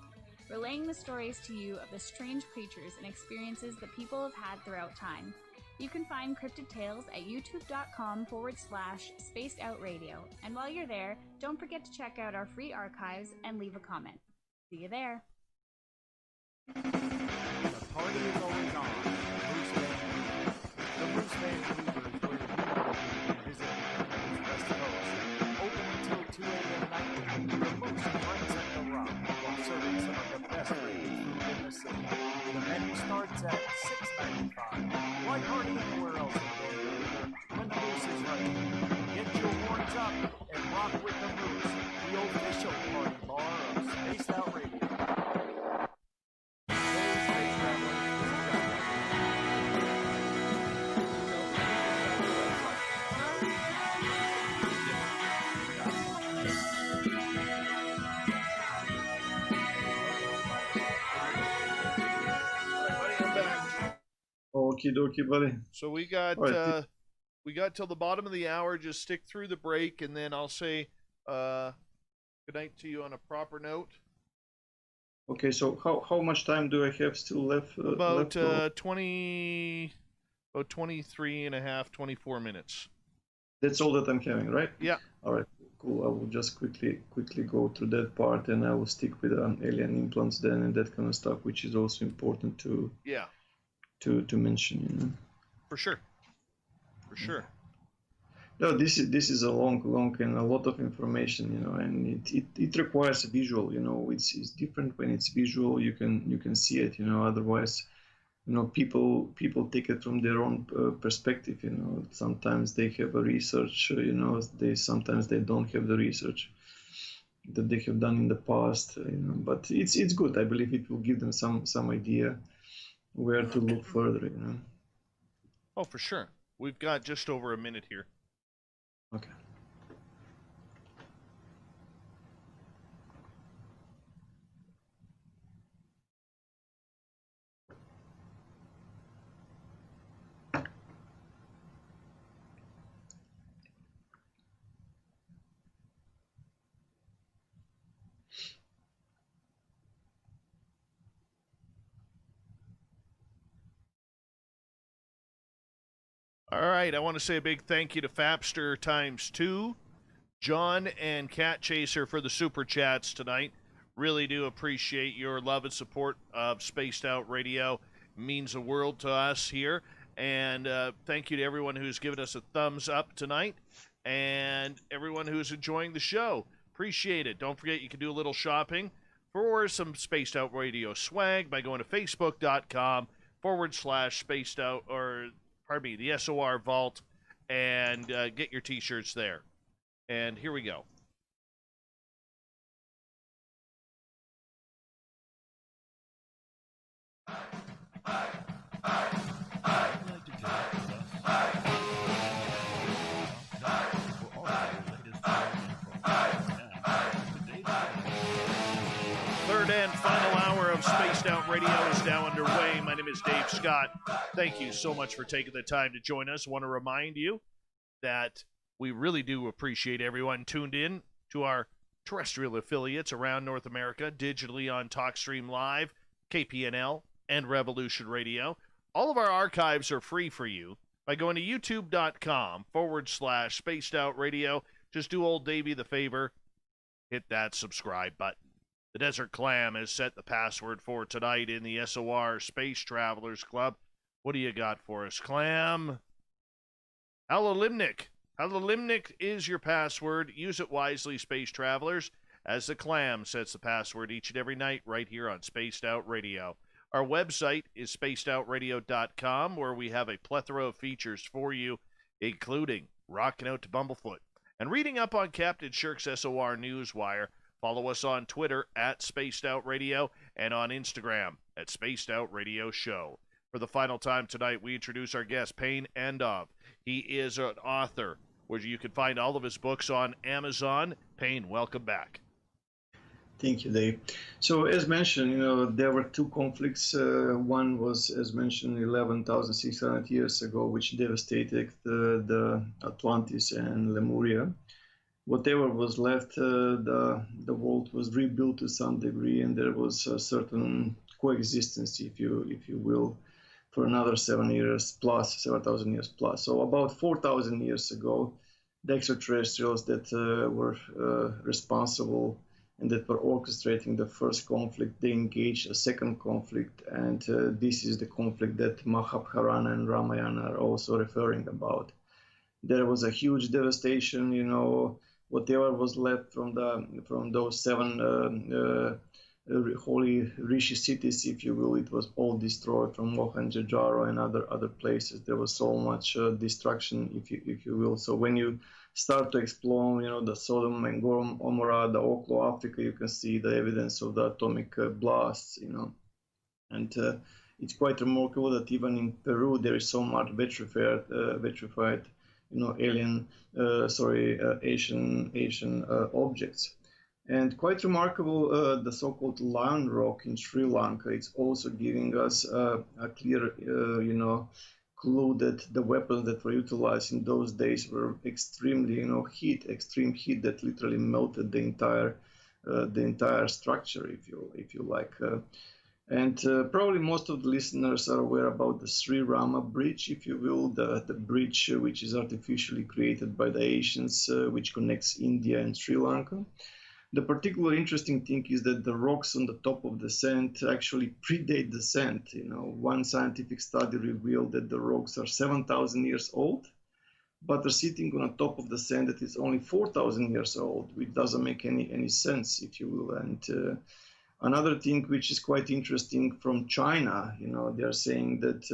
relaying the stories to you of the strange creatures and experiences that people have had throughout time. You can find Cryptid Tales at youtube.com/Spaced Out Radio, and while you're there, don't forget to check out our free archives and leave a comment. See you there. The party is always on. The Moose Vancouver is where you can visit Canada's West Coast. Open until 2 a.m. nightly. The Moose runs at the Rock while serving some of the best rated food in the city. The menu starts at $6.95. Why party anywhere else in Vancouver when the Moose is right here? Get your horns up and rock with the Moose, the official party bar of Spaced Out Radio. Okie dokie, buddy. So we got All right. till the bottom of the hour. Just stick through the break, and then I'll say good night to you on a proper note. Okay, so how much time do I have still left? About left? 23 and a half, 24 minutes. That's all that I'm having, right? Yeah. All right, cool. I will just quickly go through that part, and I will stick with alien implants then and that kind of stuff, which is also important to mention, you know. For sure. No, this is a long and a lot of information, you know, and it requires a visual, you know. It's different when it's visual. You can see it, you know. Otherwise, you know, people take it from their own perspective, you know. Sometimes they have a research, you know. Sometimes they don't have the research that they have done in the past, you know. But it's good. I believe it will give them some idea where to look further, you know. Oh, for sure. We've got just over a minute here. Okay. All right, I want to say a big thank you to Fapster ×2, John and Cat Chaser for the super chats tonight. Really do appreciate your love and support of Spaced Out Radio. It means the world to us here. And thank you to everyone who's given us a thumbs up tonight and everyone who's enjoying the show. Appreciate it. Don't forget you can do a little shopping for some Spaced Out Radio swag by going to facebook.com/Spaced Out, or pardon me, the SOR Vault, and get your t-shirts there. And here we go. Third and final hour of Spaced Out Radio is now underway. My name is Dave Scott. Thank you so much for taking the time to join us. I want to remind you that we really do appreciate everyone tuned in to our terrestrial affiliates around North America, digitally on TalkStream Live, KPNL, and Revolution Radio. All of our archives are free for you by going to youtube.com/Spaced Out Radio. Just do old Davey the favor, hit that subscribe button. The Desert Clam has set the password for tonight in the SOR Space Travelers Club. What do you got for us, Clam? Halolimnic. Halolimnic is your password. Use it wisely, Space Travelers, as the Clam sets the password each and every night right here on Spaced Out Radio. Our website is spacedoutradio.com, where we have a plethora of features for you, including rocking out to Bumblefoot and reading up on Captain Shirk's SOR Newswire. Follow us on Twitter at Spaced Out Radio and on Instagram at Spaced Out Radio Show. For the final time tonight, we introduce our guest, Pane Andov. He is an author, where you can find all of his books on Amazon. Pane, welcome back. Thank you, Dave. So, as mentioned, you know, there were two conflicts. One was, as mentioned, 11,600 years ago, which devastated the Atlantis and Lemuria. Whatever was left, the world was rebuilt to some degree, and there was a certain coexistence, if you will, for another 7,000 years plus. So about 4,000 years ago, the extraterrestrials that were responsible and that were orchestrating the first conflict, they engaged a second conflict, and this is the conflict that Mahabharata and Ramayana are also referring about. There was a huge devastation, you know. Whatever was left from those seven holy rishi cities, if you will, it was all destroyed, from Mohenjo-daro and other places. There was so much destruction, if you will. So when you start to explore, you know, the Sodom and Gomorrah, the Oklo, Africa, you can see the evidence of the atomic blasts, you know. And it's quite remarkable that even in Peru there is so much vitrified, you know, Asian objects. And quite remarkable, the so-called Lion Rock in Sri Lanka, it's also giving us a clear, clue that the weapons that were utilized in those days were extremely, extreme heat that literally melted the entire structure, if you like. And probably most of the listeners are aware about the Sri Rama Bridge, if you will, the bridge which is artificially created by the Asians, which connects India and Sri Lanka. The particular interesting thing is that the rocks on the top of the sand actually predate the sand. One scientific study revealed that the rocks are 7,000 years old, but they're sitting on the top of the sand that is only 4,000 years old, which doesn't make any sense, if you will. And another thing which is quite interesting from China, they are saying that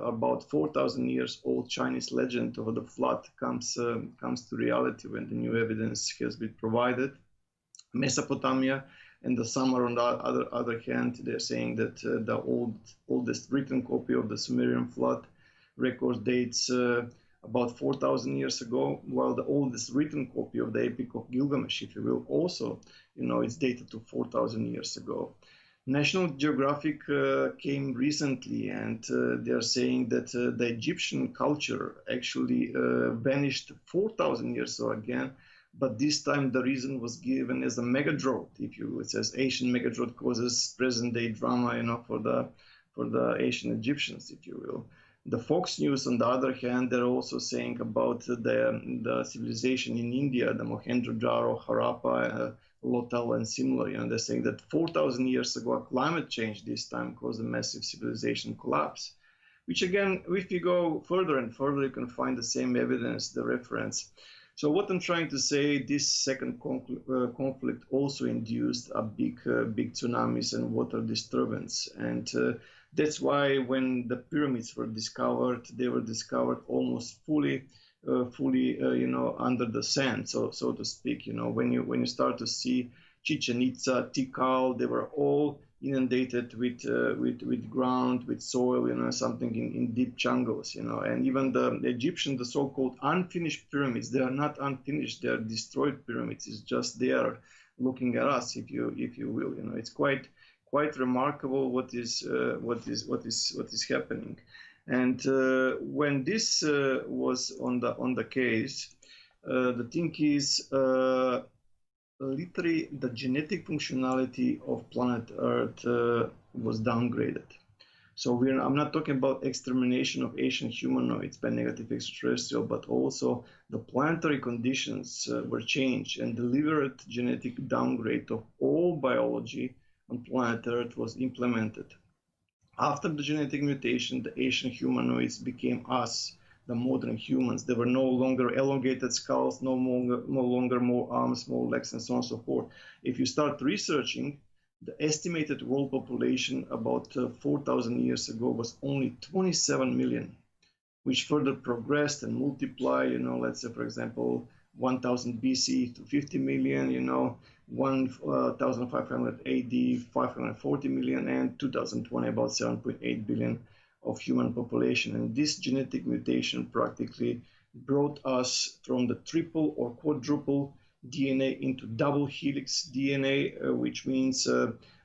about 4,000 years old Chinese legend of the flood comes to reality when the new evidence has been provided. Mesopotamia and the Sumer, on the other hand, they're saying that the oldest written copy of the Sumerian flood record dates about 4,000 years ago, while the oldest written copy of the Epic of Gilgamesh, if you will, also, it's dated to 4,000 years ago. National Geographic came recently, and they are saying that the Egyptian culture actually vanished 4,000 years ago again. But this time the reason was given as a megadrought. If you, it says Asian megadrought causes present-day drama, for the Asian Egyptians, if you will. The Fox News, on the other hand, they're also saying about the civilization in India, the Mohenjo-daro, Harappa, Lothal, and similar. They're saying that 4,000 years ago, climate change this time caused a massive civilization collapse. Which again, if you go further and further, you can find the same evidence, the reference. So what I'm trying to say, this second conflict also induced a big tsunamis and water disturbance. And that's why when the pyramids were discovered, they were discovered almost fully under the sand, so to speak. When you start to see Chichen Itza, Tikal, they were all inundated with ground, with soil, something in deep jungles, and even the Egyptian, the so-called unfinished pyramids, they are not unfinished, they are destroyed pyramids. It's just they are looking at us, if you will. It's quite remarkable what is happening. And when this was on the case, the thing is, literally the genetic functionality of planet Earth was downgraded. So I'm not talking about extermination of Asian humanoids by negative extraterrestrial, but also the planetary conditions were changed, and deliberate genetic downgrade of all biology on planet Earth was implemented. After the genetic mutation, the Asian humanoids became us, the modern humans. There were no longer elongated skulls, no longer more arms, more legs, and so on and so forth. If you start researching, the estimated world population about 4,000 years ago was only 27 million, which further progressed and multiplied, let's say, for example, 1000 BC to 50 million, 1500 AD, 540 million, and 2020, about 7.8 billion of human population. And this genetic mutation practically brought us from the triple or quadruple DNA into double helix DNA, which means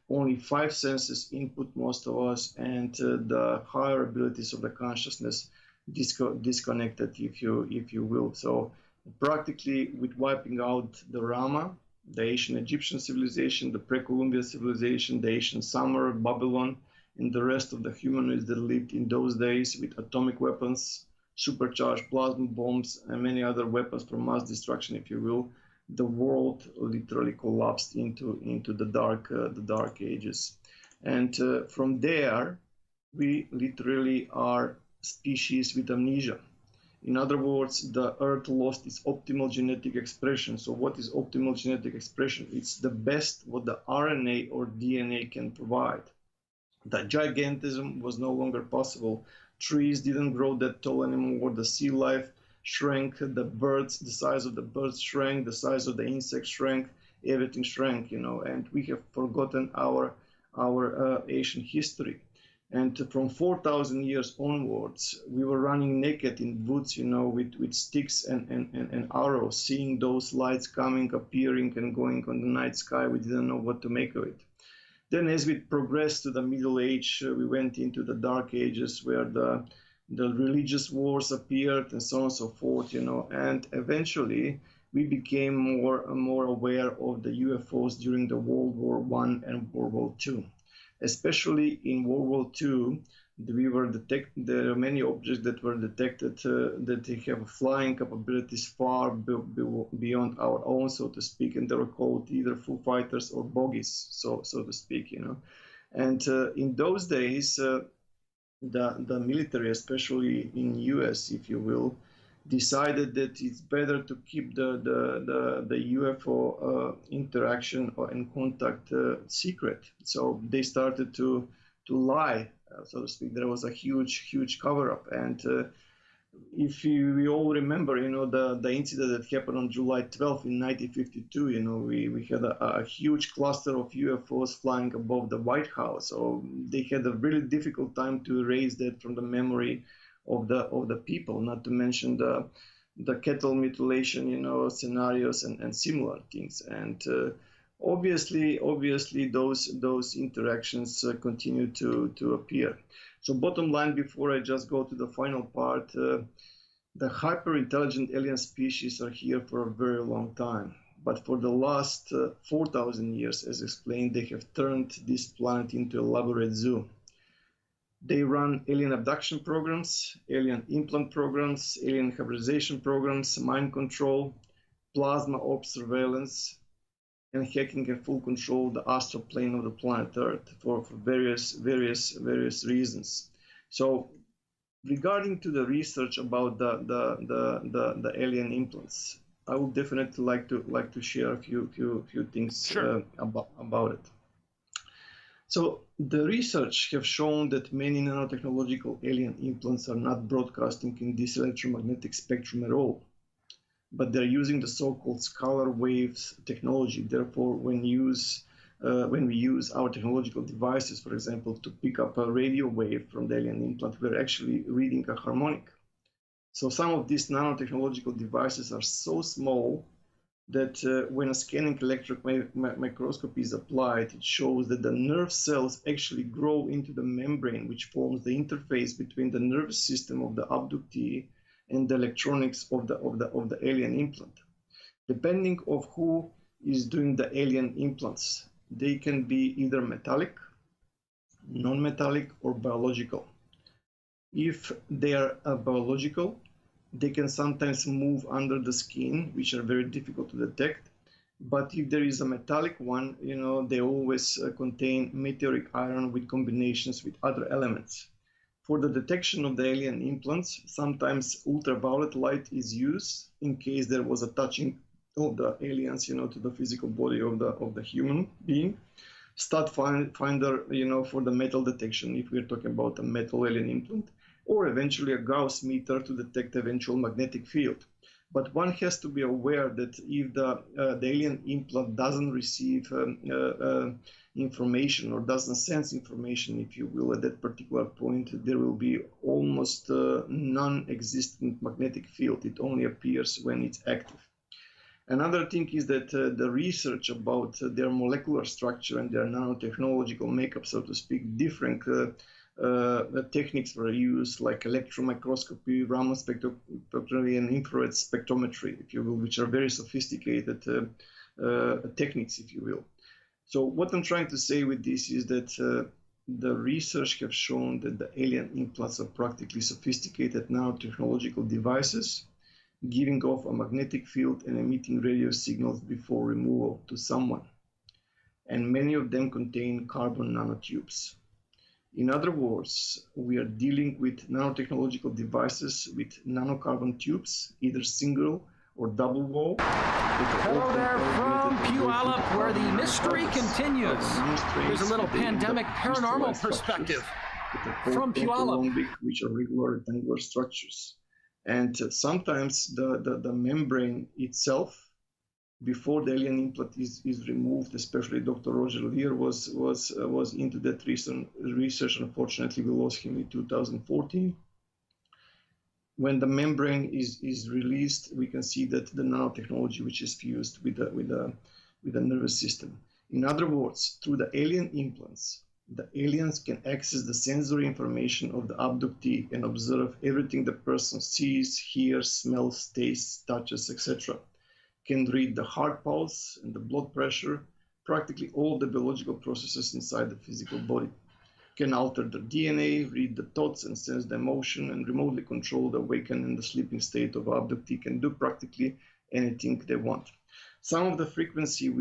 only 5 senses input most of us, and the higher abilities of the consciousness disconnected, if you will. So practically with wiping out the Rama, the Asian Egyptian civilization, the pre-Columbian civilization, the Asian Sumer, Babylon, and the rest of the humanoids that lived in those days with atomic weapons, supercharged plasma bombs, and many other weapons for mass destruction, if you will, the world literally collapsed into the dark ages. And from there, we literally are species with amnesia. In other words, the Earth lost its optimal genetic expression. So what is optimal genetic expression? It's the best what the RNA or DNA can provide. The gigantism was no longer possible. Trees didn't grow that tall anymore. The sea life shrank. The birds, the size of the birds shrank. The size of the insects shrank. Everything shrank, and we have forgotten our Asian history. And from 4,000 years onwards, we were running naked in woods, with sticks and arrows, seeing those lights coming, appearing, and going on the night sky. We didn't know what to make of it. Then as we progressed to the Middle Age, we went into the Dark Ages, where the religious wars appeared and so on and so forth, and eventually we became more aware of the UFOs during the World War I and World War II. Especially in World War II, there are many objects that were detected that they have flying capabilities far beyond our own, so to speak, and they were called either Foo Fighters or bogies, so to speak, And in those days, the military, especially in US, if you will, decided that it's better to keep the UFO interaction and contact secret. So they started to lie, so to speak. There was a huge cover-up. And if we all remember, the incident that happened on July 12th in 1952, we had a huge cluster of UFOs flying above the White House. So they had a really difficult time to erase that from the memory of the people, not to mention the cattle mutilation, scenarios and similar things. And obviously those interactions continue to appear. So bottom line, before I just go to the final part, the hyper-intelligent alien species are here for a very long time. But for the last 4,000 years, as explained, they have turned this planet into a elaborate zoo. They run alien abduction programs, alien implant programs, alien hybridization programs, mind control, plasma orb surveillance, and hacking and full control of the astral plane of the planet Earth for various reasons. So, regarding to the research about the alien implants, I would definitely like to share a few things about it. So the research have shown that many nanotechnological alien implants are not broadcasting in this electromagnetic spectrum at all, but they're using the so-called scalar waves technology. Therefore, when we use our technological devices, for example, to pick up a radio wave from the alien implant, we're actually reading a harmonic. So some of these nanotechnological devices are so small that when a scanning electron microscopy is applied, it shows that the nerve cells actually grow into the membrane, which forms the interface between the nervous system of the abductee and the electronics of the alien implant. Depending on who is doing the alien implants, they can be either metallic, non-metallic, or biological. If they are biological, they can sometimes move under the skin, which are very difficult to detect. But if there is a metallic one, they always contain meteoric iron with combinations with other elements. For the detection of the alien implants, sometimes ultraviolet light is used in case there was a touching of the aliens, to the physical body of the human being. Stud finder, for the metal detection, if we're talking about a metal alien implant, or eventually a Gauss meter to detect eventual magnetic field. But one has to be aware that if the alien implant doesn't receive information or doesn't sense information, if you will, at that particular point, there will be almost non-existent magnetic field. It only appears when it's active. Another thing is that the research about their molecular structure and their nanotechnological makeup, so to speak, different techniques were used, like electron microscopy, Raman spectroscopy, and infrared spectrometry, if you will, which are very sophisticated techniques, if you will. So what I'm trying to say with this is that the research have shown that the alien implants are practically sophisticated nanotechnological devices, giving off a magnetic field and emitting radio signals before removal to someone. And many of them contain carbon nanotubes. In other words, we are dealing with nanotechnological devices with nanocarbon tubes, either single or double wall. Hello there from Puyallup, where the mystery continues. Here's a little pandemic paranormal perspective from Puyallup. Which are regular rectangular structures. And sometimes the membrane itself before the alien implant is removed, especially Dr. Roger Lear was into that research. Unfortunately, we lost him in 2014. When the membrane is released, we can see that the nanotechnology which is fused with the nervous system. In other words, through the alien implants, the aliens can access the sensory information of the abductee and observe everything the person sees, hears, smells, tastes, touches, etc. Can read the heart pulse and the blood pressure, practically all the biological processes inside the physical body. Can alter the DNA, read the thoughts and sense the emotion, and remotely control the awakened and the sleeping state of abductee. Can do practically anything they want. Some of the frequencies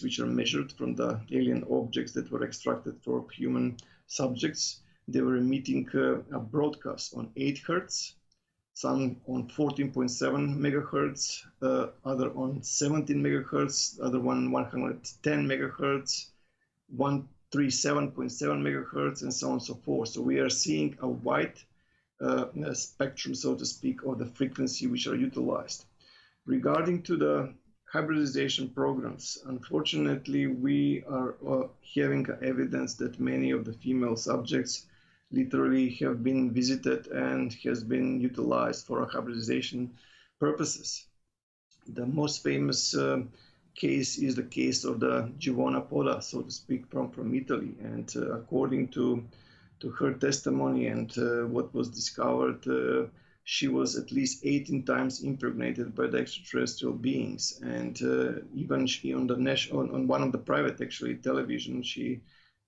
which are measured from the alien objects that were extracted for human subjects, they were emitting a broadcast on 8 hertz, some on 14.7 megahertz, other on 17 megahertz, other one 110 megahertz, 137.7 megahertz, and so on and so forth. So we are seeing a wide spectrum, so to speak, of the frequency which are utilized. Regarding to the hybridization programs, unfortunately, we are having evidence that many of the female subjects literally have been visited and has been utilized for hybridization purposes. The most famous case is the case of the Givona Poda, so to speak, from Italy. And according to her testimony and what was discovered, she was at least 18 times impregnated by the extraterrestrial beings. And even she on one of the private television, she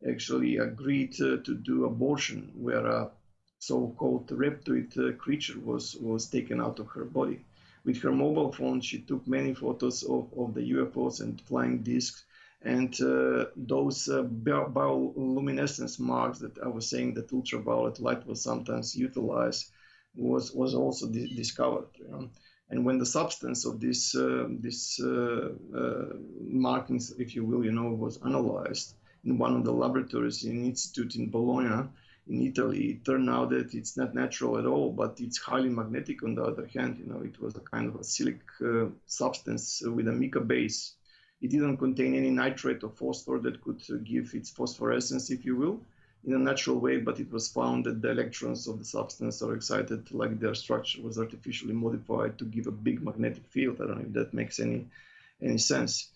actually agreed to do abortion, where a so-called reptoid creature was taken out of her body. With her mobile phone, she took many photos of the UFOs and flying discs, and those bioluminescence marks that I was saying that ultraviolet light was sometimes utilized was also discovered. You know? And when the substance of this markings, if you will, was analyzed in one of the laboratories in an institute in Bologna, in Italy, it turned out that it's not natural at all, but it's highly magnetic on the other hand. It was a kind of a silic substance with a mica base. It didn't contain any nitrate or phosphor that could give its phosphorescence, if you will, in a natural way, but it was found that the electrons of the substance are excited like their structure was artificially modified to give a big magnetic field. I don't know if that makes any sense.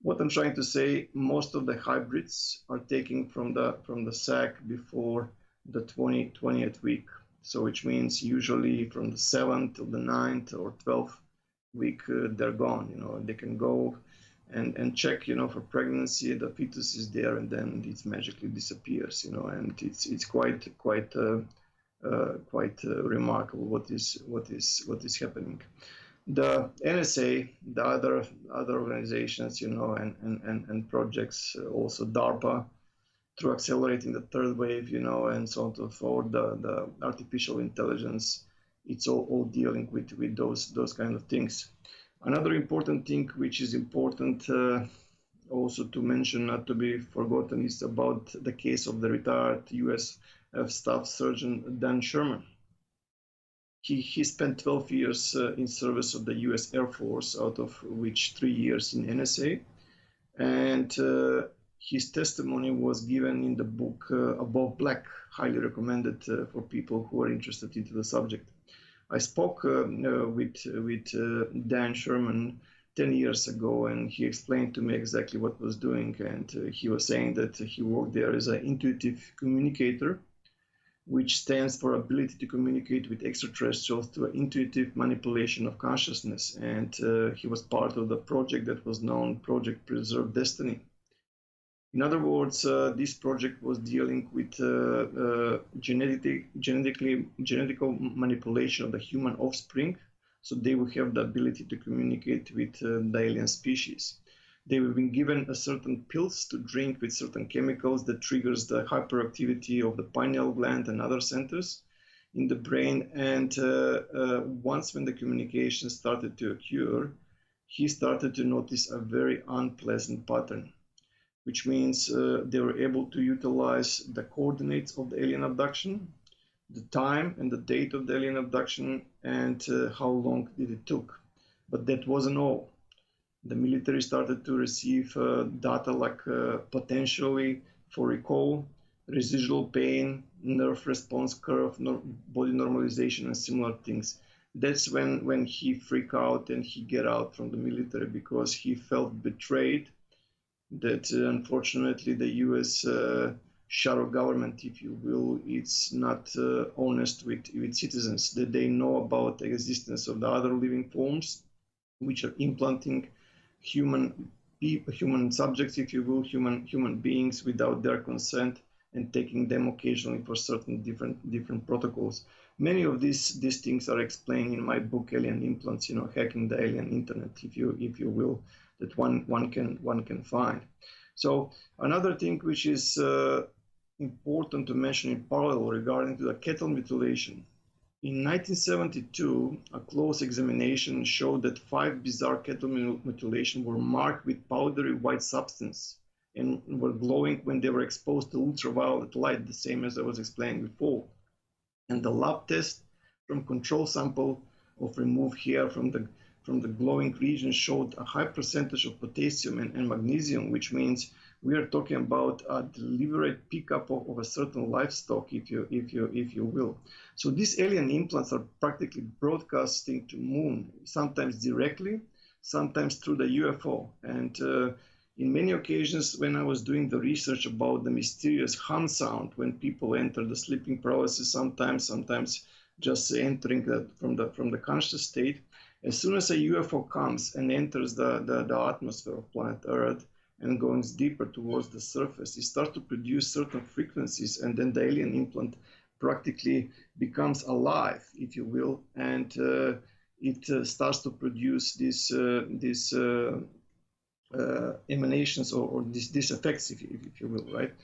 What I'm trying to say, most of the hybrids are taken from the sac before the 20th week. So which means usually from the 7th to the 9th or 12th week, they're gone. They can go and check, for pregnancy, the fetus is there, and then it magically disappears, and it's quite remarkable what is happening. The NSA, the other organizations, and projects, also DARPA, through accelerating the third wave, and so on and so forth, the artificial intelligence, it's all dealing with those kind of things. Another important thing, which is important also to mention, not to be forgotten, is about the case of the retired U.S. Staff Sergeant Dan Sherman. He spent 12 years in service of the U.S. Air Force, out of which 3 years in NSA. And his testimony was given in the book Above Black, highly recommended for people who are interested into the subject. I spoke with Dan Sherman 10 years ago, and he explained to me exactly what was doing. And he was saying that he worked there as an intuitive communicator, which stands for ability to communicate with extraterrestrials through intuitive manipulation of consciousness. And he was part of the project that was known Project Preserve Destiny. In other words, this project was dealing with genetical manipulation of the human offspring, so they would have the ability to communicate with the alien species. They were being given a certain pills to drink with certain chemicals that triggers the hyperactivity of the pineal gland and other centers in the brain. And once when the communication started to occur, he started to notice a very unpleasant pattern, which means they were able to utilize the coordinates of the alien abduction, the time and the date of the alien abduction, and how long did it took. But that wasn't all. The military started to receive data like potentially for recall, residual pain, nerve response curve, body normalization, and similar things. That's when he freaked out and he get out from the military because he felt betrayed. That unfortunately the U.S. shadow government, if you will, it's not honest with citizens. That they know about the existence of the other living forms, which are implanting human subjects, if you will, human beings without their consent, and taking them occasionally for certain different protocols. Many of these things are explained in my book, Alien Implants. Hacking the alien internet, if you will, that one can find. So another thing which is important to mention in parallel regarding to the cattle mutilation. In 1972, a close examination showed that 5 bizarre cattle mutilations were marked with powdery white substance and were glowing when they were exposed to ultraviolet light, the same as I was explaining before. And the lab test from control sample of removed hair from the glowing region showed a high percentage of potassium and magnesium, which means we are talking about a deliberate pickup of a certain livestock, if you will. So these alien implants are practically broadcasting to moon, sometimes directly, sometimes through the UFO. And in many occasions, when I was doing the research about the mysterious hum sound when people enter the sleeping paralysis, sometimes just entering from the conscious state, as soon as a UFO comes and enters the atmosphere of planet Earth and goes deeper towards the surface, it starts to produce certain frequencies, and then the alien implant practically becomes alive, if you will, and it starts to produce these emanations or these effects, if you will, right?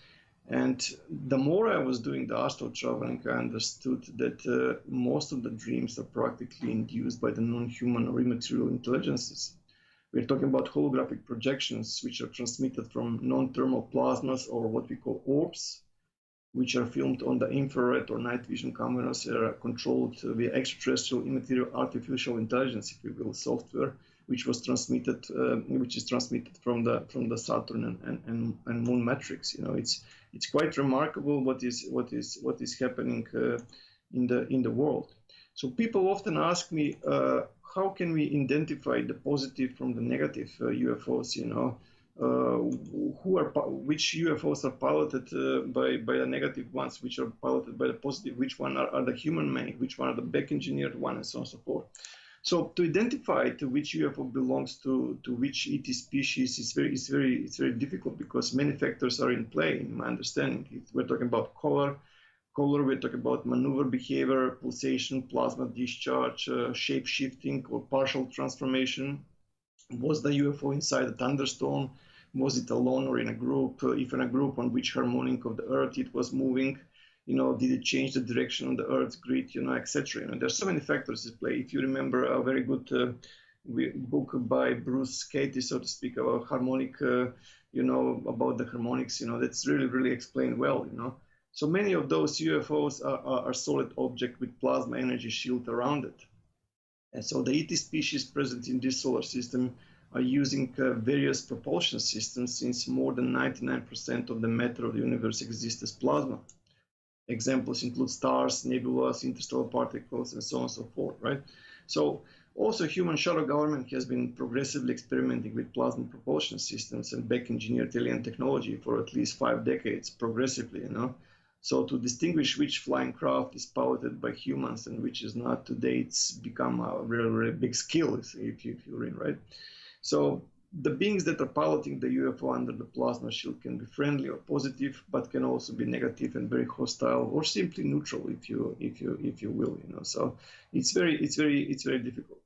And the more I was doing the astral traveling, I understood that most of the dreams are practically induced by the non-human or immaterial intelligences. We're talking about holographic projections, which are transmitted from non-thermal plasmas, or what we call orbs, which are filmed on the infrared or night vision cameras, controlled via extraterrestrial immaterial artificial intelligence, if you will, software, which is transmitted from the Saturn and Moon matrix. It's quite remarkable what is happening in the world. So people often ask me, how can we identify the positive from the negative UFOs? Which UFOs are piloted by the negative ones, which are piloted by the positive, which one are the human-made, which one are the back-engineered one, and so on and so forth. So to identify to which UFO belongs to which ET species is very difficult, because many factors are in play. In my understanding, we're talking about color, we're talking about maneuver behavior, pulsation, plasma discharge, shape shifting or partial transformation. Was the UFO inside a thunderstorm? Was it alone or in a group? If in a group, on which harmonic of the Earth it was moving? Did it change the direction of the Earth's grid, etc. There's so many factors at play. If you remember a very good book by Bruce Katie, so to speak, about harmonic, about the harmonics, that's really explained well, So many of those UFOs are solid object with plasma energy shield around it. And so the ET species present in this solar system are using various propulsion systems, since more than 99% of the matter of the universe exists as plasma. Examples include stars, nebulas, interstellar particles, and so on and so forth, right? So also human shadow government has been progressively experimenting with plasma propulsion systems and back-engineered alien technology for at least 5 decades, progressively, So to distinguish which flying craft is piloted by humans and which is not, today it's become a really big skill, if you're in, right? So the beings that are piloting the UFO under the plasma shield can be friendly or positive, but can also be negative and very hostile, or simply neutral, if you will. So it's very difficult.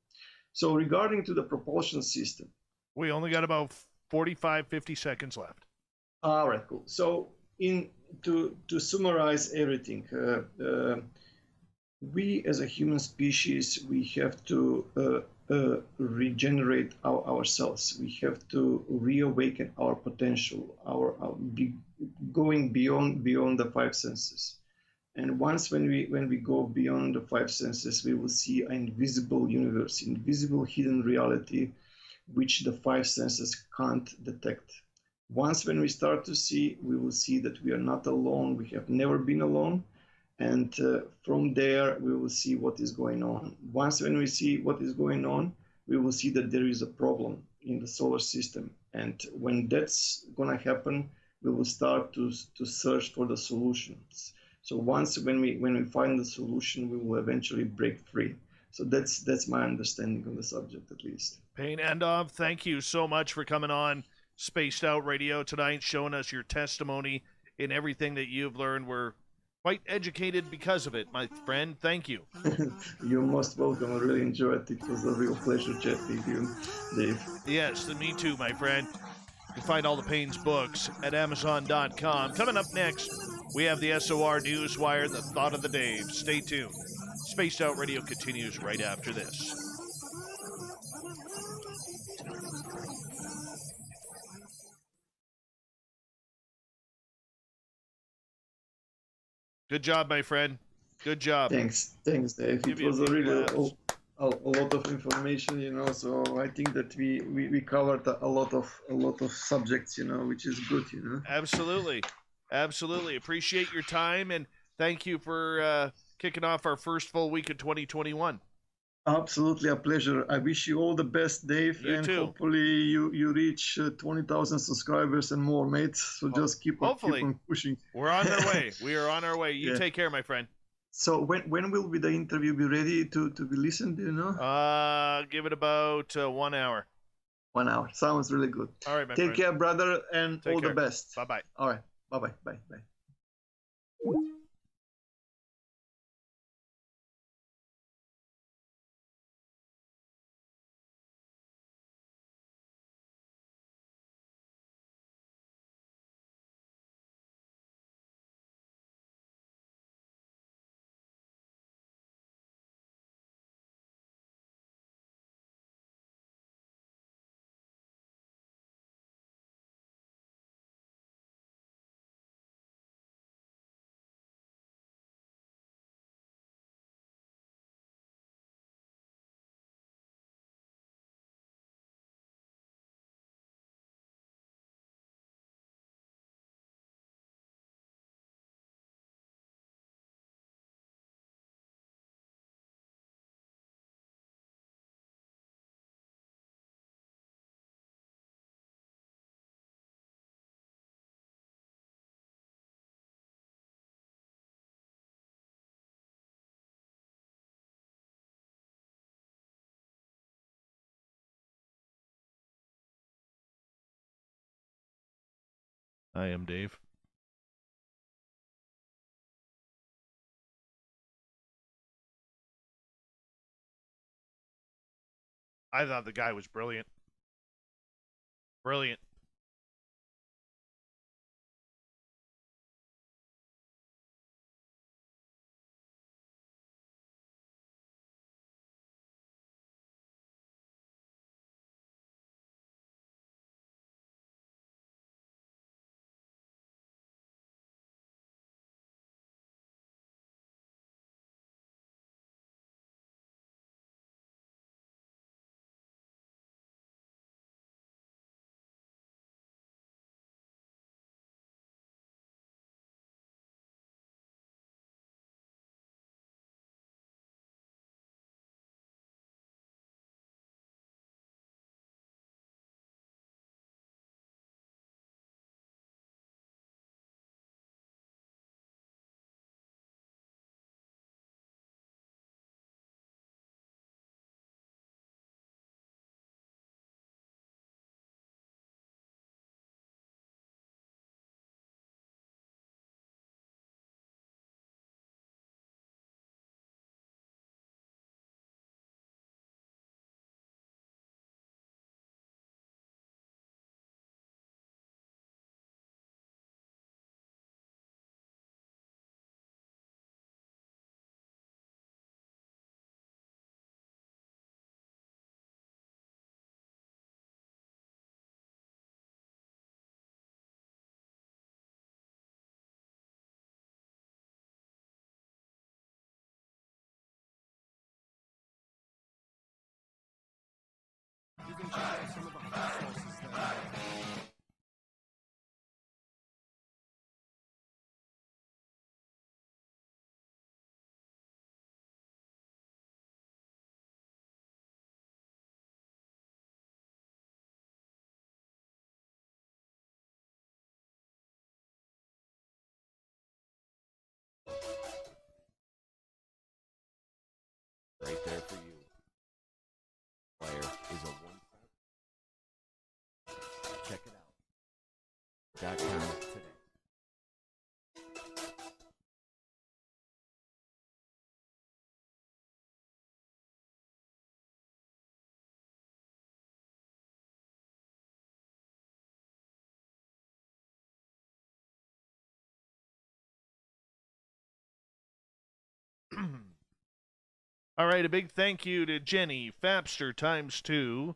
So regarding to the propulsion system, we only got about 45-50 seconds left. All right, cool. So to summarize everything, we as a human species, we have to regenerate ourselves. We have to reawaken our potential, going beyond the 5 senses. And once when we go beyond the 5 senses, we will see an invisible universe, invisible hidden reality, which the five senses can't detect. Once when we start to see, we will see that we are not alone. We have never been alone. And from there, we will see what is going on. Once when we see what is going on, we will see that there is a problem in the solar system. And when that's going to happen, we will start to search for the solutions. So once when we find the solution, we will eventually break free. So that's my understanding of the subject, at least. Pane Andov, thank you so much for coming on Spaced Out Radio tonight, showing us your testimony in everything that you've learned. We're quite educated because of it, my friend. Thank you. You're most welcome. I really enjoyed it. It was a real pleasure chatting with you, Dave. Yes, me too, my friend. You can find all the Payne's books at Amazon.com. Coming up next, we have the SOR Newswire, the Thought of the Dave. Stay tuned. Spaced Out Radio continues right after this. Good job, my friend. Good job. Thanks, Dave. It was a really a lot of information, you know. So I think that we covered a lot of subjects, you know, which is good, you know. Absolutely. Appreciate your time, and thank you for kicking off our first full week of 2021. Absolutely a pleasure. I wish you all the best, Dave, you and too. Hopefully you reach 20,000 subscribers and more, mate. So just keep on pushing. We're on our way. We are on our way. You take care, my friend. So when will the interview be ready to be listened? Do you know? Give it about 1 hour. 1 hour. Sounds really good. All right, my Take friend. care, brother, and Take all care. the best. Bye-bye. All right. Bye-bye. Bye. I am Dave. I thought the guy was brilliant. Brilliant. right there for you. Flyer is a one. Check it out. .com today. All right, a big thank you to Jenny, Fapster ×2,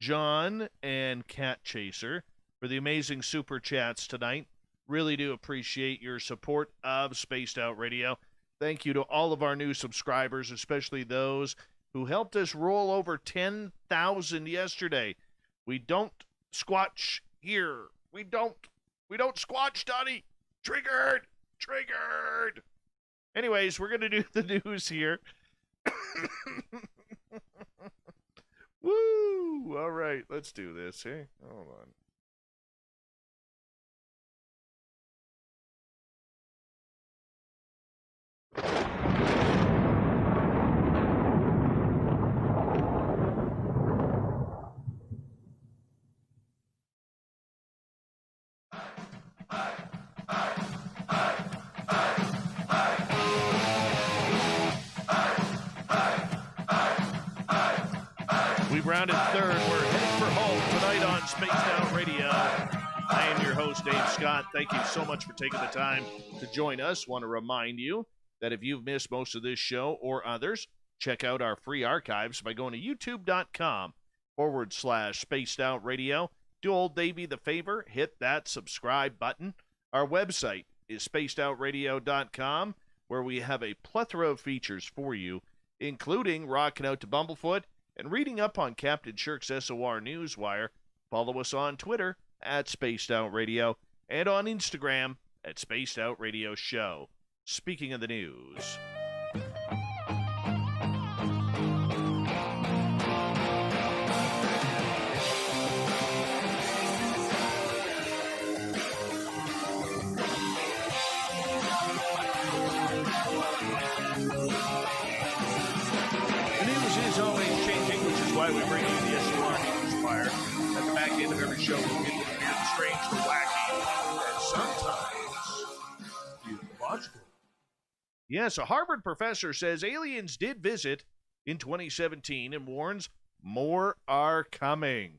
John, and Cat Chaser for the amazing super chats tonight. Really do appreciate your support of Spaced Out Radio. Thank you to all of our new subscribers, especially those who helped us roll over 10,000 yesterday. We don't squatch here. We don't squatch, Donnie. Triggered. Anyways, we're going to do the news here. Woo! All right, let's do this. Hey, hold on. We've rounded third. We're heading for home tonight on Spaced Out Radio. I am your host, Dave Scott. Thank you so much for taking the time to join us. Want to remind you that if you've missed most of this show or others, check out our free archives by going to youtube.com/Spaced Out Radio. Do old Davey the favor, hit that subscribe button. Our website is spacedoutradio.com, where we have a plethora of features for you, including rocking out to Bumblefoot and reading up on Captain Shirk's SOR Newswire. Follow us on Twitter at Spaced Out Radio and on Instagram at Spaced Out Radio Show. Speaking of the news. Always changing, which is why we bring you the SOR Newswire. At the back end of every show, we'll get to the weird, strange, the wacky, and sometimes logical. Yes, a Harvard professor says aliens did visit in 2017 and warns more are coming.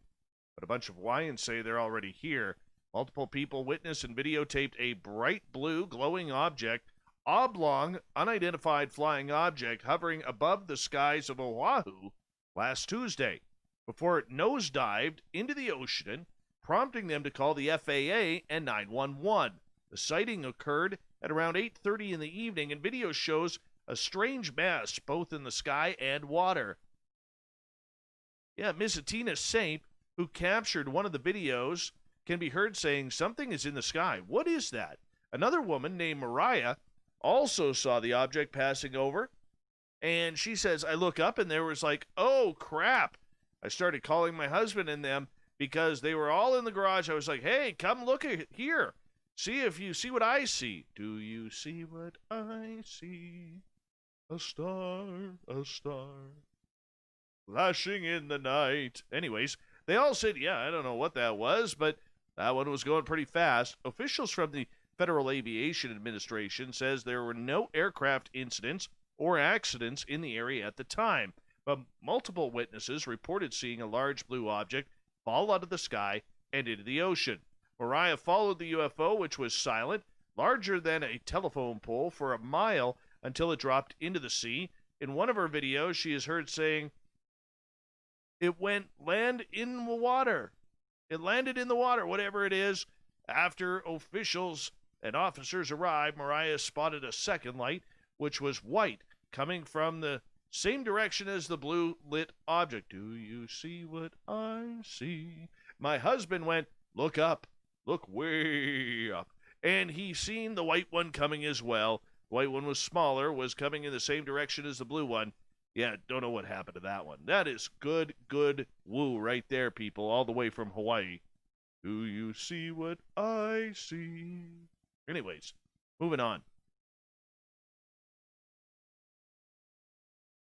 But a bunch of Hawaiians say they're already here. Multiple people witnessed and videotaped a bright blue glowing object, oblong, unidentified flying object hovering above the skies of Oahu last Tuesday before it nosedived into the ocean, prompting them to call the FAA and 911. The sighting occurred at around 8:30 in the evening, and video shows a strange mass both in the sky and water. Yeah, Miss Atina Saint, who captured one of the videos, can be heard saying something is in the sky. What is that? Another woman named Mariah also saw the object passing over, and she says, I look up and there was like, oh crap. I started calling my husband and them because they were all in the garage. I was like, hey, come look at here. See if you see what I see. Do you see what I see? A star, flashing in the night. Anyways, they all said, yeah, I don't know what that was, but that one was going pretty fast. Officials from the Federal Aviation Administration says there were no aircraft incidents or accidents in the area at the time, but multiple witnesses reported seeing a large blue object fall out of the sky and into the ocean. Mariah followed the UFO, which was silent, larger than a telephone pole, for a mile until it dropped into the sea. In one of her videos, she is heard saying, it land in the water. It landed in the water, whatever it is. After officials and officers arrived, Mariah spotted a second light, which was white, coming from the same direction as the blue lit object. Do you see what I see? My husband went, look up, look way up. And he seen the white one coming as well. The white one was smaller, was coming in the same direction as the blue one. Yeah, don't know what happened to that one. That is good woo right there, people, all the way from Hawaii. Do you see what I see? Anyways, moving on.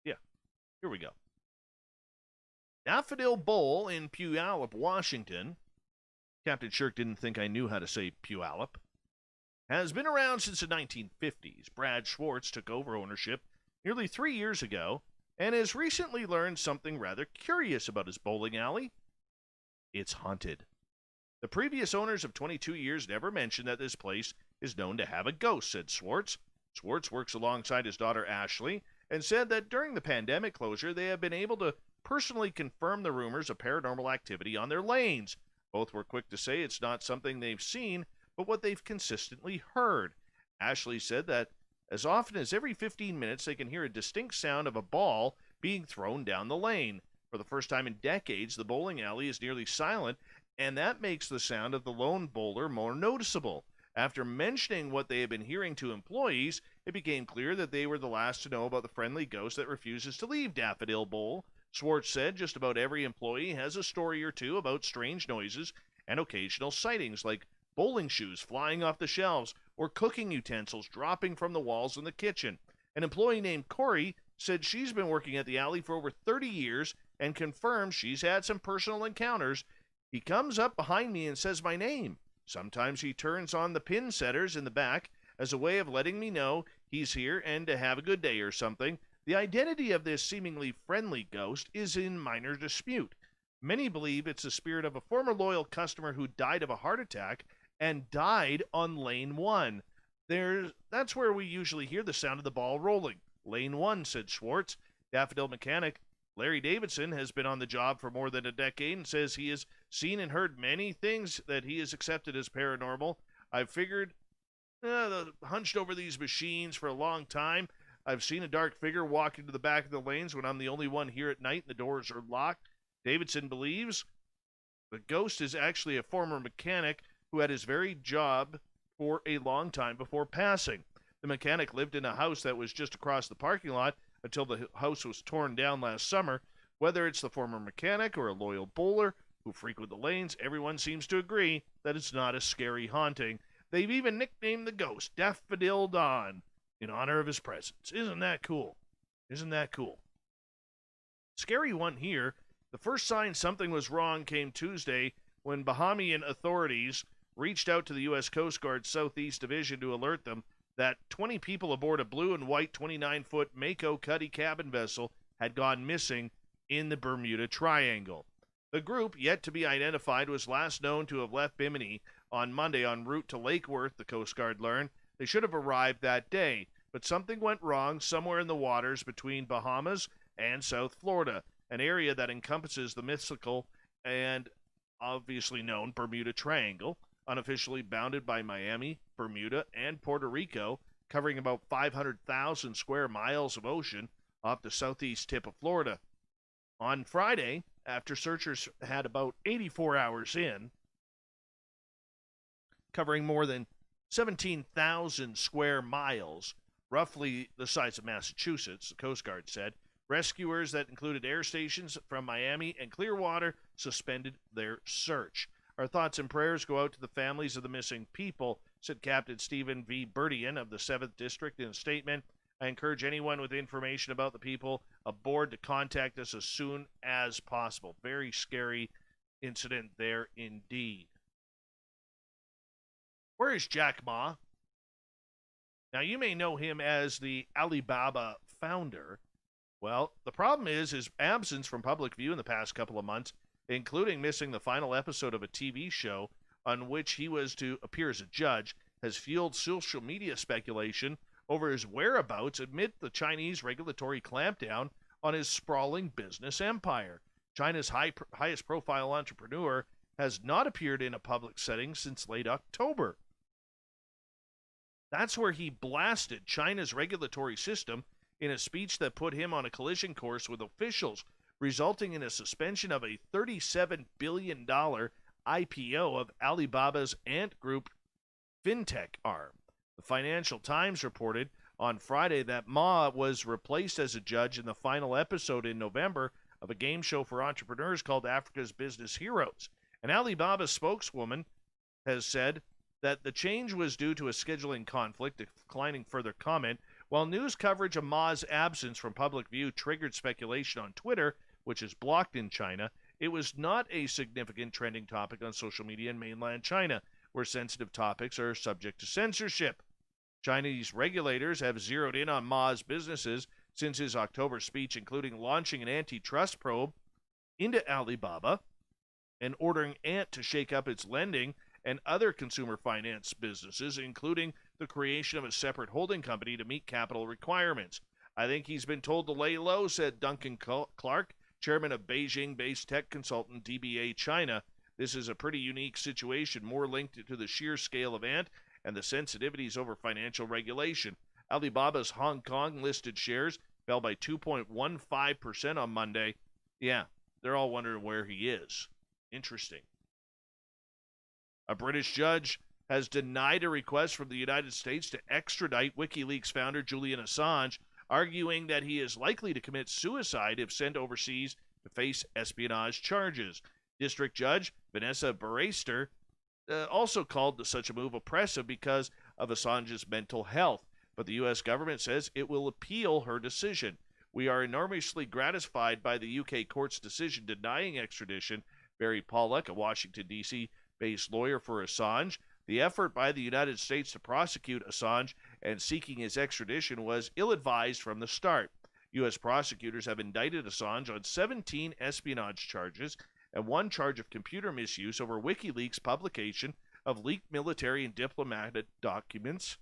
Yeah, Here we go. Daffodil Bowl in Puyallup, Washington. Captain Shirk didn't think I knew how to say Puyallup. Has been around since the 1950s. Brad Schwartz took over ownership nearly 3 years ago and has recently learned something rather curious about his bowling alley. It's haunted. The previous owners of 22 years never mentioned that this place is known to have a ghost, said Schwartz. Schwartz works alongside his daughter Ashley and said that during the pandemic closure they have been able to personally confirm the rumors of paranormal activity on their lanes. Both were quick to say it's not something they've seen, but what they've consistently heard. Ashley said that as often as every 15 minutes they can hear a distinct sound of a ball being thrown down the lane. For the first time in decades, the bowling alley is nearly silent, and that makes the sound of the lone bowler more noticeable. After mentioning what they had been hearing to employees, it became clear that they were the last to know about the friendly ghost that refuses to leave Daffodil Bowl. Schwartz said just about every employee has a story or two about strange noises and occasional sightings, like bowling shoes flying off the shelves or cooking utensils dropping from the walls in the kitchen. An employee named Corey said she's been working at the alley for over 30 years and confirms she's had some personal encounters. He comes up behind me and says my name. Sometimes he turns on the pin setters in the back as a way of letting me know he's here and to have a good day or something. The identity of this seemingly friendly ghost is in minor dispute. Many believe it's the spirit of a former loyal customer who died of a heart attack and died on Lane 1. That's where we usually hear the sound of the ball rolling. Lane 1, said Schwartz. Daffodil mechanic Larry Davidson has been on the job for more than a decade and says he has seen and heard many things that he has accepted as paranormal. I've hunched over these machines for a long time. I've seen a dark figure walk into the back of the lanes when I'm the only one here at night and the doors are locked. Davidson believes the ghost is actually a former mechanic who had his very job for a long time before passing. The mechanic lived in a house that was just across the parking lot until the house was torn down last summer. Whether it's the former mechanic or a loyal bowler who frequent the lanes, everyone seems to agree that it's not a scary haunting. They've even nicknamed the ghost Daffodil Dawn in honor of his presence. Isn't that cool? Isn't that cool? Scary one here. The first sign something was wrong came Tuesday when Bahamian authorities reached out to the U.S. Coast Guard Southeast Division to alert them that 20 people aboard a blue and white 29-foot Mako Cuddy cabin vessel had gone missing in the Bermuda Triangle. The group, yet to be identified, was last known to have left Bimini on Monday en route to Lake Worth, the Coast Guard learned. They should have arrived that day, but something went wrong somewhere in the waters between Bahamas and South Florida, an area that encompasses the mythical and obviously known Bermuda Triangle, unofficially bounded by Miami, Bermuda, and Puerto Rico, covering about 500,000 square miles of ocean off the southeast tip of Florida. On Friday, after searchers had about 84 hours in, covering more than 17,000 square miles, roughly the size of Massachusetts, the Coast Guard said, rescuers that included air stations from Miami and Clearwater suspended their search. Our thoughts and prayers go out to the families of the missing people, said Captain Stephen V. Burdian of the 7th District in a statement. I encourage anyone with information about the people aboard to contact us as soon as possible. Very scary incident there indeed. Where is Jack Ma? Now, you may know him as the Alibaba founder. Well, the problem is his absence from public view in the past couple of months, including missing the final episode of a TV show on which he was to appear as a judge, has fueled social media speculation over his whereabouts amid the Chinese regulatory clampdown on his sprawling business empire. China's highest profile entrepreneur has not appeared in a public setting since late October. That's where he blasted China's regulatory system in a speech that put him on a collision course with officials, resulting in a suspension of a $37 billion IPO of Alibaba's Ant Group fintech arm. The Financial Times reported on Friday that Ma was replaced as a judge in the final episode in November of a game show for entrepreneurs called Africa's Business Heroes. An Alibaba spokeswoman has said that the change was due to a scheduling conflict, declining further comment. While news coverage of Ma's absence from public view triggered speculation on Twitter, which is blocked in China, it was not a significant trending topic on social media in mainland China, where sensitive topics are subject to censorship. Chinese regulators have zeroed in on Ma's businesses since his October speech, including launching an antitrust probe into Alibaba and ordering Ant to shake up its lending and other consumer finance businesses, including the creation of a separate holding company to meet capital requirements. I think he's been told to lay low, said Duncan Clark, chairman of Beijing-based tech consultant DBA China. This is a pretty unique situation, more linked to the sheer scale of Ant and the sensitivities over financial regulation. Alibaba's Hong Kong-listed shares fell by 2.15% on Monday. Yeah, they're all wondering where he is. Interesting. A British judge has denied a request from the United States to extradite WikiLeaks founder Julian Assange, arguing that he is likely to commit suicide if sent overseas to face espionage charges. District Judge Vanessa Barrister also called such a move oppressive because of Assange's mental health, but the U.S. government says it will appeal her decision. We are enormously gratified by the UK court's decision denying extradition. Barry Pollock, a Washington, D.C. based lawyer for Assange. The effort by the United States to prosecute Assange and seeking his extradition was ill-advised from the start. U.S. prosecutors have indicted Assange on 17 espionage charges and one charge of computer misuse over WikiLeaks' publication of leaked military and diplomatic documents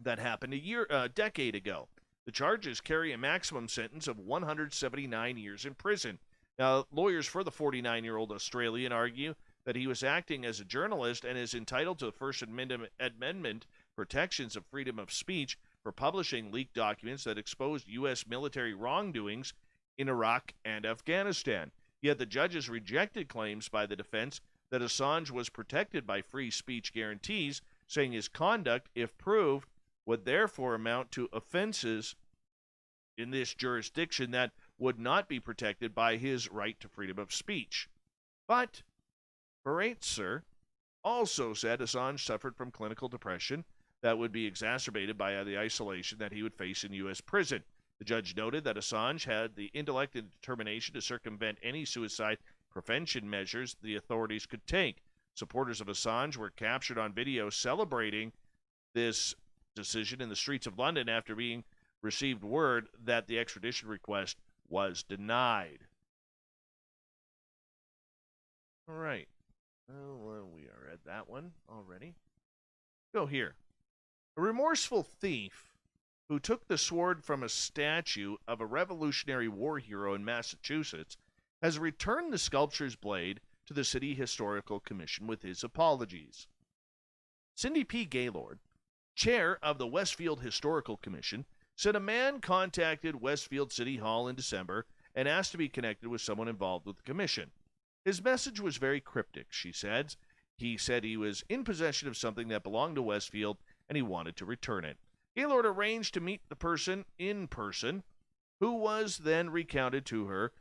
that happened a decade ago. The charges carry a maximum sentence of 179 years in prison. Now, lawyers for the 49-year-old Australian argue that he was acting as a journalist and is entitled to the First Amendment protections of freedom of speech for publishing leaked documents that exposed U.S. military wrongdoings in Iraq and Afghanistan. Yet the judges rejected claims by the defense that Assange was protected by free speech guarantees, saying his conduct, if proved, would therefore amount to offenses in this jurisdiction that would not be protected by his right to freedom of speech. But Barrister also said Assange suffered from clinical depression that would be exacerbated by the isolation that he would face in U.S. prison. The judge noted that Assange had the intellect and determination to circumvent any suicide prevention measures the authorities could take. Supporters of Assange were captured on video celebrating this decision in the streets of London after being received word that the extradition request was denied. All right. Well, we are at that one already. Go here. A remorseful thief who took the sword from a statue of a Revolutionary War hero in Massachusetts has returned the sculpture's blade to the City Historical Commission with his apologies. Cindy P. Gaylord, chair of the Westfield Historical Commission, said a man contacted Westfield City Hall in December and asked to be connected with someone involved with the commission. His message was very cryptic, she said. He said he was in possession of something that belonged to Westfield and he wanted to return it. Gaylord arranged to meet the person in person, who then recounted to her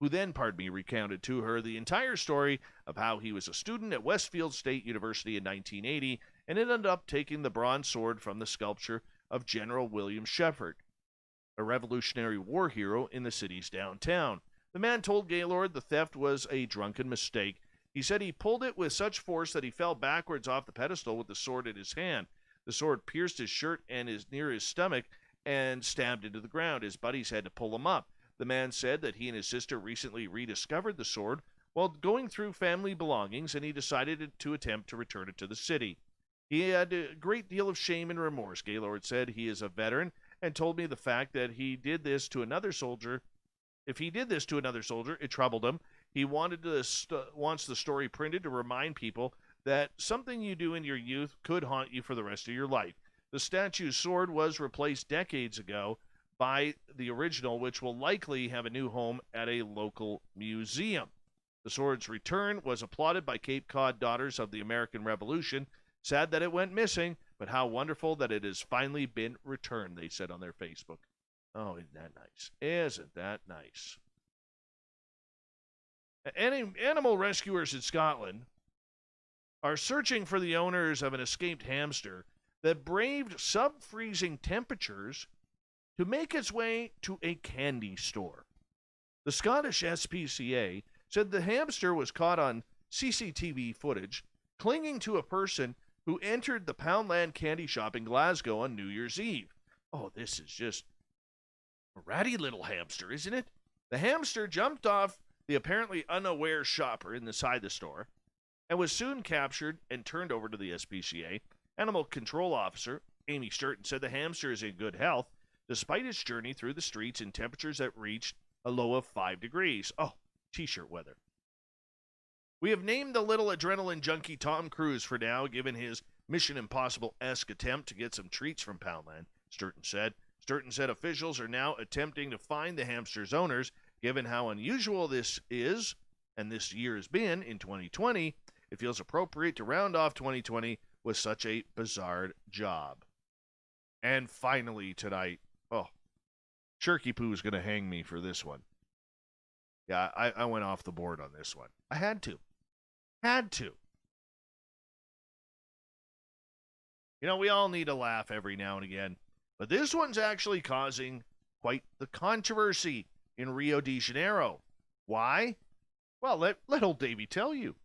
the entire story of how he was a student at Westfield State University in 1980 and ended up taking the bronze sword from the sculpture of General William Shepard, a Revolutionary War hero in the city's downtown. The man told Gaylord the theft was a drunken mistake. He said he pulled it with such force that he fell backwards off the pedestal with the sword in his hand. The sword pierced his shirt and is near his stomach and stabbed into the ground. His buddies had to pull him up. The man said that he and his sister recently rediscovered the sword while going through family belongings, and he decided to attempt to return it to the city. He had a great deal of shame and remorse, Gaylord said. He is a veteran and told me the fact that he did this to another soldier. If he did this to another soldier, it troubled him. He wants the story printed to remind people that something you do in your youth could haunt you for the rest of your life. The statue's sword was replaced decades ago by the original, which will likely have a new home at a local museum. The sword's return was applauded by Cape Cod Daughters of the American Revolution. Sad that it went missing, but how wonderful that it has finally been returned, they said on their Facebook. Oh, isn't that nice? Isn't that nice? Animal rescuers in Scotland are searching for the owners of an escaped hamster that braved sub-freezing temperatures to make its way to a candy store. The Scottish SPCA said the hamster was caught on CCTV footage clinging to a person who entered the Poundland candy shop in Glasgow on New Year's Eve. Oh, this is just a ratty little hamster, isn't it? The hamster jumped off the apparently unaware shopper inside the store and was soon captured and turned over to the SPCA. Animal Control Officer Amy Sturton said the hamster is in good health despite its journey through the streets in temperatures that reached a low of 5 degrees. Oh, t-shirt weather. We have named the little adrenaline junkie Tom Cruise for now, given his Mission Impossible-esque attempt to get some treats from Poundland, Sturton said. Sturton said officials are now attempting to find the hamster's owners, given how unusual this is, and this year has been in 2020. It feels appropriate to round off 2020 with such a bizarre job. And finally tonight, Shirky Poo's going to hang me for this one. Yeah, I went off the board on this one. I had to. You know, we all need a laugh every now and again, but this one's actually causing quite the controversy in Rio de Janeiro. Why? Well, let old Davey tell you.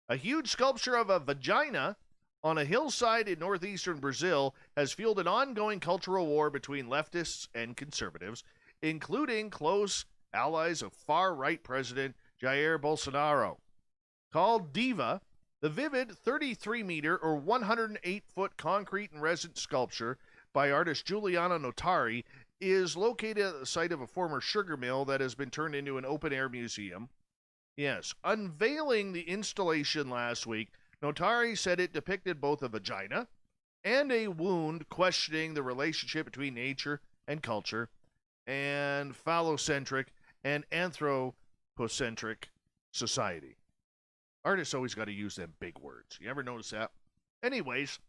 A huge sculpture of a vagina on a hillside in northeastern Brazil has fueled an ongoing cultural war between leftists and conservatives, including close allies of far-right President Jair Bolsonaro. Called Diva, the vivid 33-meter or 108-foot concrete and resin sculpture by artist Giuliano Notari is located at the site of a former sugar mill that has been turned into an open-air museum. Yes, unveiling the installation last week, Notari said it depicted both a vagina and a wound, questioning the relationship between nature and culture, and phallocentric and anthropocentric society. Artists always got to use them big words. You ever notice that? Anyways,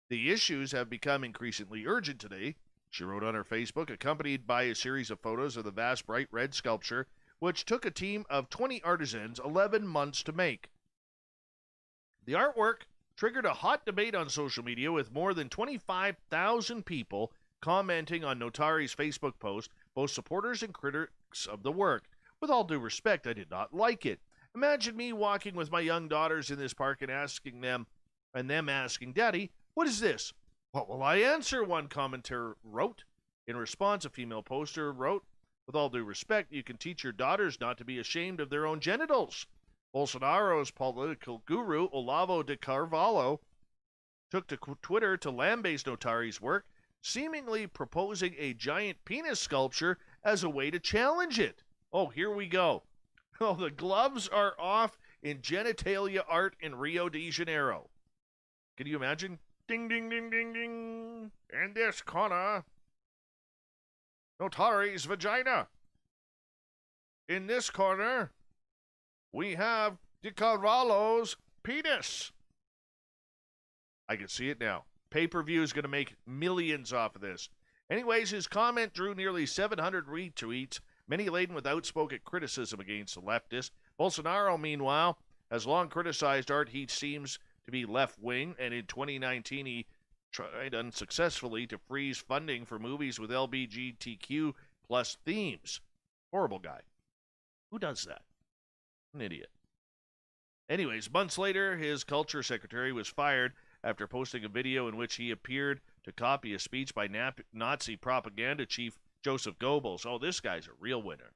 the issues have become increasingly urgent today, she wrote on her Facebook, accompanied by a series of photos of the vast bright red sculpture, which took a team of 20 artisans 11 months to make. The artwork triggered a hot debate on social media, with more than 25,000 people commenting on Notari's Facebook post, both supporters and critics of the work. With all due respect, I did not like it. Imagine me walking with my young daughters in this park and asking them, Daddy, what is this? What will I answer? One commenter wrote. In response, a female poster wrote, with all due respect, you can teach your daughters not to be ashamed of their own genitals. Bolsonaro's political guru, Olavo de Carvalho, took to Twitter to lambaste Notari's work, seemingly proposing a giant penis sculpture as a way to challenge it. Oh, here we go. Oh, the gloves are off in genitalia art in Rio de Janeiro. Can you imagine? Ding, ding, ding, ding, ding. In this corner, Notari's vagina. In this corner, we have De Carvalho's penis. I can see it now. Pay-per-view is going to make millions off of this. Anyways, his comment drew nearly 700 retweets, many laden with outspoken criticism against the leftist. Bolsonaro, meanwhile, has long criticized art he seems to be left-wing, and in 2019 he tried unsuccessfully to freeze funding for movies with LGBTQ plus themes. Horrible guy. Who does that? An idiot. Anyways, months later, his culture secretary was fired after posting a video in which he appeared to copy a speech by Nazi propaganda chief Joseph Goebbels. Oh, this guy's a real winner.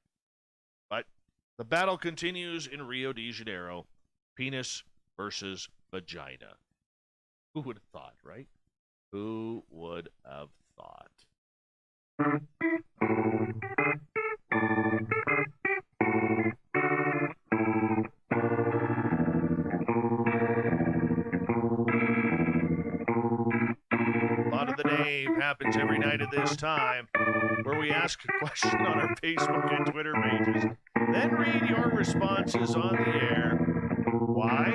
But the battle continues in Rio de Janeiro. Penis versus vagina. Who would have thought, right? Who would have thought? Thought of the Day happens every night at this time, where we ask a question on our Facebook and Twitter pages, then read your responses on the air. Why?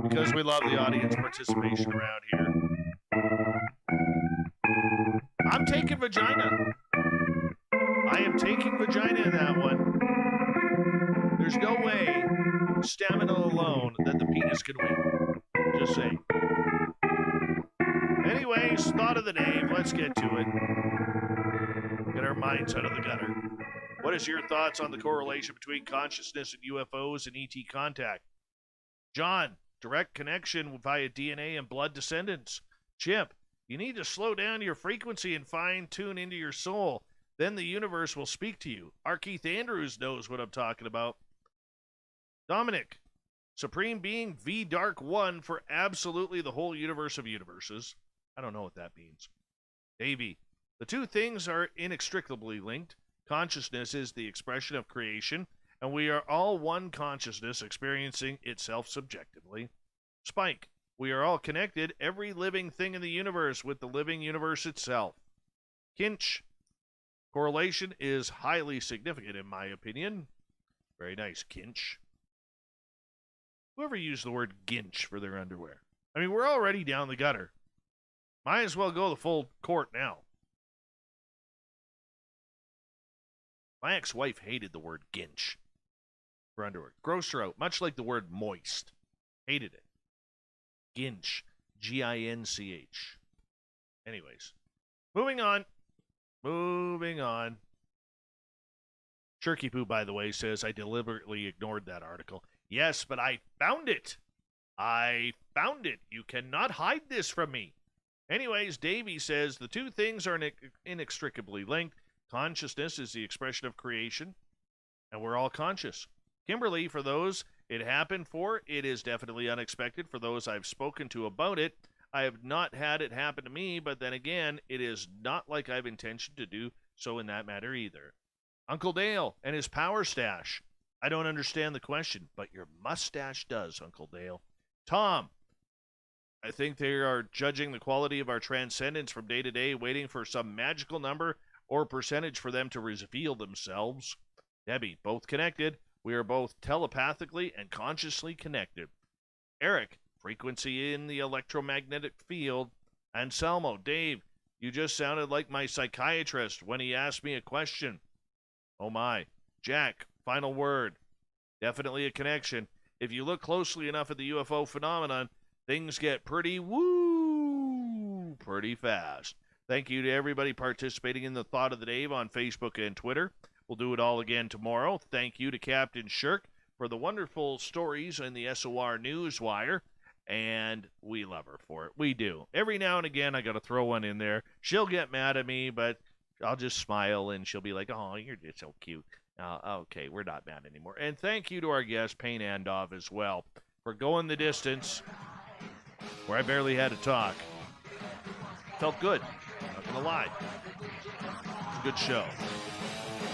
Because we love the audience participation around here. I'm taking vagina. I am taking vagina in that one. There's no way, stamina alone, that the penis can win. Just saying. the Dave. Let's get to it. Get our minds out of the gutter. What is your thoughts on the correlation between consciousness and UFOs and ET contact? John, direct connection via DNA and blood descendants. Chip, you need to slow down your frequency and fine-tune into your soul. Then the universe will speak to you. Our Keith Andrews knows what I'm talking about. Dominic, Supreme Being V Dark One for absolutely the whole universe of universes. I don't know what that means. Davey, the two things are inextricably linked. Consciousness is the expression of creation, and we are all one consciousness experiencing itself subjectively. Spike, we are all connected, every living thing in the universe, with the living universe itself. Kinch, correlation is highly significant in my opinion. Very nice, Kinch. Whoever used the word ginch for their underwear? I mean, we're already down the gutter. Might as well go the full court now. My ex-wife hated the word ginch for underwear. Grossed her out, much like the word moist. Hated it. Ginch. G-I-N-C-H. Anyways. Moving on. Shirky Poo, by the way, says, I deliberately ignored that article. Yes, but I found it. You cannot hide this from me. Anyways, Davey says, the two things are inextricably linked. Consciousness is the expression of creation, and we're all conscious. Kimberly, for those it happened for, it is definitely unexpected. For those I've spoken to about it, I have not had it happen to me, but then again, it is not like I've intention to do so in that matter either. Uncle Dale and his power stash. I don't understand the question, but your mustache does, Uncle Dale. Tom, I think they are judging the quality of our transcendence from day to day, waiting for some magical number or percentage for them to reveal themselves. Debbie, both connected. We are both telepathically and consciously connected. Eric, frequency in the electromagnetic field. Anselmo, Dave, you just sounded like my psychiatrist when he asked me a question. Oh my. Jack, final word. Definitely a connection. If you look closely enough at the UFO phenomenon, things get pretty fast. Thank you to everybody participating in the Thought of the Dave on Facebook and Twitter. We'll do it all again tomorrow. Thank you to Captain Shirk for the wonderful stories in the SOR Newswire, and we love her for it. We do. Every now and again, I got to throw one in there. She'll get mad at me, but I'll just smile, and she'll be like, oh, you're just so cute. Okay, we're not mad anymore. And thank you to our guest, Pane Andov, as well, for going the distance where I barely had to talk. Felt good. Not going to lie. It's a good show.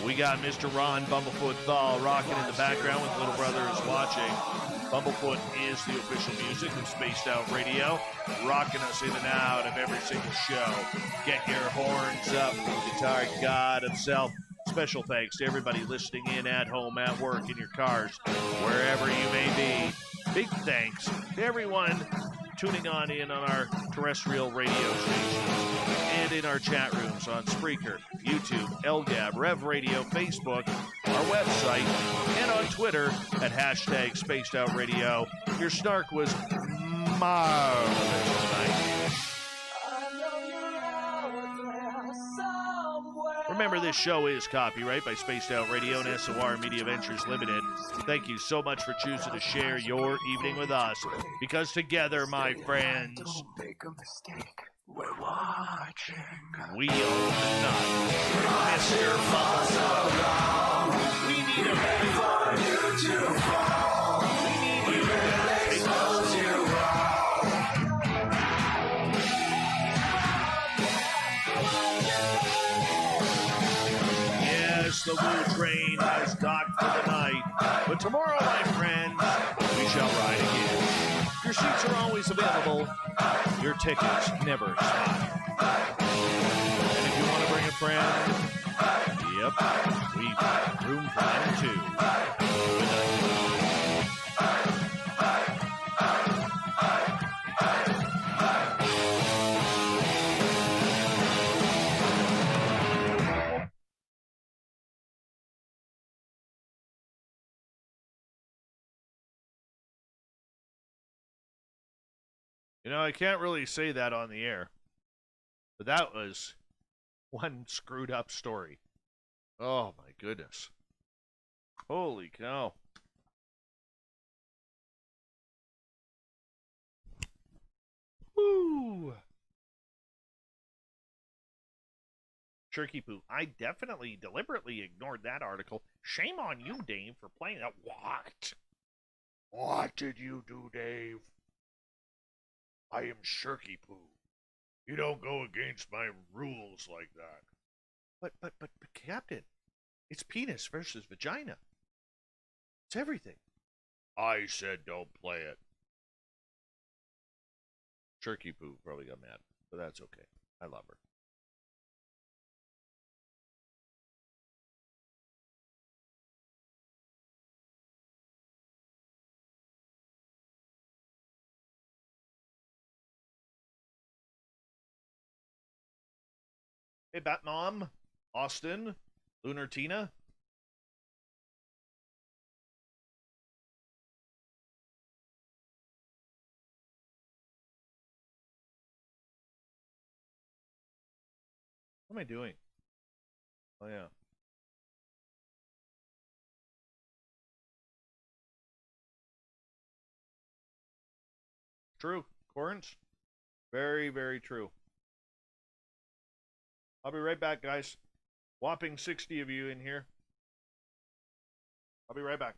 We got Mr. Ron Bumblefoot Thal rocking in the background with Little Brother is watching. Bumblefoot is the official music of Spaced Out Radio, rocking us in and out of every single show. Get your horns up, the guitar god himself. Special thanks to everybody listening in at home, at work, in your cars, wherever you may be. Big thanks to everyone tuning on in on our terrestrial radio stations and in our chat rooms on Spreaker, YouTube, LGAB, Rev Radio, Facebook, our website, and on Twitter at hashtag Spaced Out Radio. Your snark was marvelous tonight. Remember, this show is copyright by Spaced Out Radio and SOR Media Ventures Limited. Thank you so much for choosing to share your evening with us, because together, my friends, don't make a mistake. We're watching. We own the night. Mr. Muscle. We need a man for you to fall. We need you to expose you all. Yes, the Woo train has docked for the night. But tomorrow, my friends, we shall ride again. Your seats are always available. Your tickets never expire. And if you want to bring a friend, yep, we've got room for them too. Good night. You know, I can't really say that on the air. But that was one screwed up story. Oh my goodness. Holy cow. Woo! Turkey poo. I definitely deliberately ignored that article. Shame on you, Dave, for playing that. What? What did you do, Dave? I am Shirky Poo. You don't go against my rules like that. But, Captain, it's penis versus vagina. It's everything. I said don't play it. Turkey Poo probably got mad, but that's okay. I love her. Hey, Batmom, Austin, Lunar Tina. What am I doing? Oh, yeah. True. Corns? Very, very true. I'll be right back, guys. Whopping 60 of you in here. I'll be right back.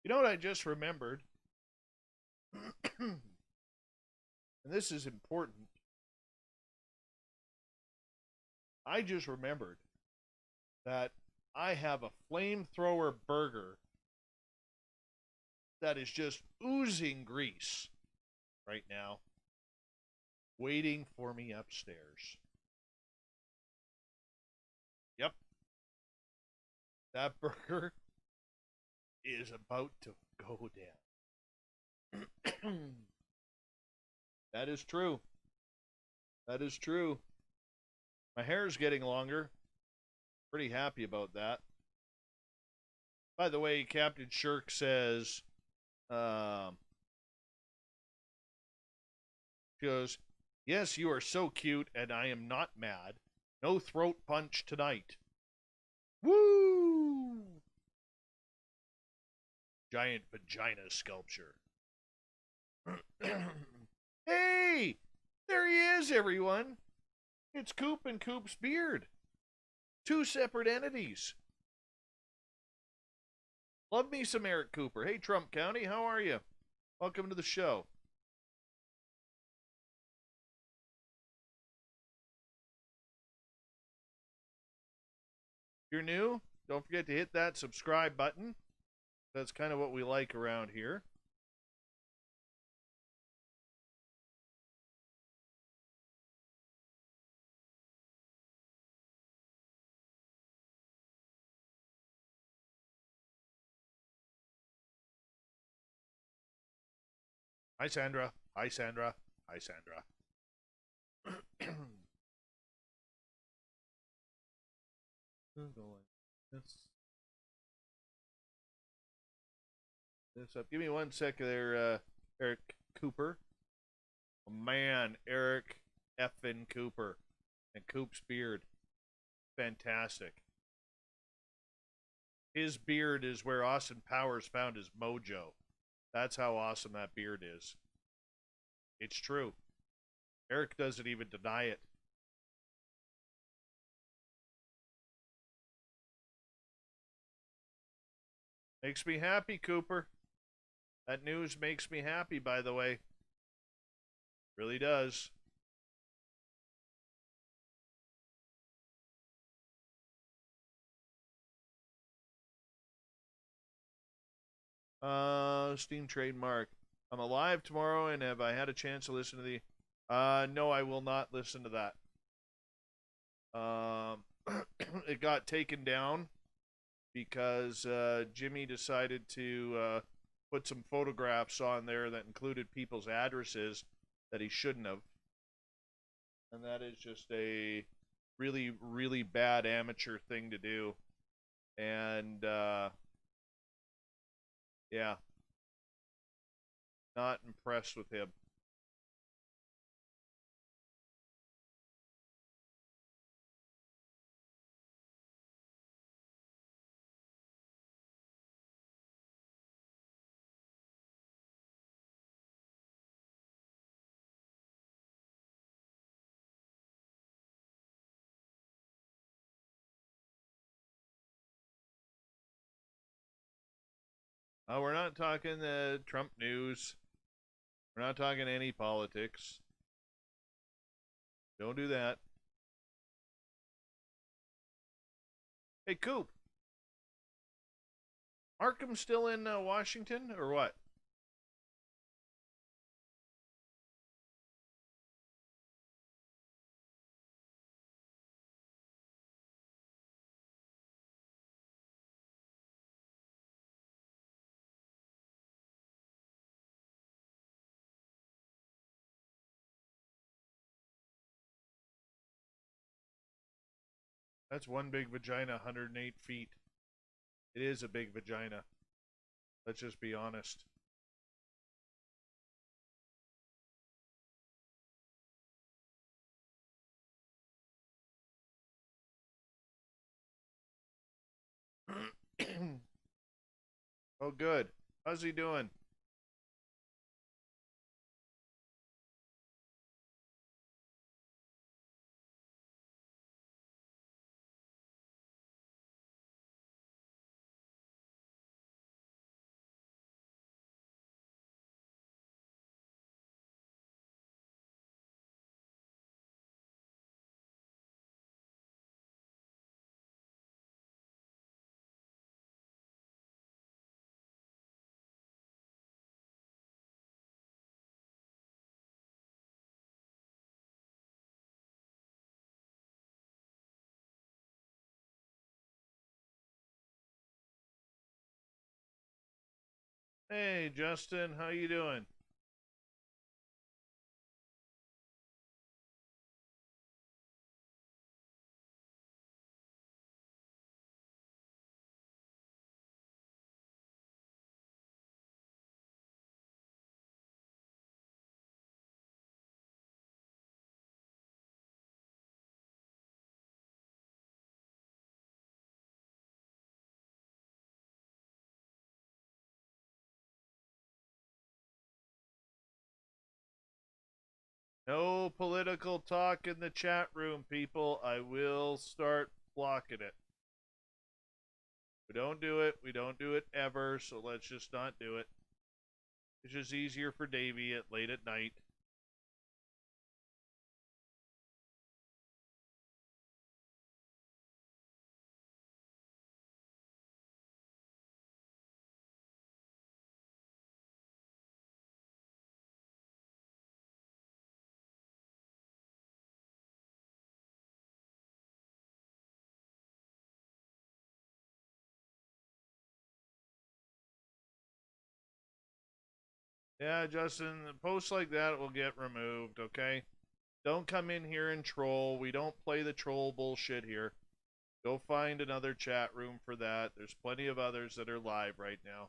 You know what I just remembered? And this is important. I just remembered that I have a flamethrower burger that is just oozing grease right now, waiting for me upstairs. Yep. That burger is about to go down. That is true. That is true. My hair is getting longer. Pretty happy about that. By the way, Captain Shirk says, she goes, yes, you are so cute, and I am not mad. No throat punch tonight. Woo! Giant vagina sculpture. Hey! There he is, everyone! It's Coop and Coop's beard. Two separate entities. Love me some Eric Cooper. Hey, Trump County, how are you? Welcome to the show. If you're new, don't forget to hit that subscribe button. That's kind of what we like around here. Hi, Sandra. Hi, Sandra. Hi, Sandra. This up. Give me 1 second there, Eric Cooper. Oh, man, Eric effing Cooper. And Coop's beard. Fantastic. His beard is where Austin Powers found his mojo. That's how awesome that beard is. It's true. Eric doesn't even deny it. Makes me happy, Cooper. That news makes me happy, by the way. Really does. Steam trademark. I'm alive tomorrow, and have I had a chance to listen to the... no, I will not listen to that. It got taken down because Jimmy decided to put some photographs on there that included people's addresses that he shouldn't have. And that is just a really, really bad amateur thing to do. And, yeah. Not impressed with him. We're not talking the Trump news. We're not talking any politics. Don't do that. Hey, Coop. Arkham still in Washington, or what? That's one big vagina, 108 feet. It is a big vagina. Let's just be honest. Oh, good. How's he doing? Hey, Justin, how you doing? No political talk in the chat room, people. I will start blocking it. We don't do it. We don't do it ever, so let's just not do it. It's just easier for Davey at late at night. Yeah, Justin, posts like that will get removed, okay? Don't come in here and troll. We don't play the troll bullshit here. Go find another chat room for that. There's plenty of others that are live right now.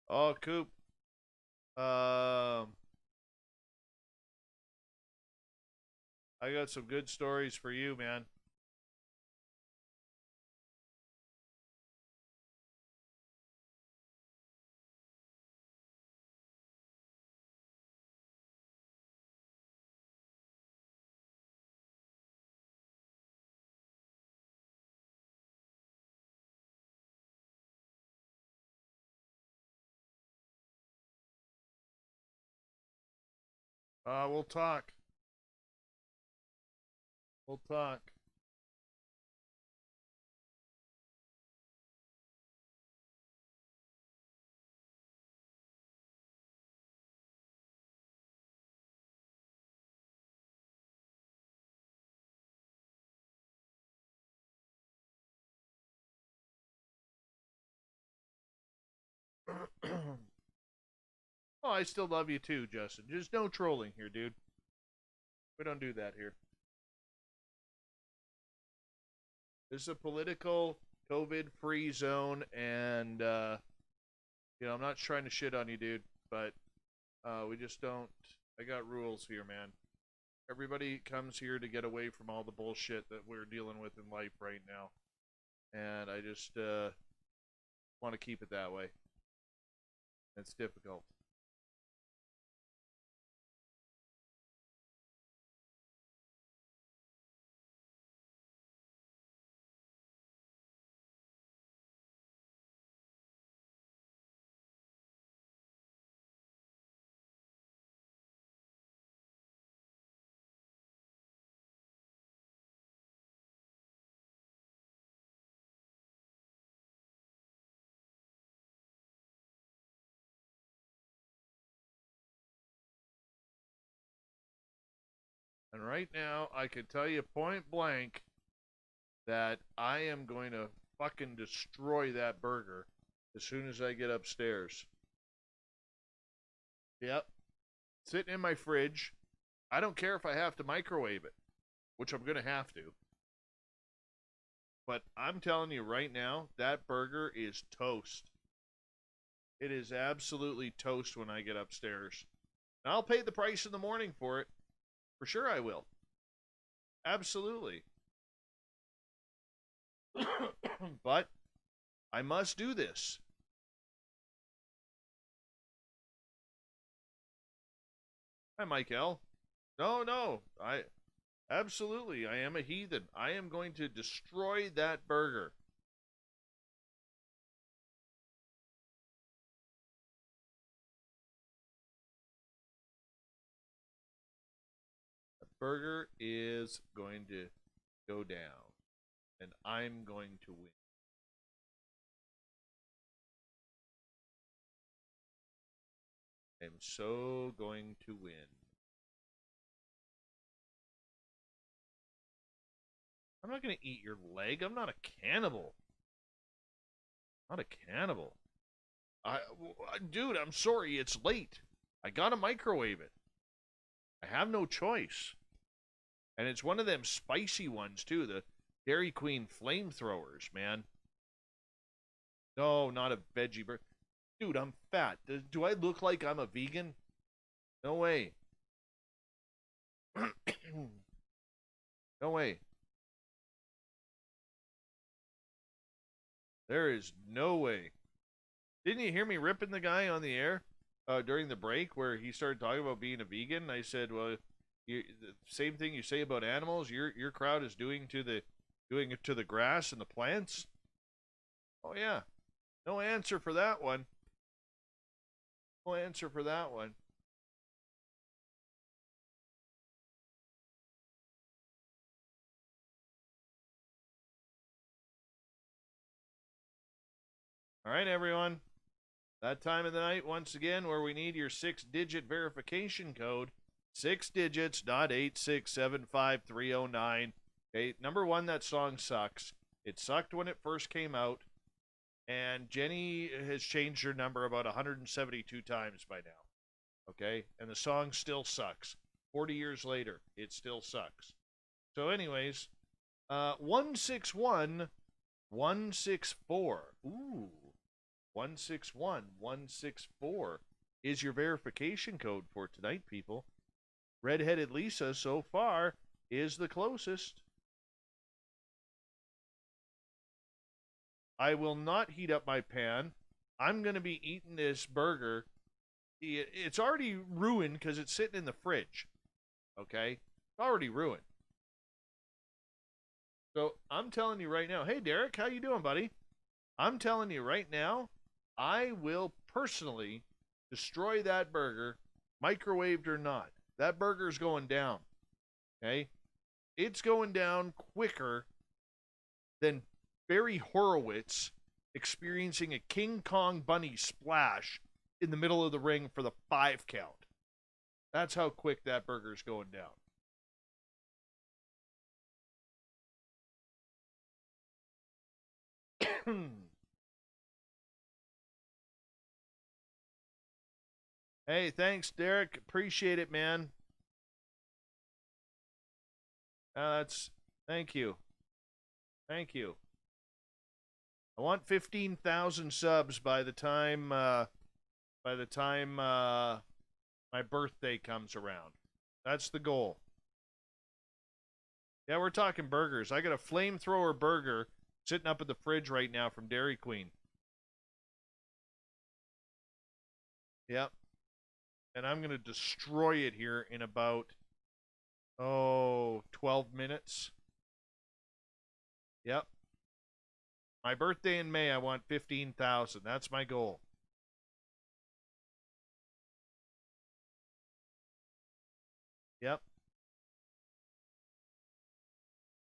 Oh, Coop. I got some good stories for you, man. We'll talk. We'll talk. Oh, I still love you too, Justin. Just no trolling here, dude. We don't do that here. This is a political, COVID-free zone, and, I'm not trying to shit on you, dude, but we just don't. I got rules here, man. Everybody comes here to get away from all the bullshit that we're dealing with in life right now. And I just want to keep it that way. It's difficult. And right now, I can tell you point blank that I am going to fucking destroy that burger as soon as I get upstairs. Yep. Sitting in my fridge. I don't care if I have to microwave it, which I'm going to have to. But I'm telling you right now, that burger is toast. It is absolutely toast when I get upstairs. And I'll pay the price in the morning for it. For sure I will. Absolutely. But I must do this. Hi, Michael. No. Absolutely. I am a heathen. I am going to destroy that burger. burger is going to go down, and I'm going to win. I'm so going to win. I'm not going to eat your leg. I'm not a cannibal. Not a cannibal. Dude, I'm sorry. It's late. I got to microwave it. I have no choice. And it's one of them spicy ones, too. The Dairy Queen flamethrowers, man. No, not a veggie burger. Dude, I'm fat. Do I look like I'm a vegan? No way. No way. There is no way. Didn't you hear me ripping the guy on the air during the break where he started talking about being a vegan? I said, well, the same thing you say about animals, your crowd is doing it to the grass and the plants. Oh yeah. No answer for that one. No answer for that one. All right, everyone. That time of the night, once again, where we need your 6-digit verification code. 6 digits, not 8675309. Okay, number one, that song sucks. It sucked when it first came out. And Jenny has changed her number about 172 times by now. Okay? And the song still sucks. 40 years later, it still sucks. So anyways, 161164. Ooh. 161164 is your verification code for tonight, people. Redheaded Lisa, so far, is the closest. I will not heat up my pan. I'm going to be eating this burger. It's already ruined because it's sitting in the fridge. Okay? It's already ruined. So I'm telling you right now, hey, Derek, how you doing, buddy? I'm telling you right now, I will personally destroy that burger, microwaved or not. That burger's going down. Okay? It's going down quicker than Barry Horowitz experiencing a King Kong bunny splash in the middle of the ring for the 5 count. That's how quick that burger's going down. Hey, thanks, Derek. Appreciate it, man. Thank you. Thank you. I want 15,000 subs by the time my birthday comes around. That's the goal. Yeah, we're talking burgers. I got a flamethrower burger sitting up in the fridge right now from Dairy Queen. Yep. And I'm going to destroy it here in about, 12 minutes. Yep. My birthday in May, I want 15,000. That's my goal. Yep.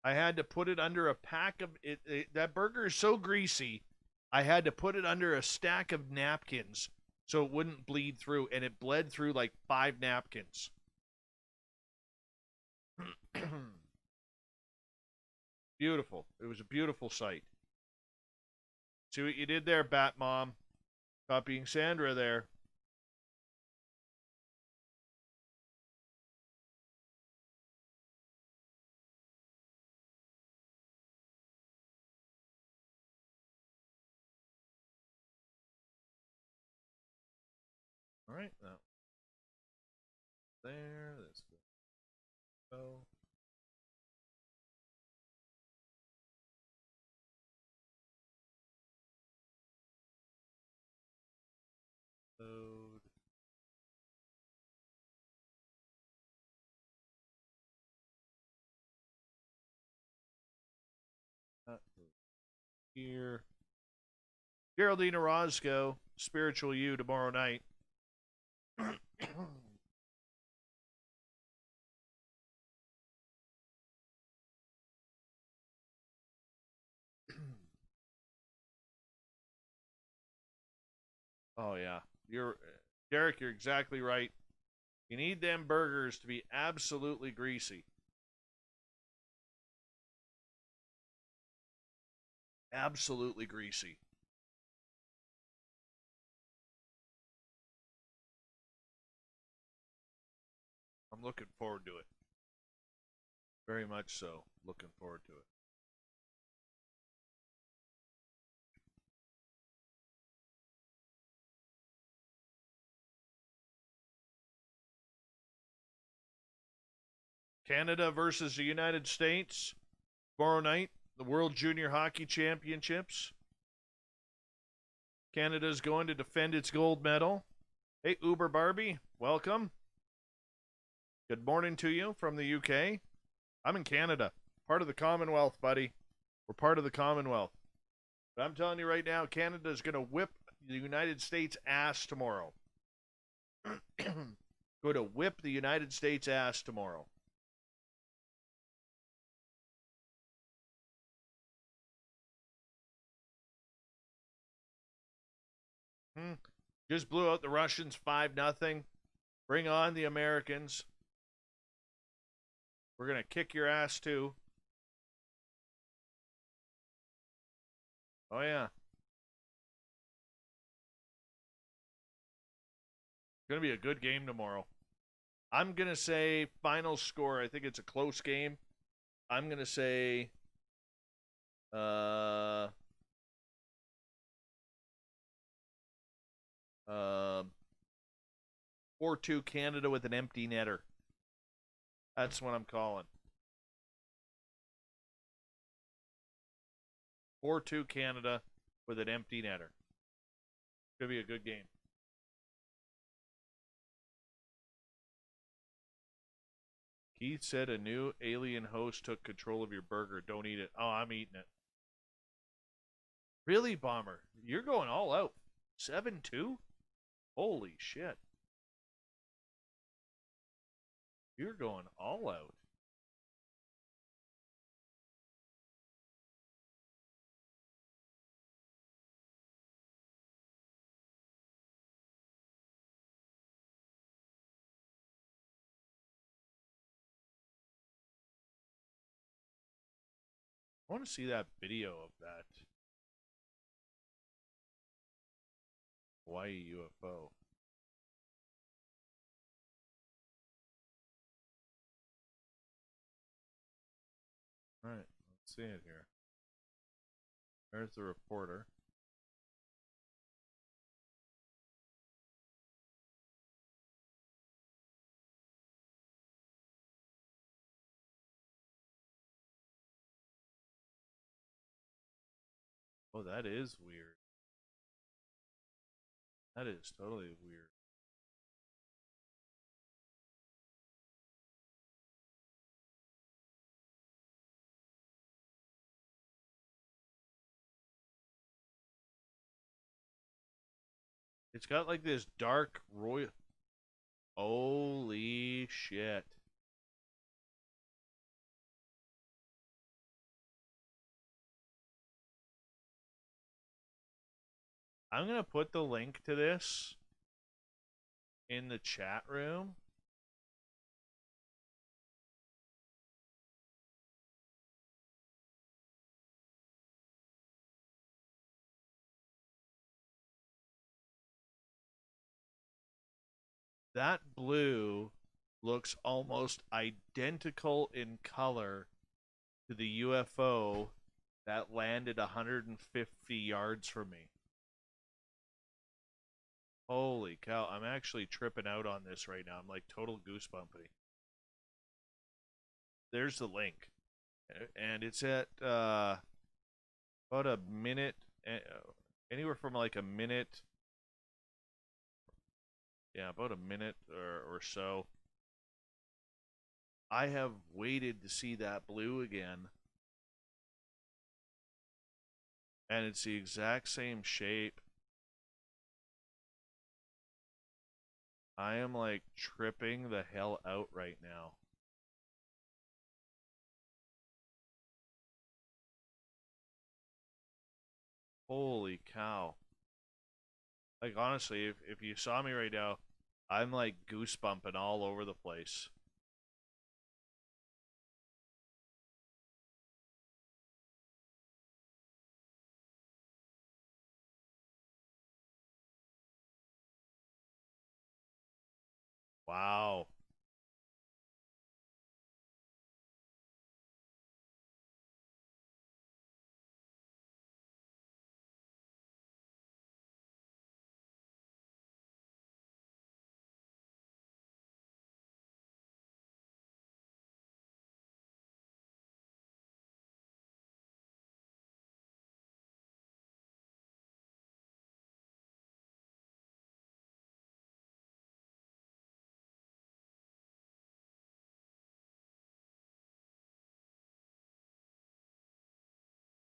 I had to put it under a pack of that burger is so greasy. I had to put it under a stack of napkins so it wouldn't bleed through, and it bled through like 5 napkins. Beautiful. It was a beautiful sight. See what you did there, Bat Mom? Copying Sandra there. All right, now there. Let's go. Load. Here. Geraldine Orozco, Spiritual You tomorrow night. Oh yeah, Derek. You're exactly right. You need them burgers to be absolutely greasy. Absolutely greasy. I'm looking forward to it. Very much so. Looking forward to it. Canada versus the United States tomorrow night, the World Junior Hockey Championships. Canada's going to defend its gold medal. Hey, Uber Barbie, welcome. Good morning to you from the UK. I'm in Canada, part of the Commonwealth, buddy. We're part of the Commonwealth. But I'm telling you right now, Canada is going to whip the United States ass tomorrow. Going to whip the United States ass tomorrow. Just blew out the Russians 5-0. Bring on the Americans. We're going to kick your ass too. Oh, yeah. It's going to be a good game tomorrow. I'm going to say final score. I think it's a close game. I'm going to say 4-2 Canada with an empty netter. That's what I'm calling. 4-2 Canada with an empty netter. Could be a good game. Keith said a new alien host took control of your burger. Don't eat it. Oh, I'm eating it. Really, Bomber? You're going all out. 7-2? Holy shit. You're going all out. I want to see that video of that Hawaii UFO. All right, let's see it here. There's the reporter. Oh, that is weird. That is totally weird. It's got like this dark royal. Holy shit. I'm going to put the link to this in the chat room. That blue looks almost identical in color to the UFO that landed 150 yards from me. Holy cow, I'm actually tripping out on this right now. I'm like total goosebumpy. There's the link. And it's at about a minute, anywhere from like a minute. Yeah, about a minute or so. I have waited to see that blue again. And it's the exact same shape. I am like tripping the hell out right now. Holy cow. Like, honestly, if you saw me right now, I'm like goosebumping all over the place. Wow.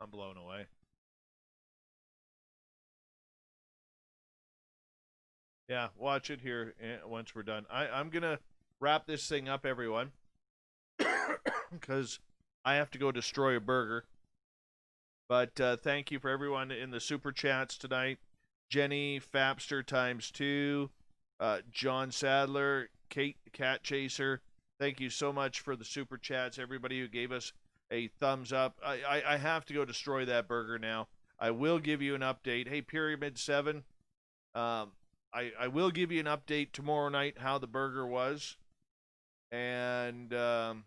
I'm blown away. Yeah, watch it here once we're done. I'm going to wrap this thing up, everyone, because I have to go destroy a burger. But thank you for everyone in the super chats tonight. Jenny, Fapster ×2, John Sadler, Kate, Cat Chaser. Thank you so much for the super chats, everybody who gave us a thumbs up. I have to go destroy that burger now. I will give you an update. Hey, Pyramid 7, I will give you an update tomorrow night how the burger was. And I'm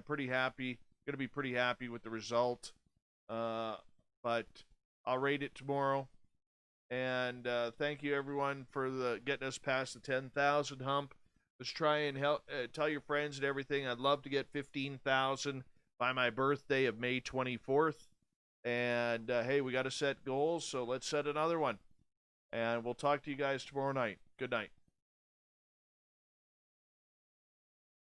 pretty happy. Going to be pretty happy with the result. But I'll rate it tomorrow. And thank you, everyone, for getting us past the 10,000 hump. Let's try and help tell your friends and everything. I'd love to get 15,000 by my birthday of May 24th. And, hey, we got to set goals, so let's set another one. And we'll talk to you guys tomorrow night. Good night.